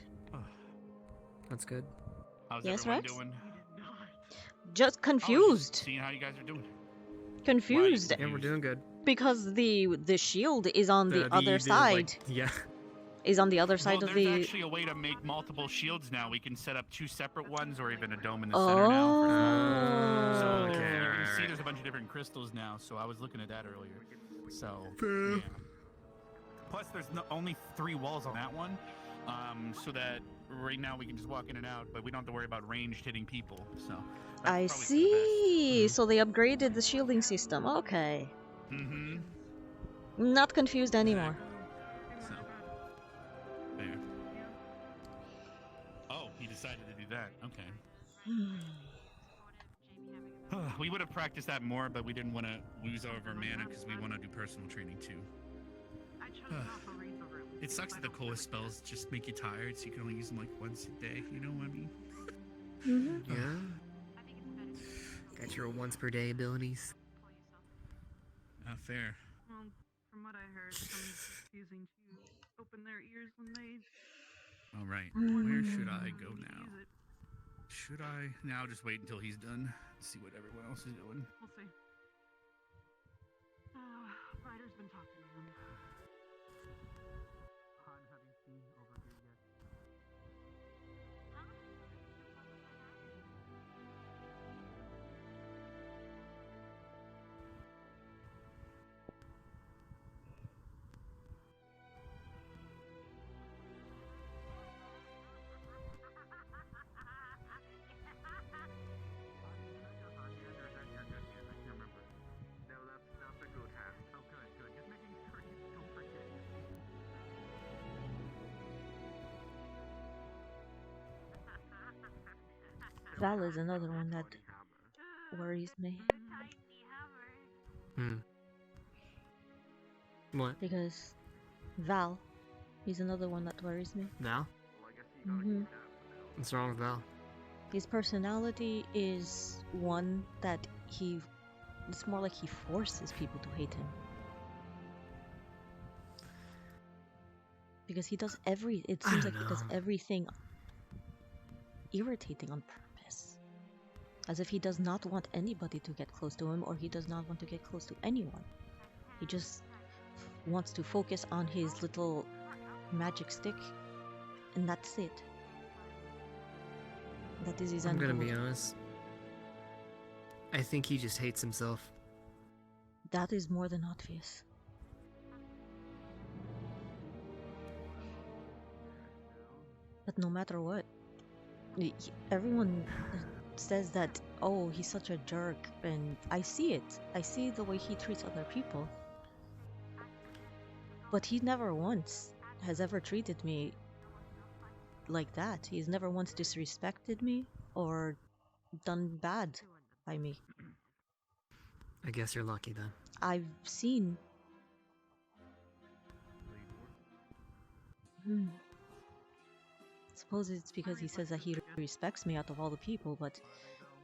That's good. How's Yes, everyone Rex? doing? Just confused. Seeing how you guys are doing. Confused. Yeah, we're doing good. Because the shield is on the other side. Like, yeah. Is on the other side of There's the... actually a way to make multiple shields now. We can set up 2 separate ones or even a dome in the center now. So you can see there's a bunch of different crystals now, so I was looking at that earlier. So, yeah. Plus, there's only 3 walls on that one, so that right now we can just walk in and out, but we don't have to worry about ranged hitting people, so... I see. So they upgraded the shielding system. Okay. Not confused anymore. So, there. Oh, he decided to do that. Okay. We would have practiced that more, but we didn't want to lose all of our mana because we want to do personal training too. It sucks that the coolest spells just make you tired, so you can only use them like once a day. You know what I mean? Yeah. Got your once per day abilities. Fair. Well, from what I heard, someone's refusing to open their ears when they... All right. Where should I go now? Should I now just wait until he's done? See what everyone else is doing. We'll see. Ryder's been talking to him. Han, have you seen over here yet? Val is another one that worries me. What? Because Val, he's another one that worries me. Val? What's wrong with Val? His personality is one that it's more like he forces people to hate him. Because he does it seems like he does everything irritating on purpose. As if he does not want anybody to get close to him, or he does not want to get close to anyone. He just wants to focus on his little magic stick, and that's it. That is his end I'm gonna goal. be honest. I think he just hates himself. That is more than obvious. But no matter what, everyone says that, oh, he's such a jerk, and I see it. I see the way he treats other people. But he never once has ever treated me like that. He's never once disrespected me or done bad by me. I guess you're lucky then. I've seen... Suppose it's because he says that he respects me out of all the people, but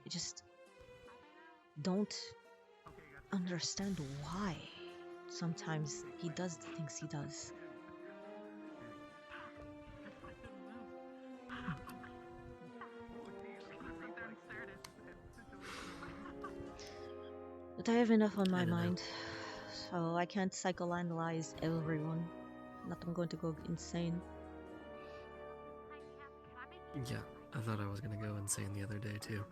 I just don't understand why sometimes he does the things he does. But I have enough on my mind, so I can't psychoanalyze everyone. Not I'm going to go insane. Yeah, I thought I was gonna go insane the other day too.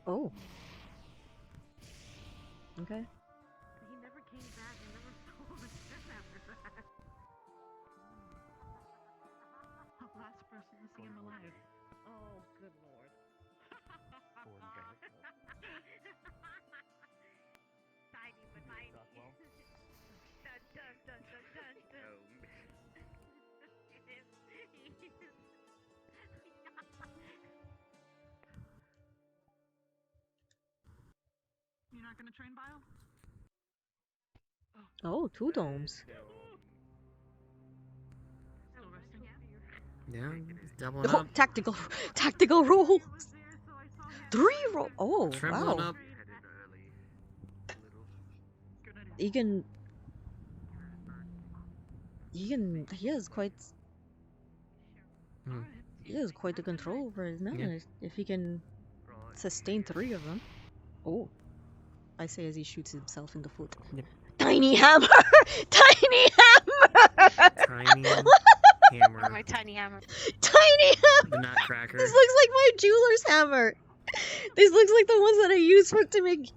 Oh. Okay. He never came back and never told us after that. Last person to see him alive. Oh, good lord. Tiny but tiny. Dun dun dun dun dun dun. You're not gonna train Bio? Oh, 2 domes. Still resting? Yeah, doubling Oh, up. tactical rolls. 3 roll. Oh, Trembling wow. up. Egan. He has quite. He has quite the control over his mana if he can sustain 3 of them. Oh, I say as he shoots himself in the foot. Yep. Tiny hammer! Tiny hammer! Tiny hammer. My tiny hammer. Tiny hammer! The nutcracker. This looks like my jeweler's hammer. This looks like the ones that I use to make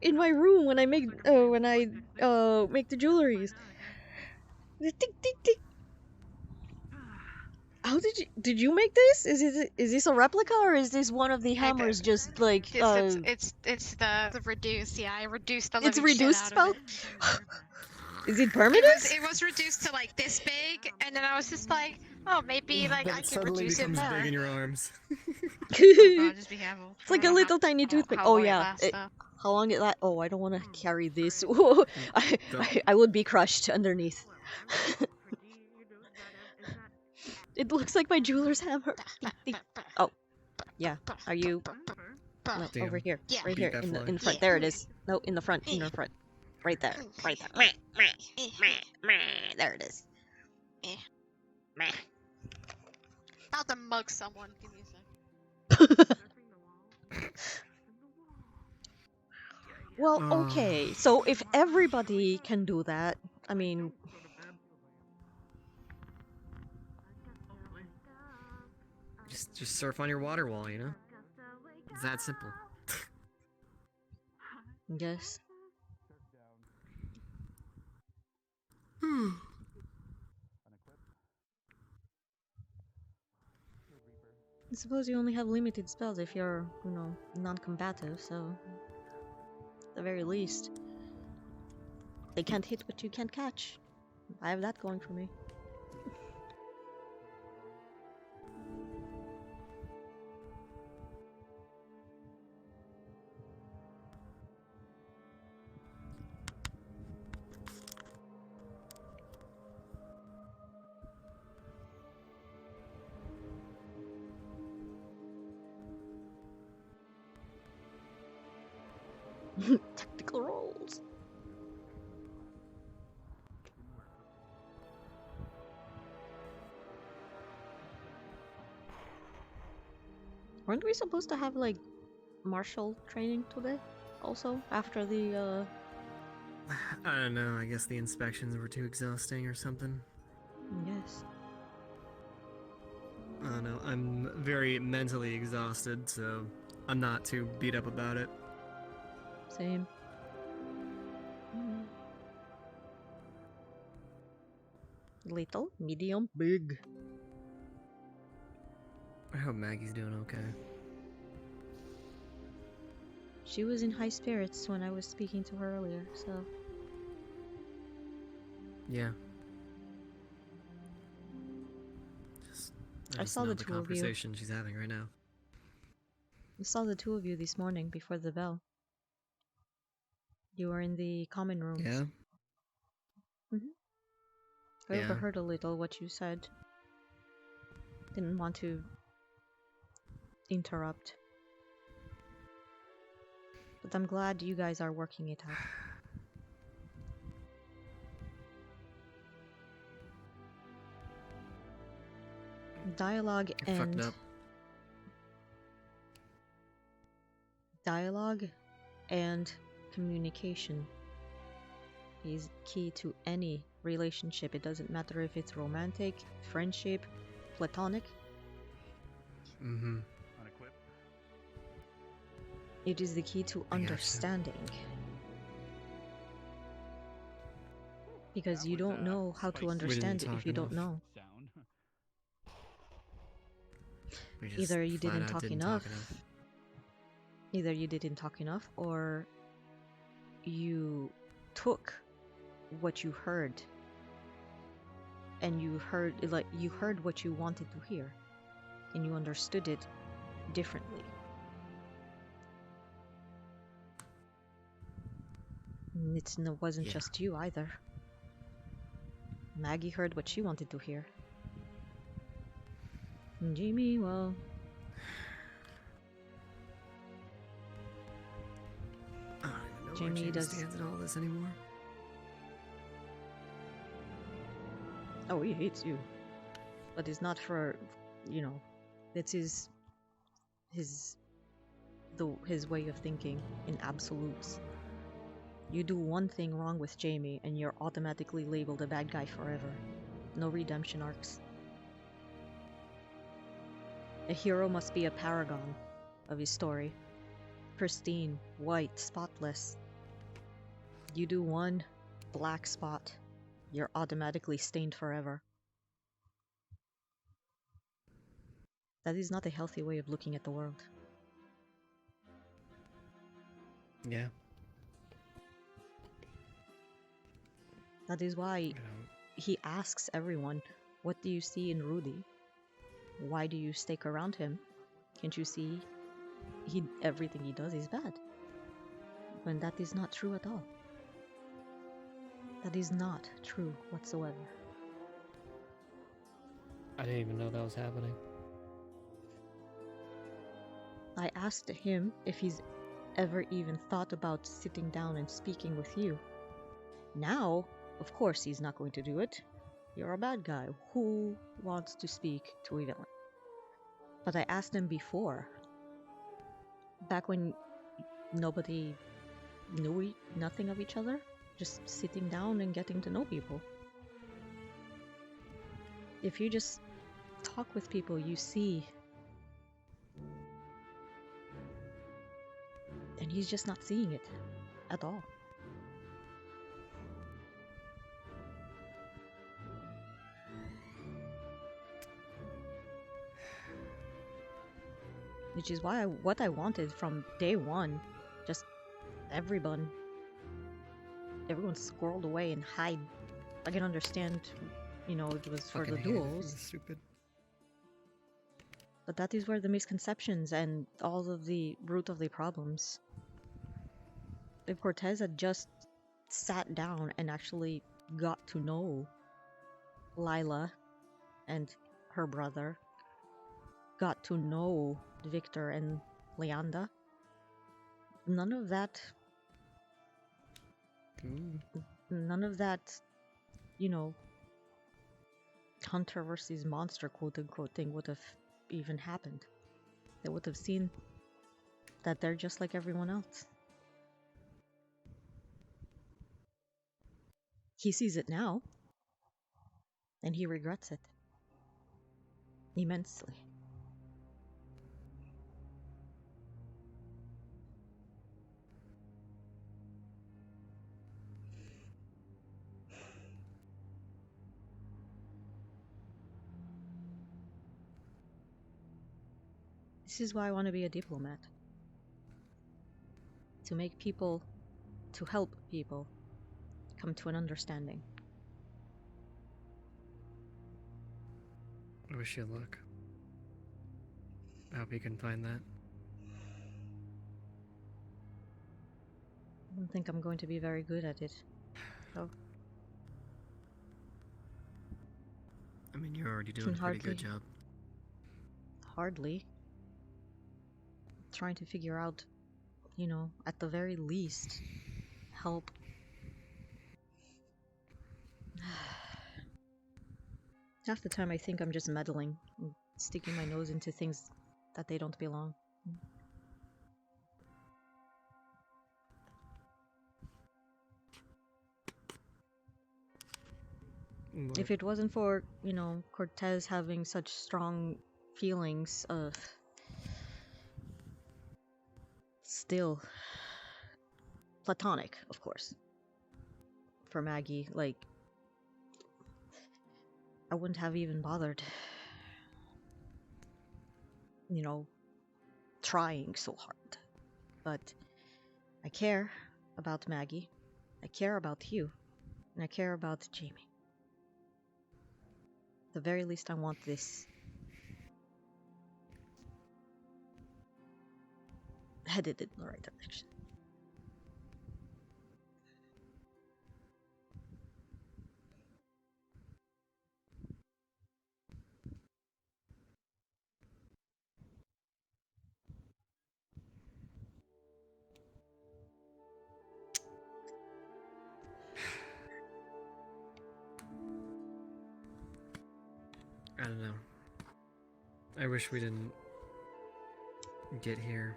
in my room when I make make the jewelries. Tick, tick, tick. How did you make this? Is this a replica or is this one of the hammers just like It's the reduce. Yeah, I reduced the It's living reduced shit out of spell? it. Is it permanent? It was reduced to like this big, and then I was just like, oh, maybe like I can reduce it more. big in your arms. Oh, just be careful. It's like a little tiny toothpick. how Oh long it yeah. lasts, though. How long it lasts? Oh, I don't want to carry this. I would be crushed underneath. It looks like my jeweler's hammer. Oh, yeah. Are you? No, Damn. over here. Yeah. Right Beat here. that In the fly. front. There it is. No, in the front. In the front. Right there. Right there. There it is. About to mug someone. Give me a sec. Well, okay. So if everybody can do that, I mean, Just surf on your water wall, you know? It's that simple. yes. I suppose you only have limited spells if you're, non-combative, so at the very least, they can't hit what you can't catch. I have that going for me. Tactical rolls. Weren't we supposed to have like martial training today? Also, after the I don't know, I guess the inspections were too exhausting or something. Yes. I don't know, I'm very mentally exhausted, so I'm not too beat up about it. Same. Little, medium, big. I hope Maggie's doing okay. She was in high spirits when I was speaking to her earlier, so... Yeah. I saw the two of you. conversation she's having right now. I saw the two of you this morning before the bell. You were in the common rooms. Yeah? I Yeah. overheard a little what you said. Didn't want to interrupt. But I'm glad you guys are working it out. Dialogue You're and fucked up. dialogue and communication is key to any relationship. It doesn't matter if it's romantic, friendship, platonic. Mm-hmm. It is the key to understanding. Because you don't know how to understand it if you don't know. Either you didn't talk enough, either you didn't talk enough, or you took what you heard and you heard what you wanted to hear and you understood it differently. And it wasn't just you either. Maggie heard what she wanted to hear. And Jamie, well, I don't even know Jamie where does- stands in all this anymore. Oh, he hates you. But it's not for, you know, it's his way of thinking in absolutes. You do one thing wrong with Jamie and you're automatically labeled a bad guy forever. No redemption arcs. A hero must be a paragon of his story. Pristine, white, spotless. You do one black spot, you're automatically stained forever. That is not a healthy way of looking at the world. Yeah. That is why he asks everyone, what do you see in Rudy? Why do you stick around him? Can't you see everything he does is bad? When that is not true at all. That is not true whatsoever. I didn't even know that was happening. I asked him if he's ever even thought about sitting down and speaking with you. Now, of course he's not going to do it. You're a bad guy. Who wants to speak to a villain? But I asked him before. Back when nobody knew nothing of each other. Just sitting down and getting to know people. If you just talk with people, you see. And he's just not seeing it at all. Which is why what I wanted from day one, just everyone squirreled away and hide. I can understand, you know, it was for the duels. Stupid. But that is where the misconceptions and all of the root of the problems. If Cortez had just sat down and actually got to know Lila and her brother, got to know Victor and Leanda, none of that, you know, hunter versus monster quote-unquote thing would have even happened. They would have seen that they're just like everyone else. He sees it now, and he regrets it immensely. This is why I want to be a diplomat. To make people, to help people come to an understanding. I wish you luck. I hope you can find that. I don't think I'm going to be very good at it. So. I mean, you're already doing a pretty good job. Hardly. Trying to figure out, you know, at the very least, help. Half the time I think I'm just meddling, and sticking my nose into things that they don't belong. If it wasn't for, you know, Cortez having such strong feelings of still platonic, of course. For Maggie, like, I wouldn't have even bothered, you know, trying so hard. But I care about Maggie, I care about you, and I care about Jamie. At the very least, I want this headed in the right direction. I don't know. I wish we didn't get here.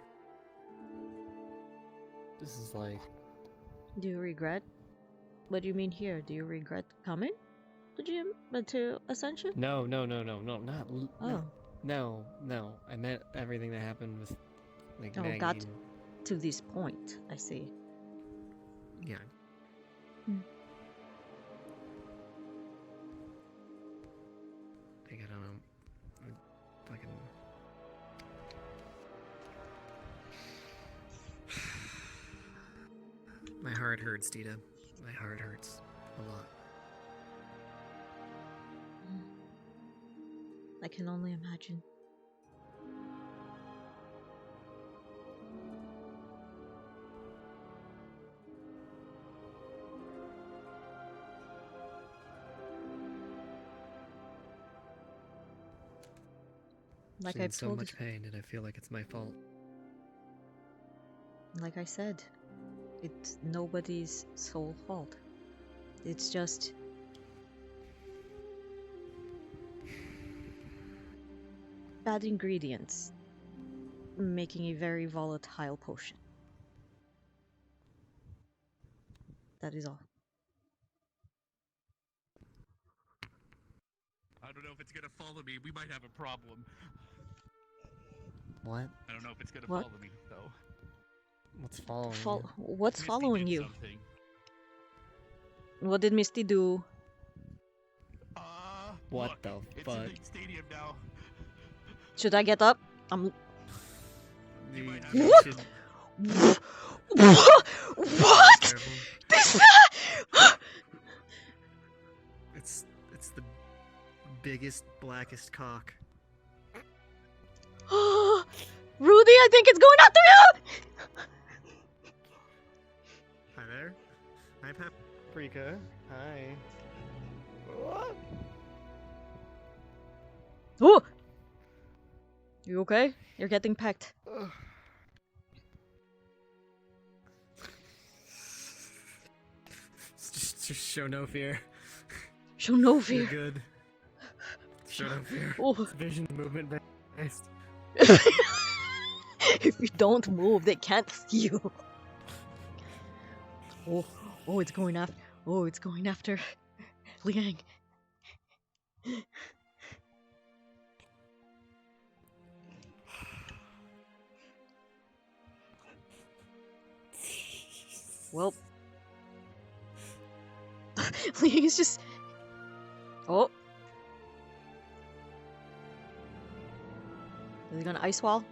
This is like... Do you regret? What do you mean here? Do you regret coming to Ascension? No, not... Oh. No. I meant everything that happened with, like, Oh, Maggie got and... to this point, I see. Yeah. Like, I don't know. Fucking... My heart hurts, Deeta. My heart hurts a lot. I can only imagine. Like She's I've in so told much pain, and I feel like it's my fault. Like I said, it's nobody's sole fault. It's just bad ingredients making a very volatile potion. That is all. I don't know if it's gonna follow me. We might have a problem. What? I don't know if it's gonna What? follow me, though. What's following you? What's Misty following did you? something. What did Misty do? What Look, the it's fuck? a big stadium now. Should I get up? I'm. What? What? This. It's the biggest, blackest cock. Rudy, I think it's going after you! Hi there. Hi, Paprika. Hi. What? Oh! You okay? You're getting pecked. Just show no fear. Show no fear. You're good. Show no fear. Oh. It's vision movement based. If you don't move, they can't see you. Oh, it's going after. Oh, it's going after Liang. Well, Liang is just. Oh. Is he gonna ice wall?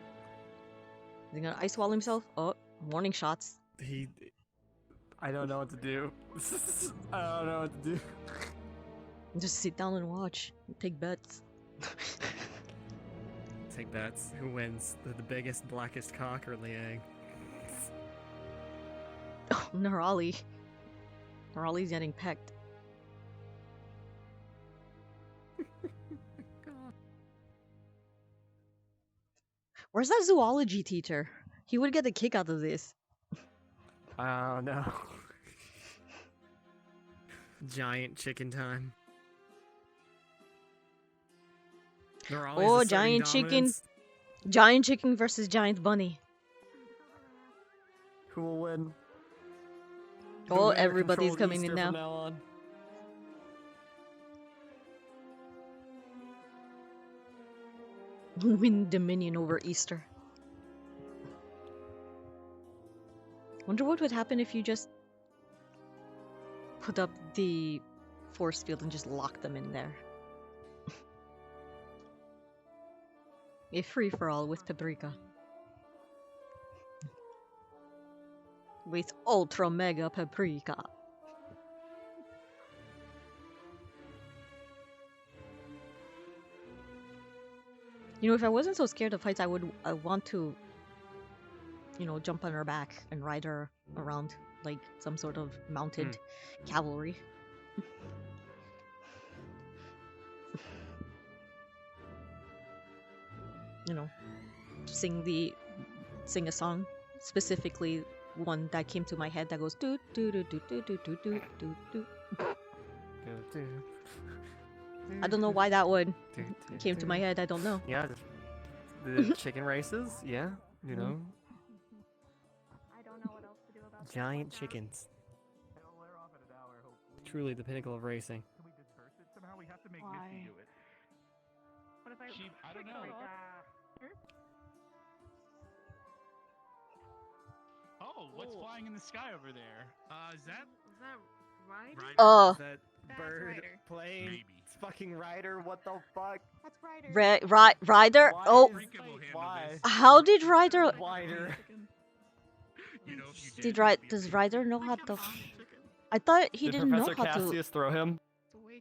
Is he gonna ice wall himself? Oh, warning shots. I don't know what to do. I don't know what to do. Just sit down and watch. Take bets. Take bets. Who wins? The biggest, blackest cock or Liang? Oh, Nerali. Nerali's getting pecked. Where's that zoology teacher? He would get a kick out of this. Oh no. Giant chicken time. Oh, giant chicken. Giant chicken versus giant bunny. Who will win? Oh, everybody's coming in now. On. Win Dominion over Easter. Wonder what would happen if you just put up the force field and just lock them in there. A free-for-all with Paprika. With Ultra Mega Paprika. You know, if I wasn't so scared of heights, I would want to, you know, jump on her back and ride her around like some sort of mounted cavalry. You know, sing a song, specifically one that came to my head that goes do do do do do do do do do do. I don't know why that one came to my head. I don't know. Yeah, the chicken races. Yeah, you know. I don't know what else to do about that. Giant chickens. Truly the pinnacle of racing. Can we disperse it somehow? We have to make Why? Missy do it. What if I don't know. Oh, what's flying in the sky over there? Is that Ryder? Oh. Is that bird, Ryder. plane, Maybe. it's fucking Ryder? What the fuck? That's Ryder. Ryder? Why Oh, Why? how did Ryder? Ryder. You know, if you Does Ryder know how to? I thought he Did didn't know Professor how to. Cassius throw him?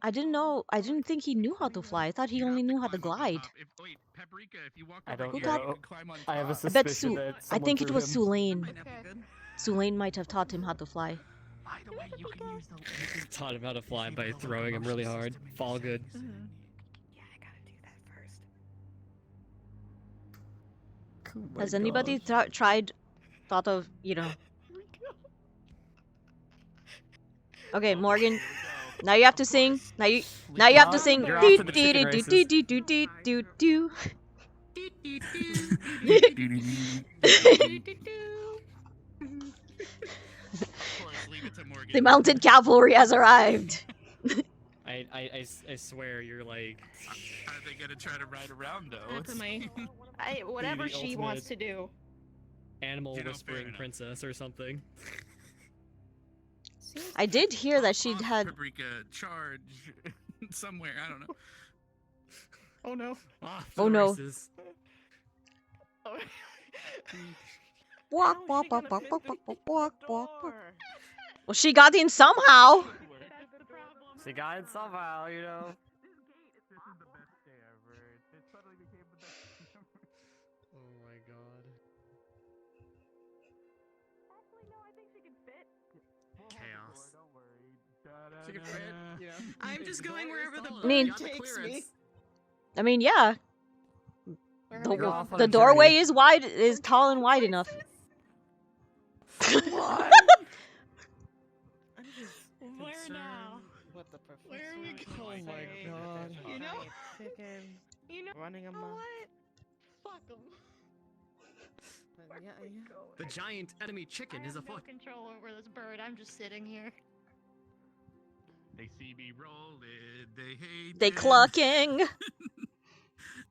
I didn't think he knew how to fly. I thought he only knew how to glide. Wait, Paprika, if you walk I over don't here, got- you can climb on I have a top. I bet suspicion that I someone think it threw was him. Sulaine. Sulaine might have taught him how to fly. By the way, you can use the Taught him how to fly by throwing him really hard. Fall good. Yeah, I gotta do that first. Has anybody thought of, you know? Okay, Morgan. Now you have to sing. Now you have to sing. You're off Do to the do chicken do do do do do do do. The mounted cavalry has arrived. I swear you're like. How are they gonna try to ride around though? That's whatever the she wants ultimate to do. Animal You know, fair whispering enough. princess or something. I did hear that she'd had. Paprika charge somewhere. I don't know. Oh no. Off to Oh the no. races. Walk, walk, walk, walk, walk, walk, walk, walk. Well, she got in somehow. She got it somehow, you know. This is the best day ever. It suddenly became the best day ever. Oh my god. Actually, no, I think she can fit. Chaos. Don't worry. She can fit, yeah. I'm just going wherever the I mean- bird takes me. I mean, yeah. Where The, are we going? the doorway is wide, is tall and wide enough. What? I'm just Where concerned now? what the professor Where are we is going? saying. Oh my god. There's You know? giant chicken You know running amok. what? Fuck 'em. But yeah, yeah. The giant enemy chicken I is have no afoot. control over this bird. I'm just sitting here. They see me rolling. They hate. They it. clucking.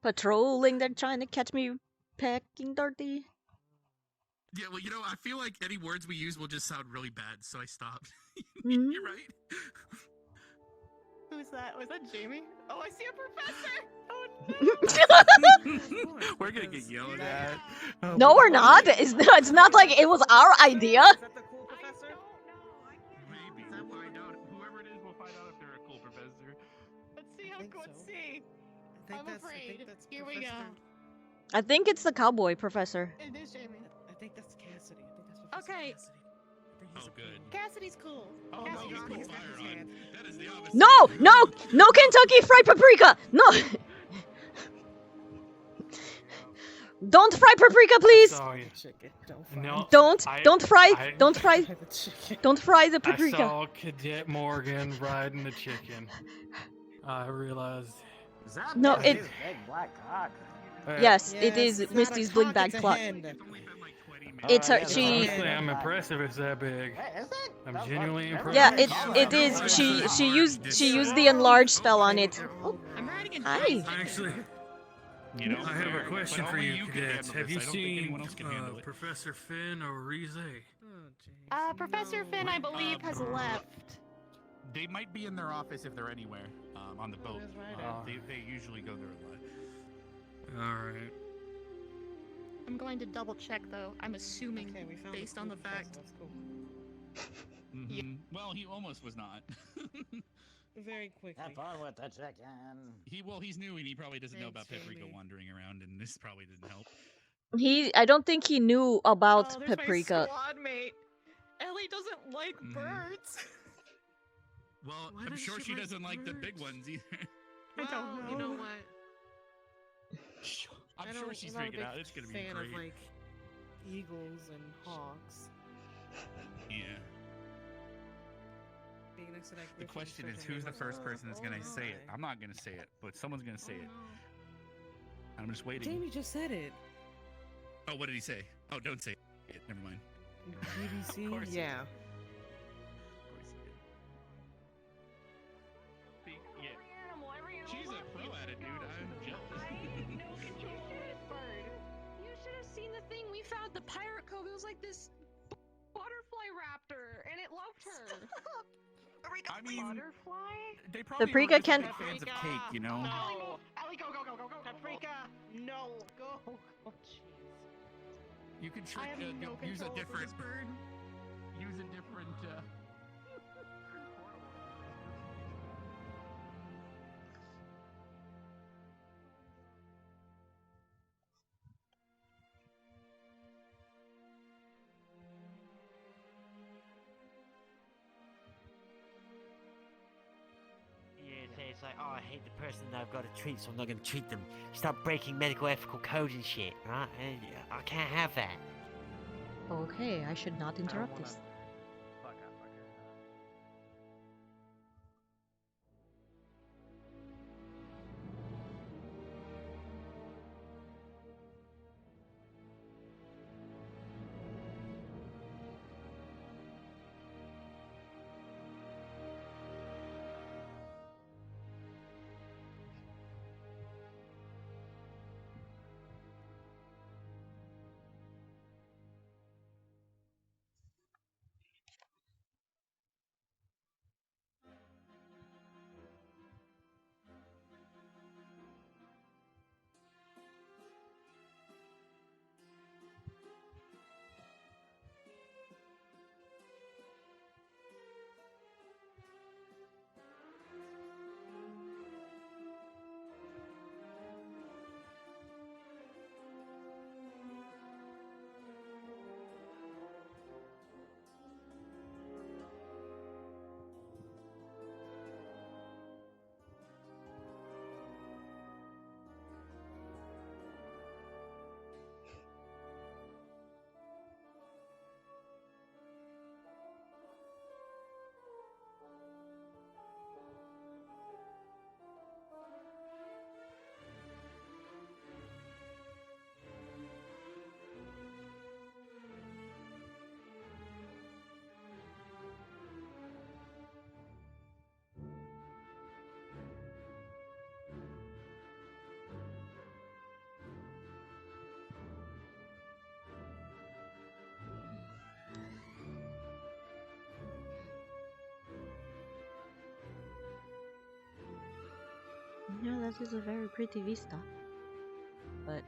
Patrolling, they're trying to catch me pecking dirty. Yeah, well, you know, I feel like any words we use will just sound really bad, so I stopped. Mhm. You're right. Who's that? Was that Jamie? Oh, I see a professor! Oh no! We're gonna get yelled at. Oh, No, we're not. It's not like it was our idea. Is that the cool I professor? don't know. I can't. Maybe we'll find out. Whoever it is, we'll find out if they're a cool professor. Let's see how think let's so. see. I I'm think afraid. that's Here we go. Professor- I think it's the cowboy professor. It is Jamie. I think that's Cassidy. I think that's Professor Okay. Cassidy. I think he's Oh, a good. Cassidy's cool. Oh, no, Cassidy's he's cool. put fire on. That is the opposite. No, Kentucky Fried Paprika. No. Don't fry paprika, please. Sorry. Chicken. Don't fry. No. Don't I- fry. I- Don't fry. the chicken. Don't fry the I paprika. saw Cadet Morgan riding the chicken. I realized. Is that No, big it- black cock? Yes, it Yes, is it's not a Misty's blink cock, bag it's a plot. hen. It's only been like 20 minutes. It's her. yeah, She. Honestly, I'm impressive. It's that big. Hey, is it? I'm That was genuinely like- impressed. Yeah, it is. She used the enlarged spell on it. Oh, I'm riding a hi. Actually, You know, I have a question but for only you, can cadets. handle Have this. you I don't think seen anyone else can handle it. Professor Finn or Rize? Professor Finn, I believe, has left. They might be in their office if they're anywhere on the boat. They usually go there a lot. Alright. I'm going to double check though. I'm assuming based on the fact. That's cool. Mm-hmm. Well, he almost was not. Very quickly. Have fun with the chicken. He's new and he probably doesn't know about Paprika wandering around, and this probably didn't help. I don't think he knew about Oh, there's Paprika. my squad mate. Ellie doesn't like birds. Well, Why I'm does sure she she like doesn't like the big ones either. I don't know. You know what? I'm sure she's figured out it's gonna be fan great. of like eagles and hawks. Yeah. Being next to that The griffin question is, certainly who's the was first a- person that's gonna say it? I'm not gonna say it, but someone's gonna say it. I'm just waiting. Jamie just said it. Oh, what did he say? Oh, don't say it. Never mind. BBC? Of course he Yeah. Yeah. She's a pro at it, dude. I'm jealous. You should have seen the thing we found at the pirate cove. It was like this butterfly raptor, and it loved her. I mean, butterfly? they probably Paprika were just can- big fans of cake, you know? Ellie, go, go, go, go, go, Paprika! No, go! Oh, jeez. You could I have no use a control over different this bird. Use a different. Yeah, it's like, oh, I hate the person that I've got to treat, so I'm not going to treat them. Stop breaking medical ethical codes and shit, right? I can't have that. Okay, I should not interrupt this. Yeah, that is a very pretty vista. But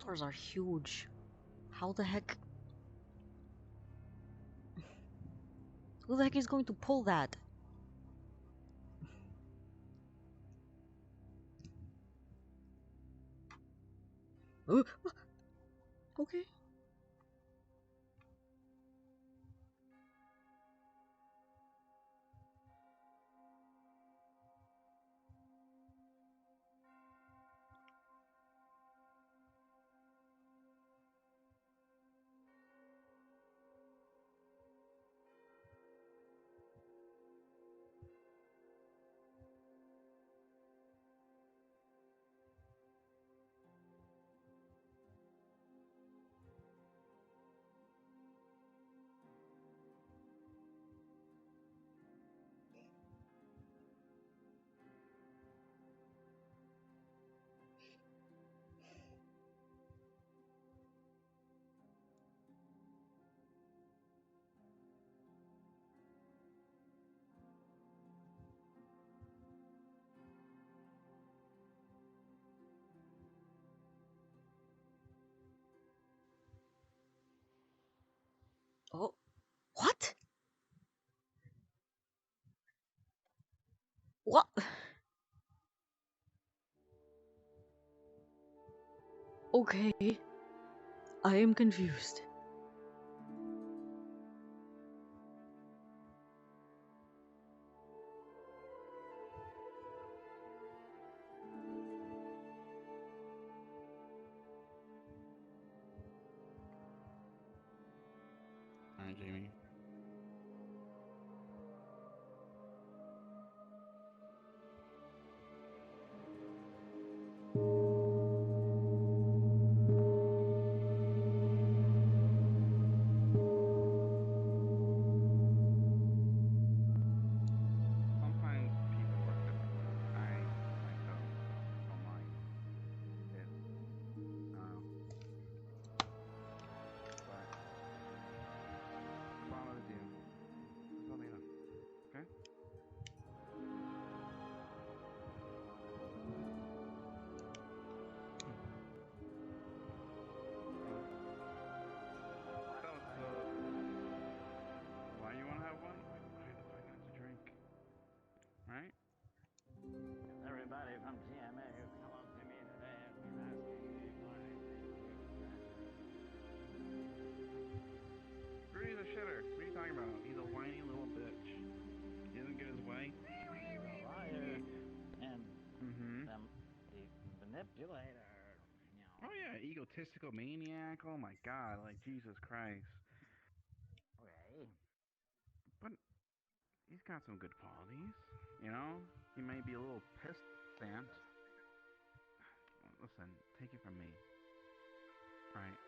doors are huge. How the heck? Who the heck is going to pull that? Okay. Oh, what? What? Okay. I am confused. Alright, Jamie. Sometimes people work differently. I myself don't mind it. But if I was you, just let me know. Okay? So, why you wanna have one? Why the fuck not to drink? Right? Everybody from GMA, come up to me today and been asking me why Rudy's a shitter. What are you talking about? He's a whiny little bitch. He doesn't get his way. he's a liar and Mm-hmm. the manipulator. Oh yeah, egotistical maniac. Oh my god, like Jesus Christ. Okay. But he's got some good qualities. You know, he may be a little pissant. Listen, take it from me. Right?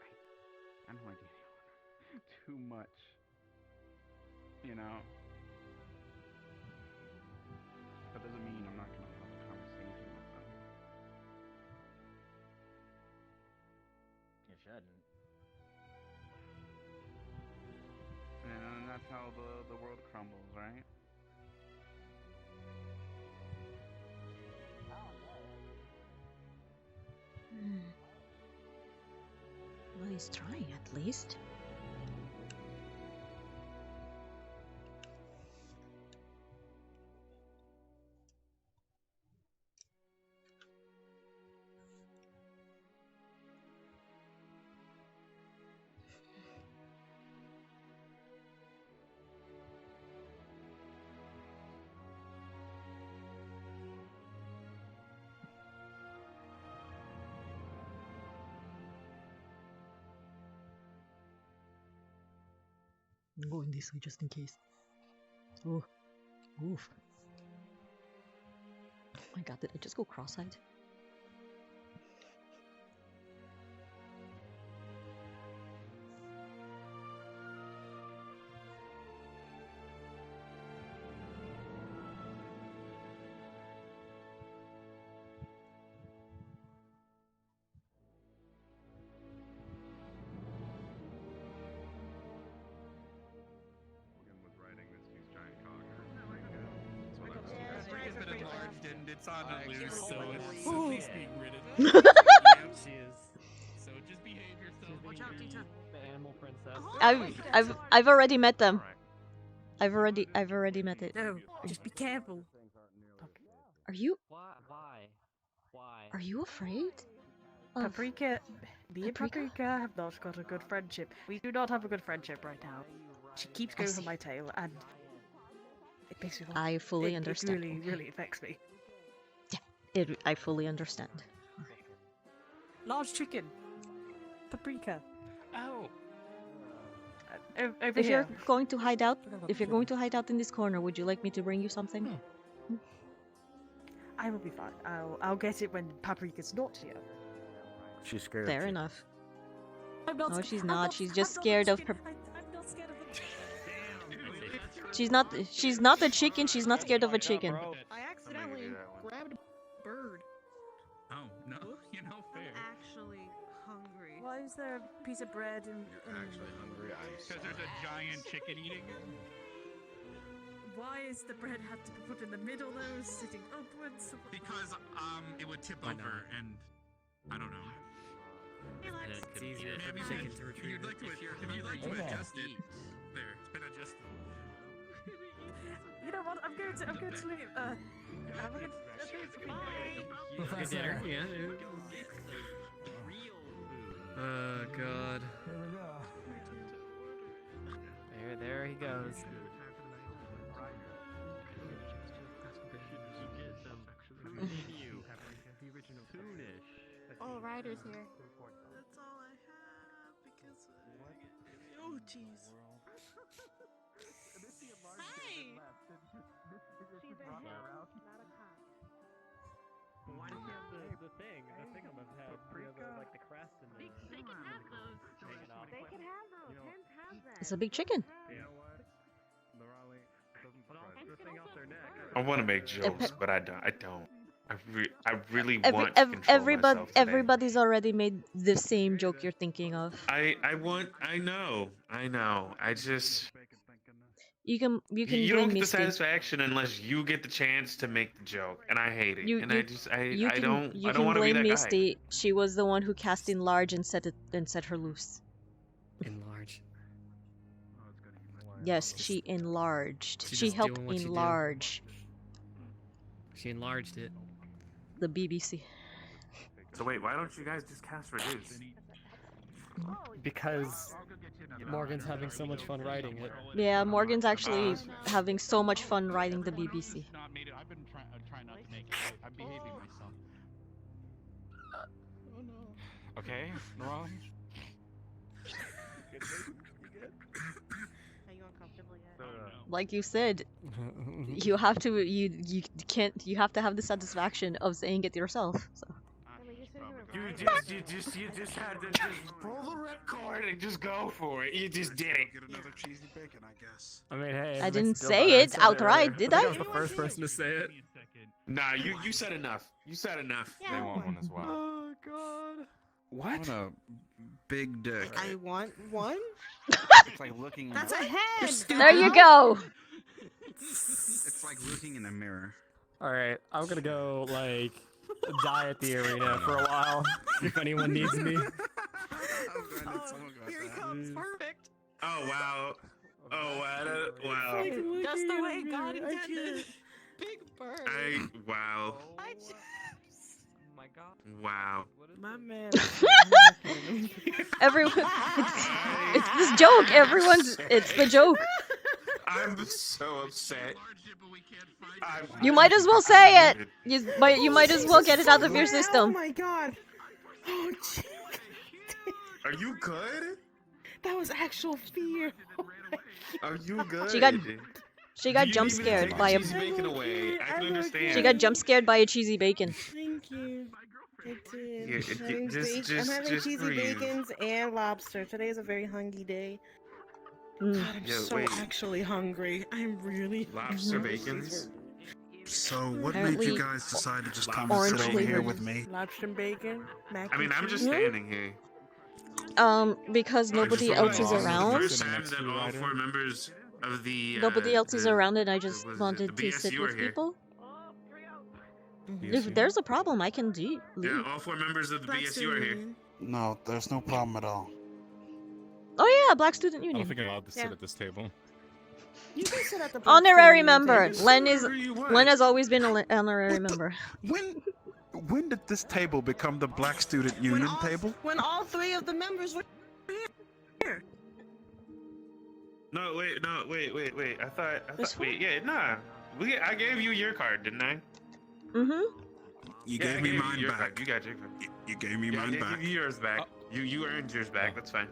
I don't like anyone too much. You know. That doesn't mean I'm not gonna have a conversation with them. You shouldn't. And that's how the world crumbles, right? Well, he's trying at least. I'm going this way just in case. Oh, oof. Oh my god, did I just go cross-eyed? Logan was writing this huge giant cock. It's been enlarged and it's on a loose, so it's at Ooh. least being ridden. Yep, she is. So just The animal princess. I've already met them. I've already met it. No, just be careful. Are you Why? are you afraid? Of Paprika, me and Paprika? Paprika have not got a good friendship. We do not have a good friendship right now. She keeps I going for see. my tail, and it makes me. I fully understand. It really affects me. I fully understand. Large chicken. Paprika. Oh. Over If here. you're going to hide out, in this corner, would you like me to bring you something? I will be fine. I'll get it when Paprika's not here. She's scared. Fair enough. I'm not. No, she's I'm not. She's just I'm not scared a of. chicken. I'm not scared of the She's not. She's not a chicken. She's not scared of a chicken. I accidentally grabbed a bird. Oh, no, you know, fair. Actually hungry. Why is there a piece of bread in Actually hungry, because there's a giant chicken eating it. Why is the bread have to be put in the middle though, sitting upwards? Because it would tip over, and I don't know. It's easier for Maybe chicken if to retrieve you'd like to, it. if you'd like to adjust it, there, it's been adjusted. You know what? I'm going to leave. Have a good Professor. Yeah. Oh god. There he goes. Oh, Ryder's here. That's all I have because. Oh, jeez. Why does he have the thing? The thing on the head. Like the crest and the. They can have those. They can have those. Hens have that. It's a big chicken. I want to make jokes, but I don't. I really Every, want to ev- control everybody, myself today. everybody's already made the same joke you're thinking of. I know. I just You can you blame don't get the Misty. satisfaction unless you get the chance to make the joke, and I hate it. You and you I just I you can don't you I can don't want to be blame that Misty. She was the one who cast enlarge and set her loose. Enlarge. Yes, she enlarged. She's She just helped doing what you do. enlarge She enlarged it. the BBC. So wait, why don't you guys just cast reduce? Because Morgan's having so much fun writing it. Yeah, Morgan's actually having so much fun writing the BBC. Not made it. I've been trying not to make it. I'm behaving myself. Oh no. Okay, Ron. Are you uncomfortable yet? Like you said, you have to you have to have the satisfaction of saying it yourself. So. You just had to just pull the ripcord and just go for it. You just did it. Get another cheesy bacon, I guess. I mean, hey. I didn't say it outright, did I? I was the first person to say it. Nah, you said enough. You said enough. They want one as well. Oh god. What? What a big dick. I want one. It's like looking. That's a head. There you go. It's like looking in a mirror. All right, I'm gonna go like die at the arena for a while if anyone needs me. Here he comes. Perfect. Oh wow. Oh wow. Just the way God intended. Big bird. Wow. I my god. Wow. My man. Everyone, it's this joke. It's the joke. I'm so upset. You might as well say it. You might as well get it out of your Oh system. my god. Oh, gee. Are you good? That was actual fear. Are you good? She got jump scared by a. Bacon away. I can understand. She got jump scared by a cheesy bacon. Thank you. I did. Yeah, I'm having cheesy breathe. bacons and lobster. Today is a very hungry day. Mm. God, I'm so wait. actually hungry. I'm really Lobster hungry. bacons? So, what made Apparently, you guys decide to just come and orange sit over here flavored. with me? Lobster and bacon. Mac I mean, and I'm just cheese. standing here. Because nobody else is The around. first time that all four members of the Nobody else is around, and I just was it wanted the to sit BSU with are here? people. BSU? If there's a problem, I can leave. Yeah, all four members of the BSU are here. No, there's no problem at all. Oh yeah, Black Student I Union. don't think I'm allowed to sit at this table. You can sit at the Honorary Black member. Student Union Len table. Len has always been an honorary member. When did this table become the Black Student Union table? When all three of the members were here. No, wait. I thought wait, yeah, nah. I gave you your card, didn't I? Mm-hmm. You gave me mine your back. Card. You got your card. You gave me mine I back. give you yours back. You earned yours back. That's fine.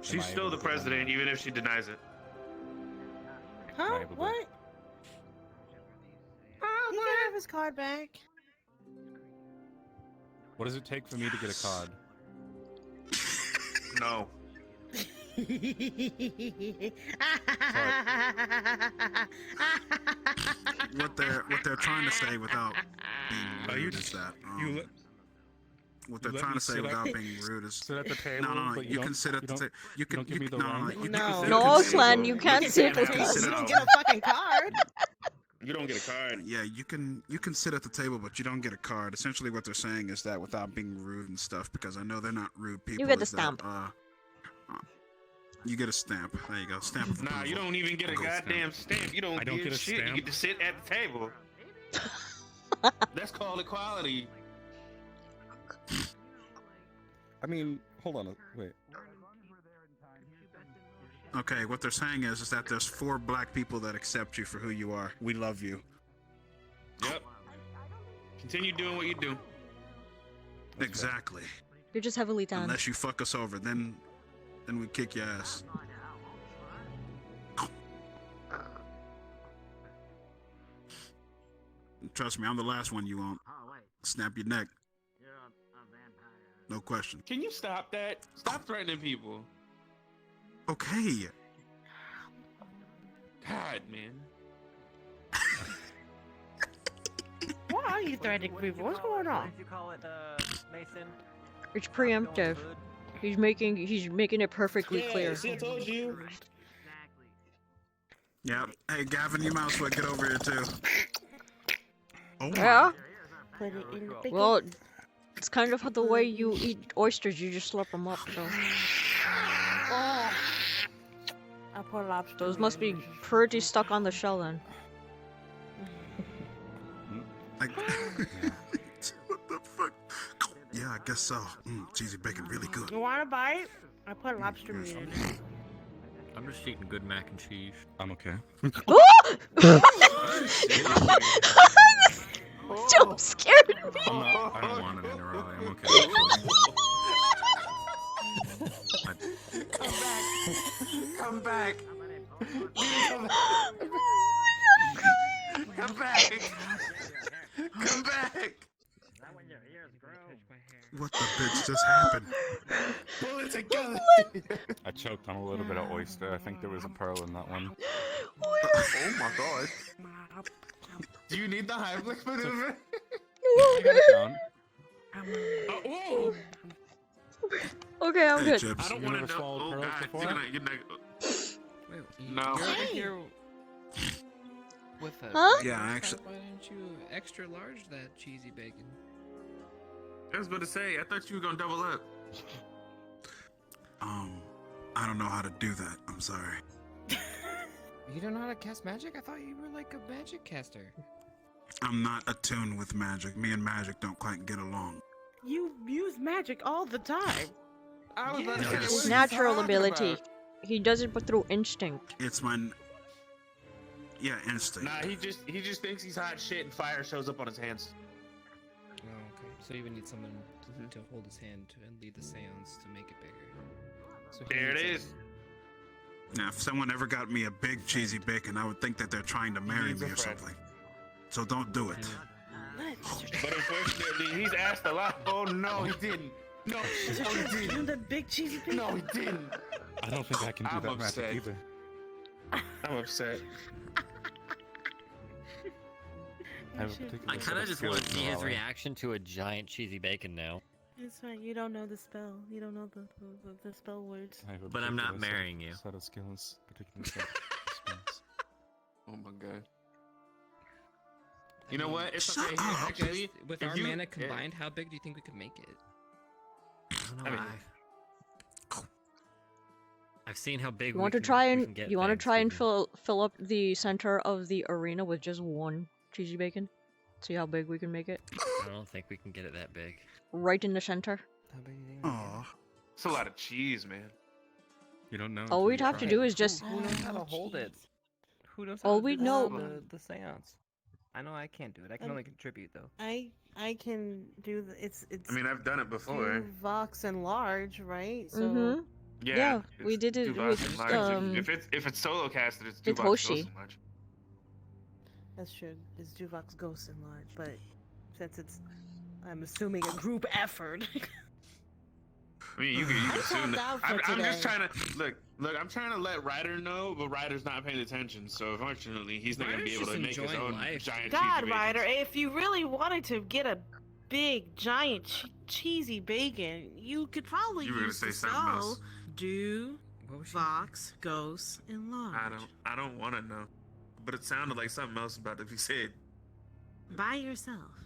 She's still the president, even if she denies it. Huh? What? He can have his card back. What does it take for me to get a card? No. What they're trying to say without being rude is that what they're trying to say without being rude is sit at the table. no. You can sit at the table. You can give me the No, Glenn, you can't sit with us. You don't get a fucking card. You don't get a card. Yeah, you can sit at the table, but you don't get a card. Essentially, what they're saying is that without being rude and stuff, because I know they're not rude people. You get the is that, stamp. You get a stamp. There you go. Stamp of Nah, approval. you don't even get a goddamn stamp. You don't, I don't get get a shit. stamp? You get to sit at the table. That's called equality. I mean, hold on. Wait. Okay, what they're saying is that there's 4 black people that accept you for who you are. We love you. Yep. Continue doing what you do. Exactly. You're just heavily tanned. Unless you fuck us over, then we kick your ass. Trust me, I'm the last one you won't. Snap your neck. No question. Can you stop that? Stop threatening people. Okay. God, man. Why are you threatening people? What's going on? What did you call it, Mason? It's preemptive. He's making it perfectly clear. See, I told you. Yeah. Hey, Gavin, you might as well get over here too. Oh. Yeah. Put it in the big Well, it's kind of the way you eat oysters. You just slurp them up. So Oh. I put lobster. those must be pretty stuck on the shell then. Like, what the fuck? Yeah, I guess so. Cheesy bacon, really good. You want a bite? I put lobster meat in it. I'm just eating good mac and cheese. I'm okay. Jump scared me. I don't want it in a row. I'm okay. Come back. Come back. Come back. What the bitch just happened? Bullets are coming. I choked on a little bit of oyster. I think there was a pearl in that one. Oh my god. Do you need the Heimlich maneuver? I got it down. Whoa! Okay, I'm Hey, good. Chips. I don't You want never to know. swallowed Oh pearls god, before? you're gonna no. You're over here with a Huh? Yeah, actually. Why didn't you extra large that cheesy bacon? I was about to say, I thought you were gonna double up. I don't know how to do that. I'm sorry. You don't know how to cast magic? I thought you were like a magic caster. I'm not attuned with magic. Me and magic don't quite get along. You use magic all the time. I was about to say, Yes. what It's are you natural talking ability. about? He does it but through instinct. It's my instinct. Nah, he just thinks he's hot shit and fire shows up on his hands. Oh, okay. So you would need someone to hold his hand and lead the seance to make it bigger. So he There it needs is. Now, if someone ever got me a big cheesy bacon, I would think that they're trying to marry needs me a or friend. something. So don't do it. But unfortunately, he's asked a lot. Oh no, he didn't. No, he didn't. The big cheesy bacon. No, he didn't. I don't think I can do I'm that upset. magic either. I'm upset. I have a particular I set kind of of just skills want to see his morale. reaction to a giant cheesy bacon now. It's fine. You don't know the spell. You don't know the spell words. I have a But I'm not particular set- marrying you. Set of skills, particular set of skills. Oh my god. You know what? It's Shut okay. up. Actually, with if our you- mana combined, how big do you think we could make it? I don't know. I've seen how big You want we to try we and can get you want to things. try We and can- fill up the center of the arena with just one cheesy bacon? See how big we can make it? I don't think we can get it that big. Right in the center. Aw. It's a lot of cheese, man. You don't know. All until we'd you have to try do it. is just. Who knows how to hold it? Who knows how All to we do know. the seance? I know I can't do it. I can only contribute though. I can do the it's. I mean, I've done it before. Vox and large, right? So Mhm. Yeah, we it's did it Duvox with and large. If it's solo casted, it's with Duvox Hoshi. Ghost and large. that's true. It's Duvox Ghost and large, but since it's, I'm assuming a group effort. I mean, you can assume that. out for I'm just today. trying to look. I'm trying to let Ryder know, but Ryder's not paying attention. So unfortunately, he's not gonna be Ryder's able to just make his enjoying own life. giant God, cheesy Ryder, bacons. if you really wanted to get a big, giant, cheesy bacon, you could probably You were gonna use say the something cell. else. Do Vox, Ghost, and large. I don't want to know, but it sounded like something else about to be said. By yourself.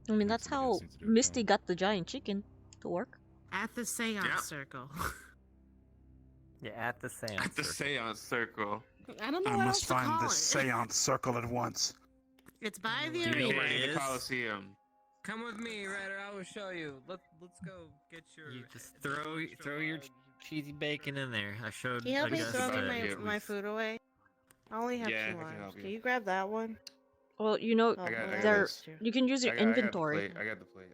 I mean, that's how Misty got the giant chicken to work. At the seance circle. Yeah, at the seance. At the seance circle. I don't know I what must else to find call this it. seance circle at once. It's by the Do you know arena. where it The is? Coliseum. Come with me, Ryder. I will show you. Let's go get your. You just throw your cheesy bacon in there. I showed. Can you help me Augusta throw that. my food away? I only have Yeah, I two can large. help you. Can you grab that one? Well, you know, I got there this. you can use your I got the inventory. plate. I got the plate.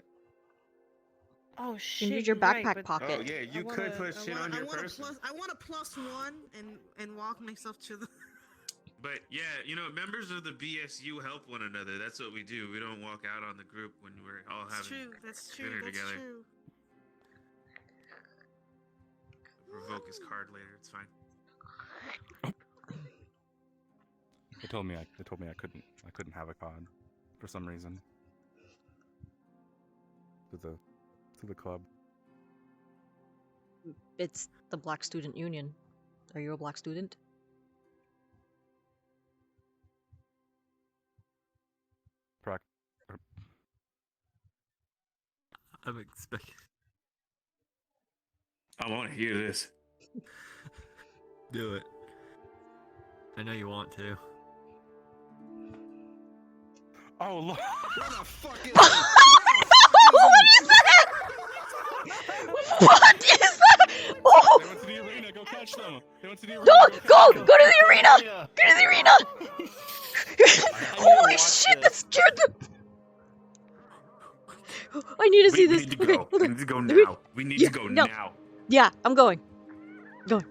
Oh You shit! can use your you're right, backpack but pocket. Oh yeah, you could put shit on your person. I want a +1 and walk myself to the. But yeah, members of the BSU help one another. That's what we do. We don't walk out on the group when we're all That's having true. That's true. dinner That's together. true. Revoke his card later. It's fine. They told me I couldn't have a cod for some reason. To the club. It's the Black Student Union. Are you a black student? I'm expecting. I want to hear this. Do it. I know you want to. Oh look! What the fuck is What is that? What is that? Oh! They went to the arena. Go catch them. They went to the arena. Go to the arena! Go to the arena! Holy shit! That scared them. I need to see this. We need to Okay, go. hold We on. need to go now. We need to go now. Yeah, I'm going. Going.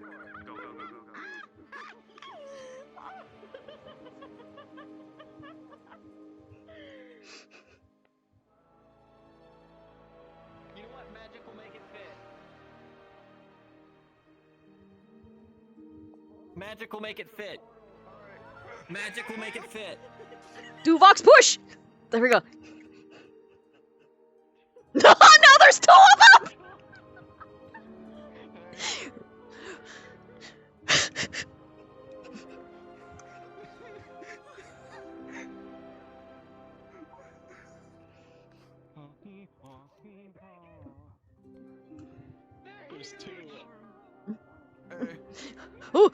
You know what? Magic will make it fit. Magic will make it fit. Magic will make it fit. Do Vox push! There we go. No, there's two of them! There's two. Oh!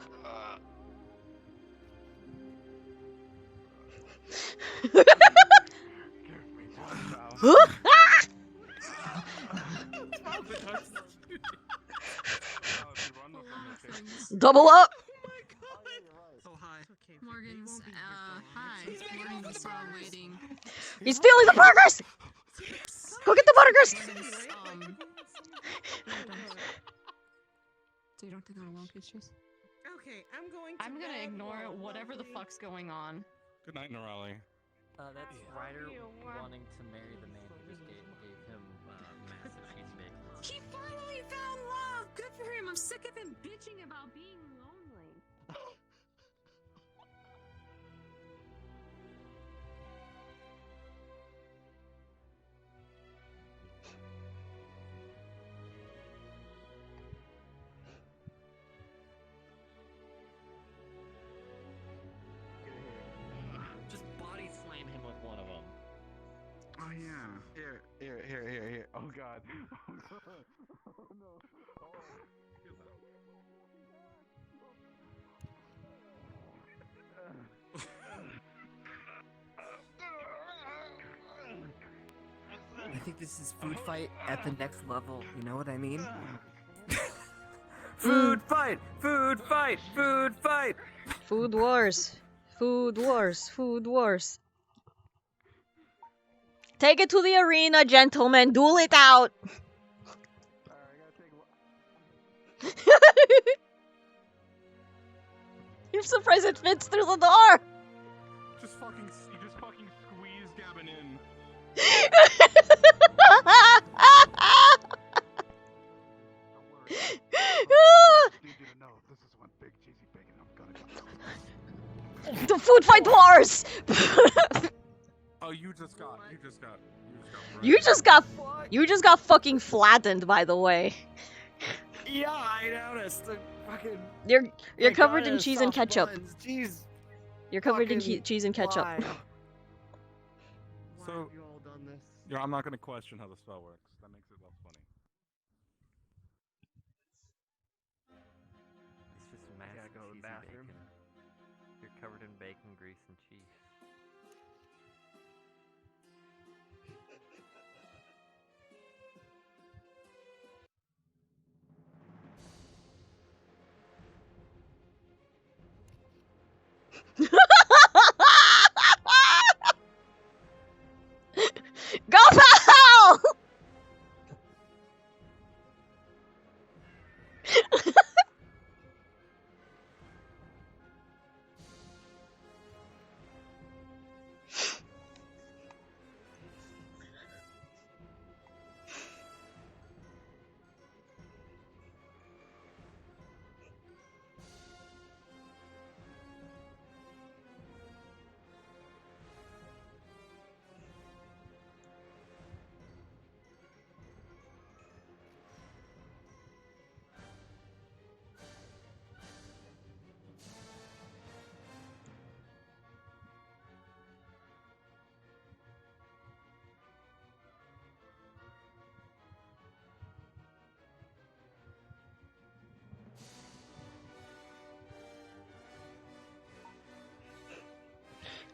Huh? Double up! Morgan's, hi. Morgan's saw waiting. He's stealing the burgers! Go get the burgers! So you don't think I'm alone, pictures? Okay, I'm going. I'm gonna ignore whatever the fuck's going on. Good night, Norali. That's Ryder wanting to marry the man who just gave him massive cheesy bacon. He finally found love! Good for him! I'm sick of him bitching about being lonely. Just body slam him with one of them. Oh yeah. Here, Here. Oh god. Oh god. Oh no. Oh. I think this is food fight at the next level. You know what I mean? Food fight! Food fight! Food fight! Food wars. Food wars. Food wars. Take it to the arena, gentlemen. Duel it out. You're surprised it fits through the door. You just fucking squeeze Gavin in. The food fight wars. Oh, you just got. You just got fucking flattened, by the way. Yeah, I noticed. The fucking. You're covered in cheese and ketchup. Jeez. You're covered in cheese and ketchup. So, yeah, I'm not gonna question how the spell works. That makes it less funny. It's just massive go to the cheese and bathroom. bacon. You're covered in bacon, grease, and cheese. Go Pal!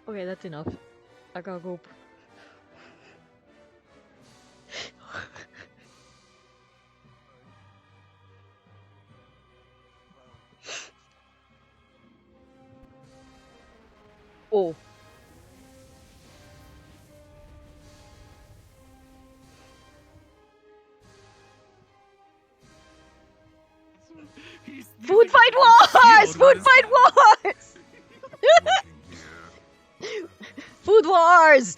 Okay, that's enough. I gotta go. Oh. Food fight wars! Food fight wars! Food wars!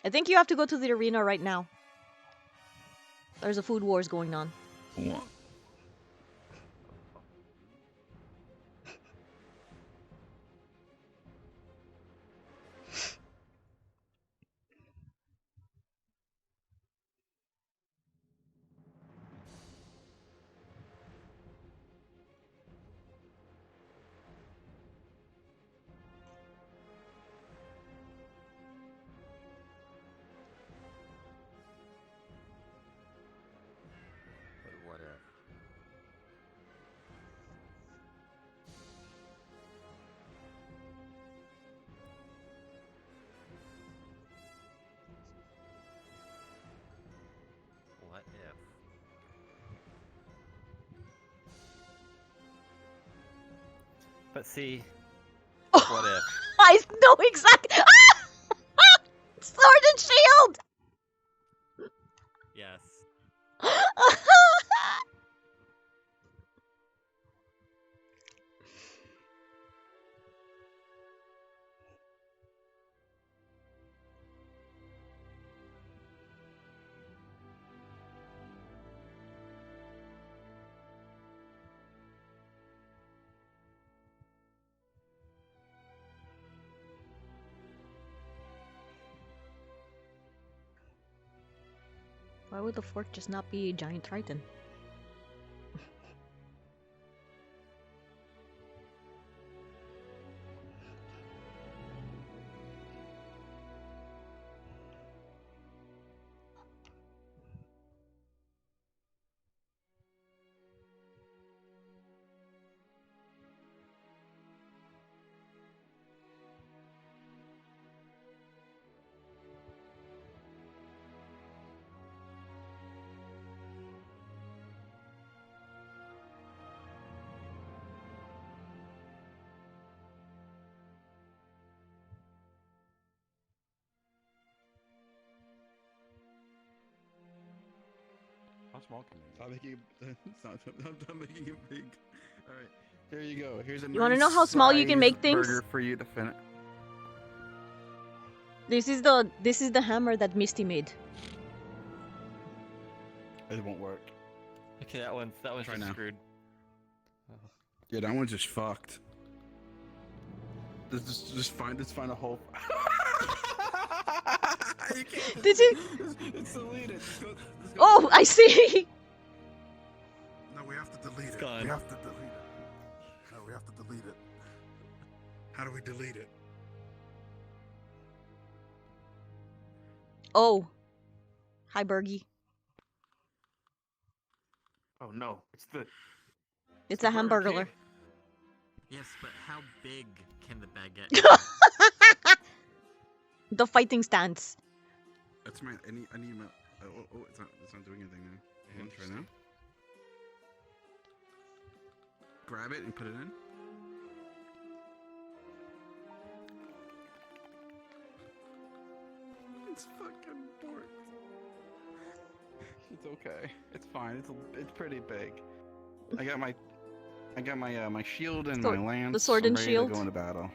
I think you have to go to the arena right now. There's a food wars going on. What? But what if? What if? But see, what if? I know exactly. Sword and shield. Yes. Why would the fort just not be a giant triton? How small can they Stop making stop making it big. All right, here you go. Here's a You wanna know how small you can make things? burger for you to finish. This is the hammer that Misty made. It won't work. Okay, that one's Try just now. screwed. Yeah, that one's just fucked. Just find a hole. You can't. Did you? It's deleted. Let's go. Oh, I see. No, we have to delete it. gone. We have to delete it. No, we have to delete it. How do we delete it? Oh. Hi, Bergie. Oh no, It's a hamburger. Yes, but how big can the baguette? The fighting stance. That's my. I need my. Oh, it's not doing anything now. Try now. Grab it and put it in. It's fucking pork. It's okay. It's fine. It's pretty big. I got my shield and Sword- my lance. the sword I'm and ready shield? to go into battle.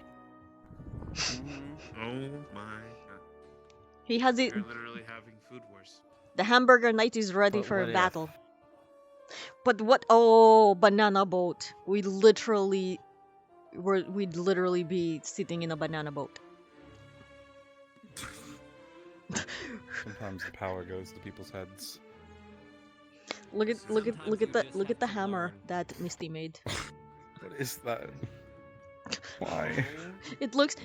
Oh my god. He has it. You're literally having food wars. The hamburger knight is ready But for what if? battle. But what? Oh, banana boat. We'd literally be sitting in a banana boat. Sometimes the power goes to people's heads. Look at the hammer that Misty made. What is that? Why? It looks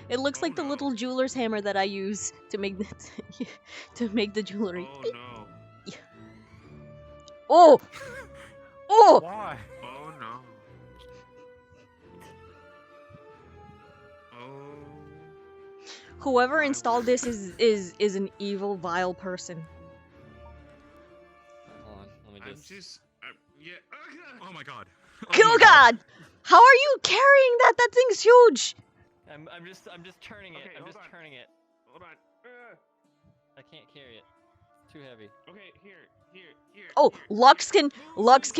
like the little jeweler's hammer that I use to make the jewelry. Oh no. Oh! Oh! Why? Oh no. Oh. Whoever installed this is an evil, vile person. Hold on, let me just. Yeah. Oh my god. Oh God! How are you carrying that? That thing's huge. I'm just turning it. Okay, I'm hold just on. turning it. Hold on. I can't carry it. It's too heavy. Okay, here. Oh, Lux can. Lux.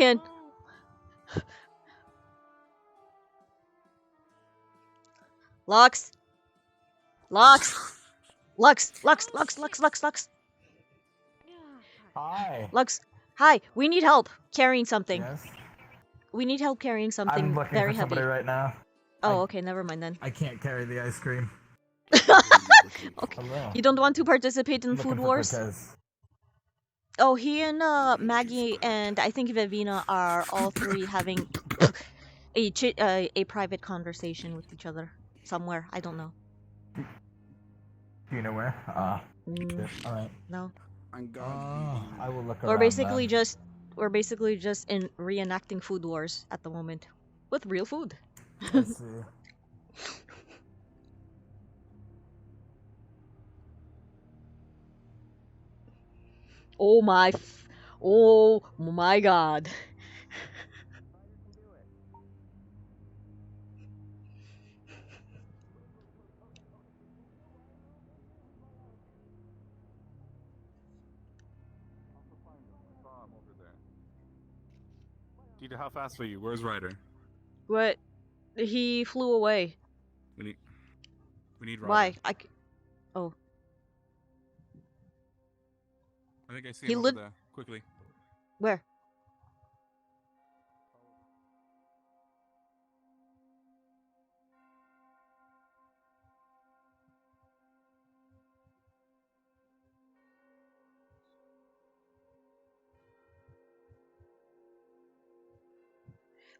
Hi. Lux. Hi. We need help carrying something. Yes. We need help carrying something I'm looking very for somebody heavy. right now. Oh, okay. Never mind then. I can't carry the ice cream. Okay. Hello. You don't want to participate in Looking food for wars? Cortez. Oh, he and Maggie and I think Vivina are all three having a private conversation with each other somewhere. I don't know. Do you know where? All right. No. I will look We're around basically then. just in reenacting food wars at the moment with real food. I see. Oh my god. Deeta, how fast are you? Where's Ryder? What? He flew away. We need Ryder. Why? Oh. I think I see He him over there. Quickly. Where?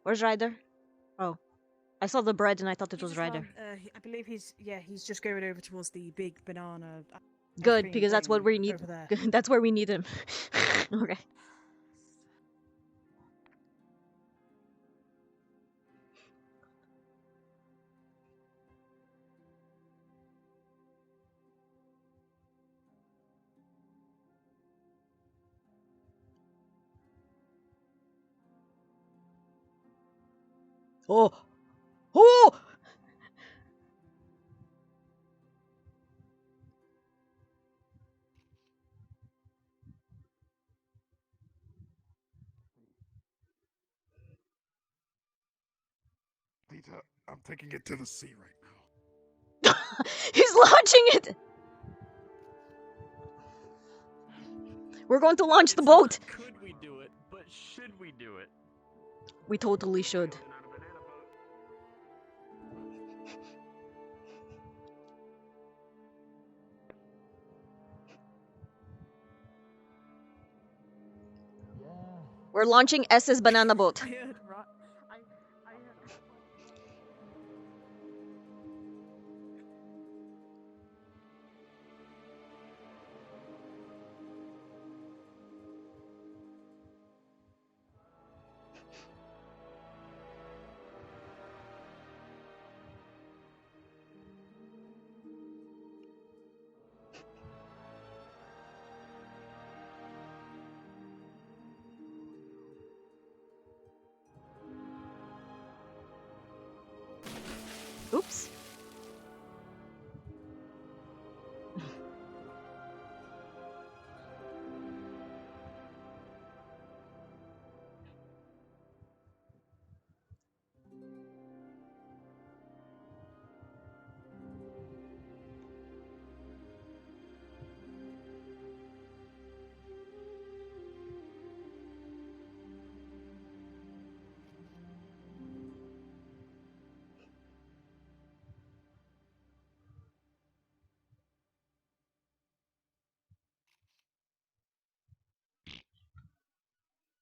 Where's Ryder? Oh, I saw the bread and I thought it was Ryder. I believe he's just going over towards the big banana. Good, because that's what we need. Over there. That's where we need him. Okay. Oh! Oh! Deeta, I'm taking it to the sea right now. He's launching it! We're going to launch the boat! Could we do it, but should we do it? We totally should. We're launching S's banana boat. Oops.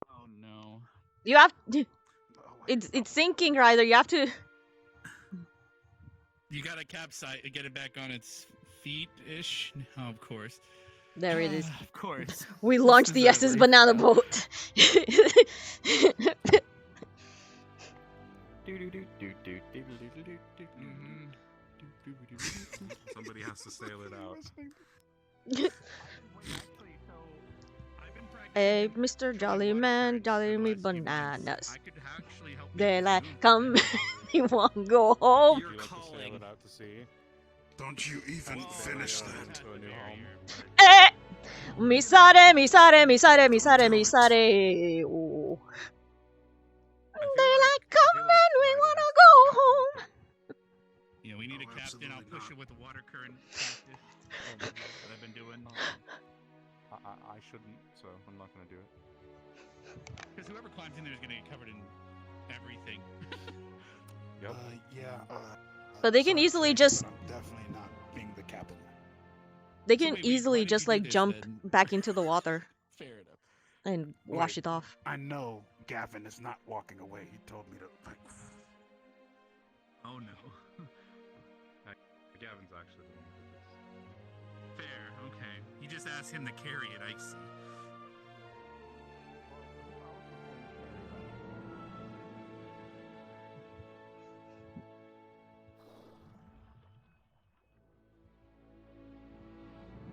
Oh no. You have to... It's sinking, Ryder. You have to... You gotta capsize, get it back on its feet-ish. Oh, of course. There it is. Of course. We launched the S's banana boat. Somebody has to sail it out. Hey, Mr. Jolly Man, jolly me bananas. Daylight come, you won't go home. You're calling. It out to sea. Don't you even finish that. Eh! Misare, misare, misare, misare, misare. Ooh. Daylight come and we wanna go home. Yeah, we need a captain. I'll push it with the water current practice that I've been doing. I shouldn't, so I'm not gonna do it. Because whoever climbs in there is gonna get covered in everything. Yep. But they can easily just... I'm definitely not being the captain. They can easily just like jump back into the water. Fair enough. And wash it off. I know Gavin is not walking away. He told me to, like... Oh no. Gavin's actually the one who did this. Fair, okay. You just asked him to carry it, I see.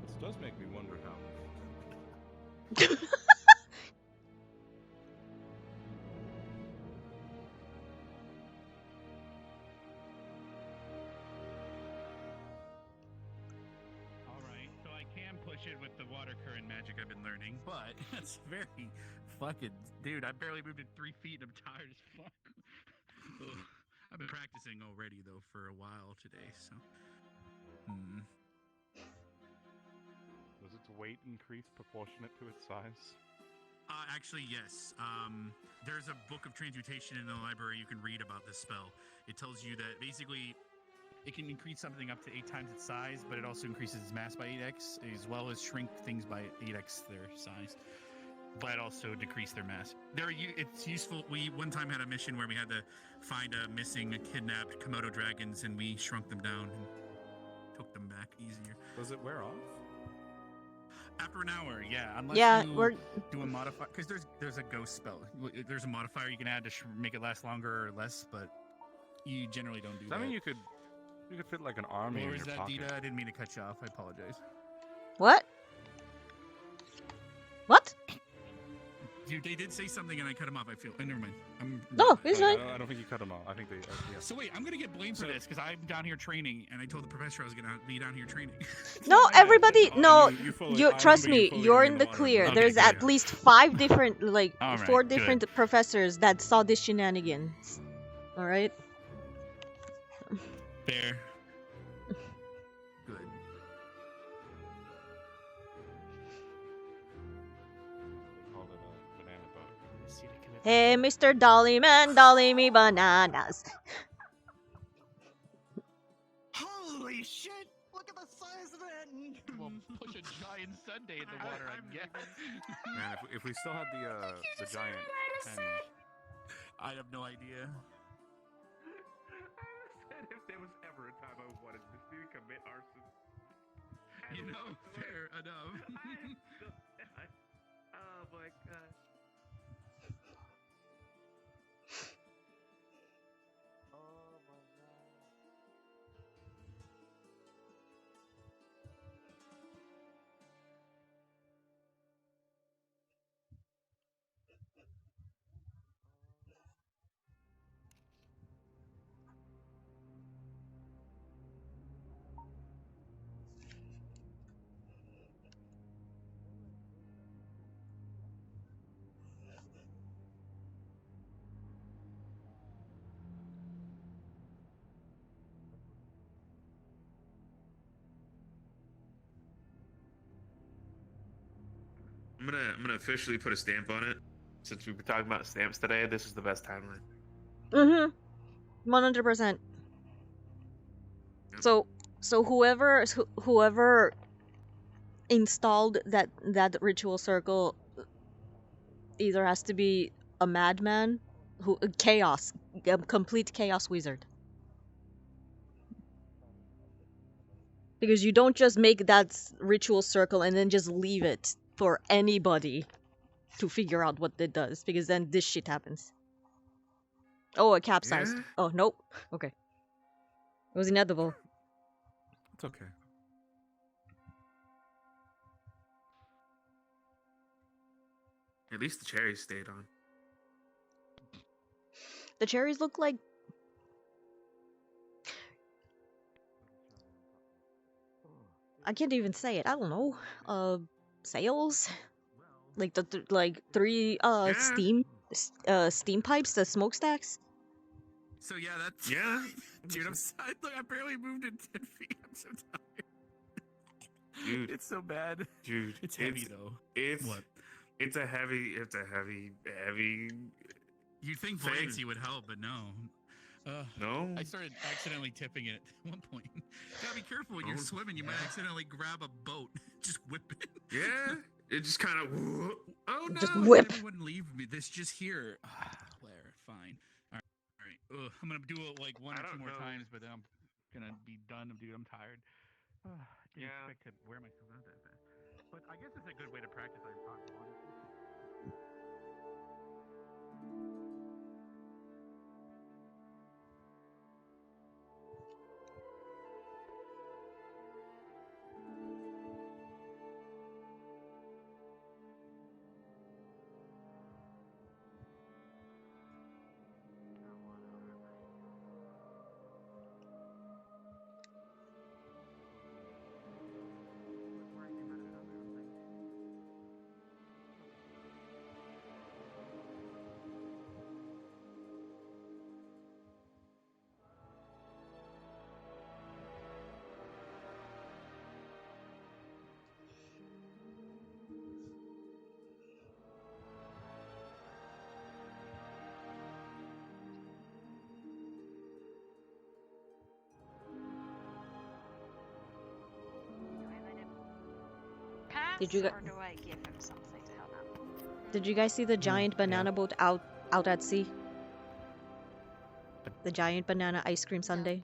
This does make me wonder how. Alright, so I can push it with the water current magic I've been learning, but that's very fucking... Dude, I barely moved it 3 feet and I'm tired as fuck. Ugh. I've been practicing already, though, for a while today, so... Does its weight increase proportionate to its size? Actually, yes. There's a book of transmutation in the library you can read about this spell. It tells you that basically it can increase something up to 8 times its size, but it also increases its mass by 8x, as well as shrink things by 8x their size, but also decrease their mass. It's useful. We one time had a mission where we had to find a missing, kidnapped Komodo dragons, and we shrunk them down and took them back easier. Does it wear off? After an hour, yeah. Unless Yeah, you do a modifier, because there's a ghost spell. There's a modifier you can add to make it last longer or less, but you generally don't do that. I mean, you could fit like an army in Or your is that pocket. Deeta? I didn't mean to cut you off. I apologize. What? What? They did say something and I cut him off. I feel. Never mind. No, it's fine. I don't think you cut them off. I think they. Yeah. So wait, I'm gonna get blamed for this because I'm down here training, and I told the professor I was gonna be down here training. No, everybody, no, you fully- you I trust remember you me, fully you're going in in the the water. clear. Okay, There's good. at least 5 different, like, All right, 4 good. different professors that saw this shenanigans. All right. Fair. Good. Called it a banana boat. Hey, Mr. Dolly Man, dolly me bananas. Holy shit! Look at the size of that! We'll push a giant sundae in the water, I guess. Man, if we still had the giant pen, I have no idea. said if there was ever a time I wanted to see you commit arson. You know, fair enough. Oh my god. Oh my god. I'm gonna officially put a stamp on it. Since we've been talking about stamps today, this is the best timeline. 100%. So whoever installed that ritual circle either has to be a madman, a complete chaos wizard. Because you don't just make that ritual circle and then just leave it for anybody to figure out what it does, because then this shit happens. Oh, it capsized. Yeah? Oh, nope. Okay. It was inedible. it's okay. At least the cherries stayed on. The cherries look like... I can't even say it. I don't know. Sails? Like the 3 steam pipes, the smokestacks? So yeah, that's dude. Look, I barely moved it 10 feet. I'm so tired. Dude, it's so bad. Dude, it's heavy though. It's what? It's a heavy. You'd think thing. buoyancy would help, but no. No. I started accidentally tipping it at one point. Gotta be careful when you're swimming. You might accidentally grab a boat, just whip it. Yeah. It just kind of. Oh no! Just whip. Everyone leave me. This just here. Blair, fine. All right. Ugh, I'm gonna do it like 1 or 2 more times, but then I'm gonna be done. Dude, I'm tired. Didn't expect to wear myself out that fast. But I guess it's a good way to practice our talk. Pass, Did you or do I give him something to help out? Did you guys see the giant banana boat out at sea? The giant banana ice cream sundae?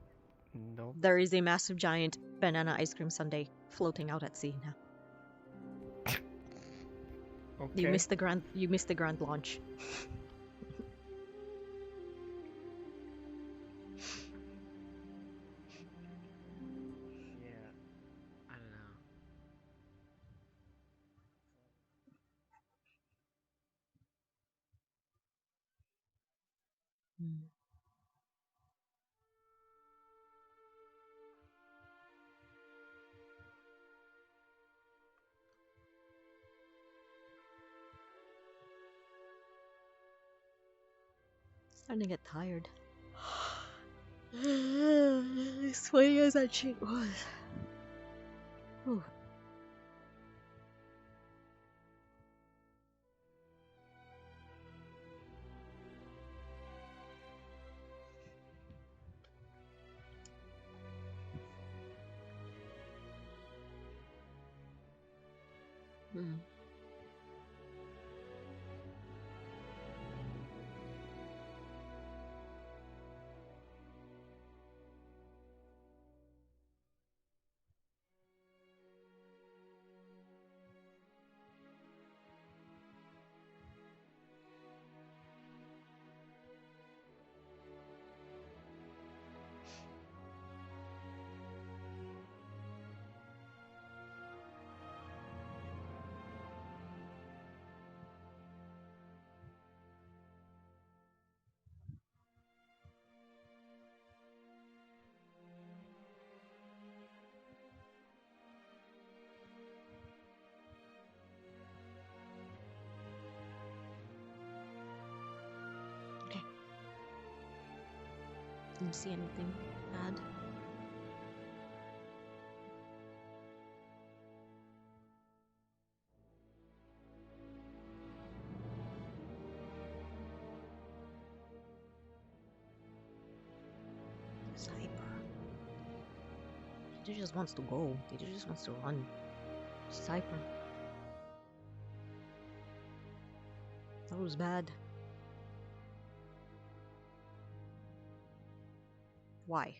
Nope. There is a massive giant banana ice cream sundae floating out at sea now. Okay. You missed the grand launch. Yeah. I don't know. Starting to get tired. As sweaty as that shit was. Whew. Hmm. Okay. Didn't see anything bad. Cyber. He just wants to go. He just wants to run. Cyber. That was bad. Why?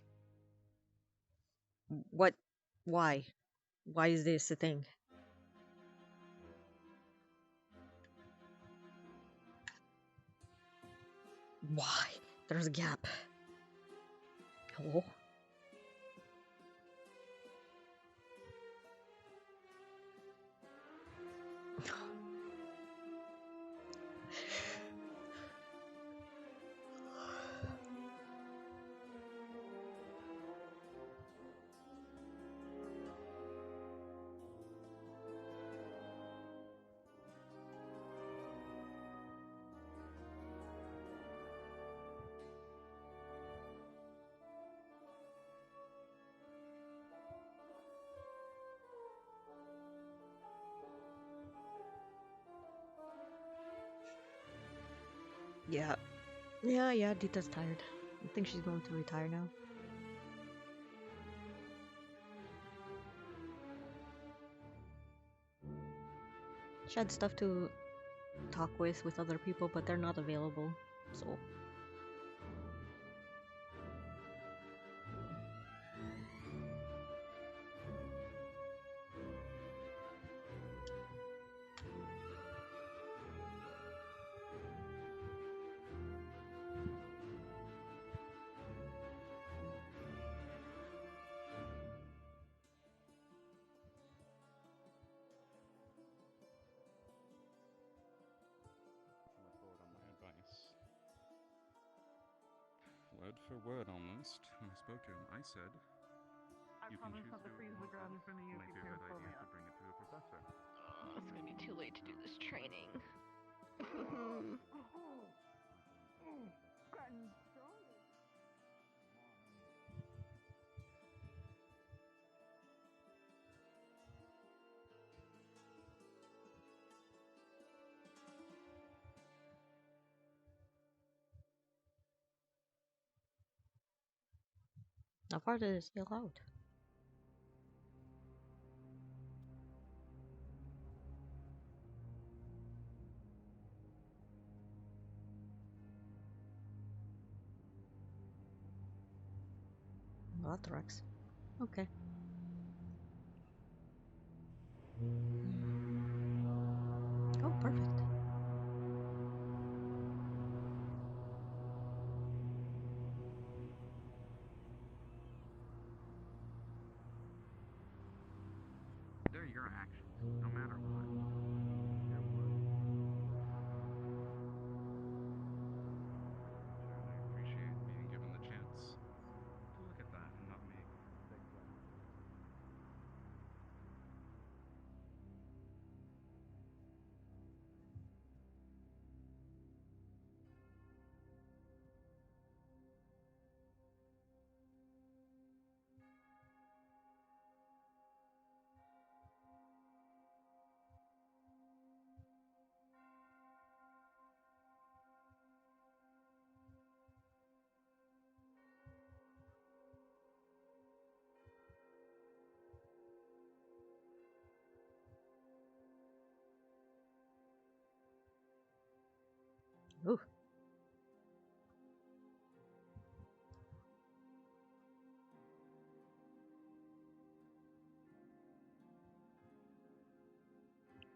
What? Why? Why is this a thing? Why? There's a gap. Hello? Yeah. Yeah, Deeta's tired. I think she's going to retire now. She had stuff to talk with other people, but they're not available, so... Word for word almost. When I spoke to him, I said, I promise not to freeze the ground in front of you if you can't slow me up. bring it to a professor. Oh, it's gonna be too late to do this training. How far did it spill out? Vothrax. Okay. Oh, perfect. They're your actions, no matter what. I appreciate being given the chance to look at that and not make big plans. Ooh.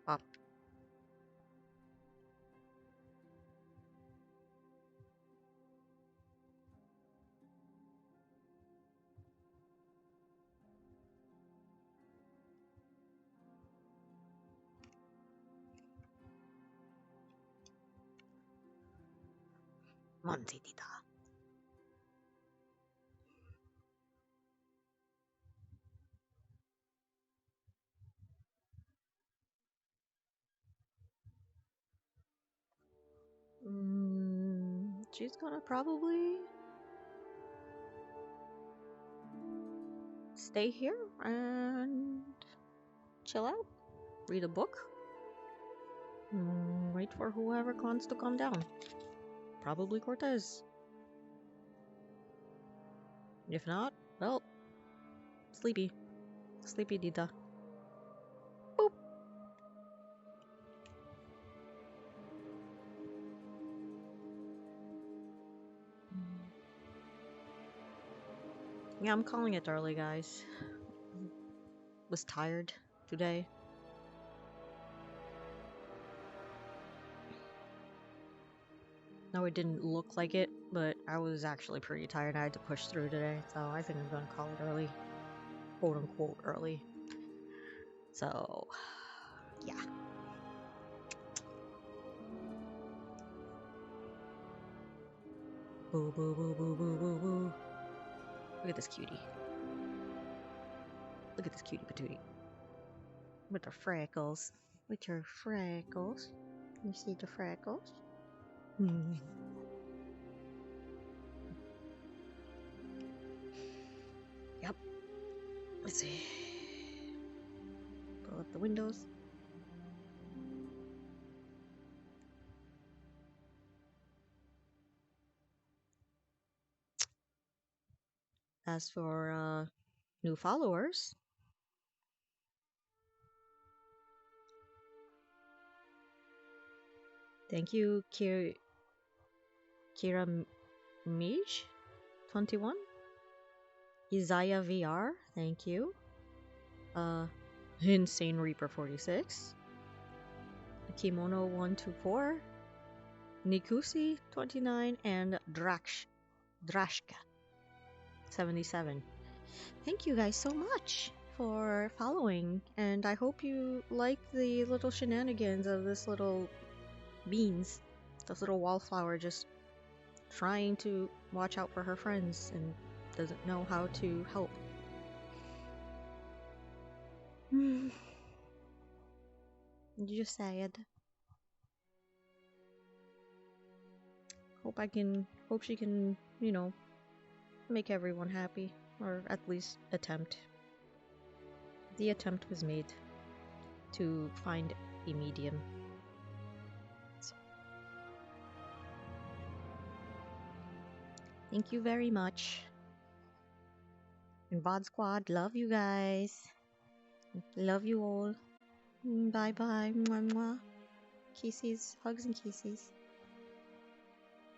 Pop. Monty Deeta. She's gonna probably stay here and chill out, read a book, wait for whoever wants to come down. Probably Cortez. If not, well, sleepy. Sleepy Deeta. Boop. Yeah, I'm calling it early, guys. Was tired today. No, it didn't look like it, but I was actually pretty tired. I had to push through today, so I think I'm gonna call it early. Quote unquote early. So, yeah. Boo boo boo boo boo boo boo. Look at this cutie. Look at this cutie patootie. With her freckles. With her freckles. You see the freckles? Yep. Let's see. Pull up the windows. As for new followers, thank you, Kira Mish 21, Isaiah VR, thank you, Insane Reaper 46, Kimono 124, Nikusi 29, and Drashka 77. Thank you guys so much for following, and I hope you like the little shenanigans of this little beans, this little wallflower just trying to watch out for her friends and doesn't know how to help. Just sad. Hope she can, you know, make everyone happy, or at least attempt. The attempt was made to find a medium. So, thank you very much. And VOD Squad, love you guys. Love you all. Bye bye. Mwah mwah. Kisses, hugs and kisses.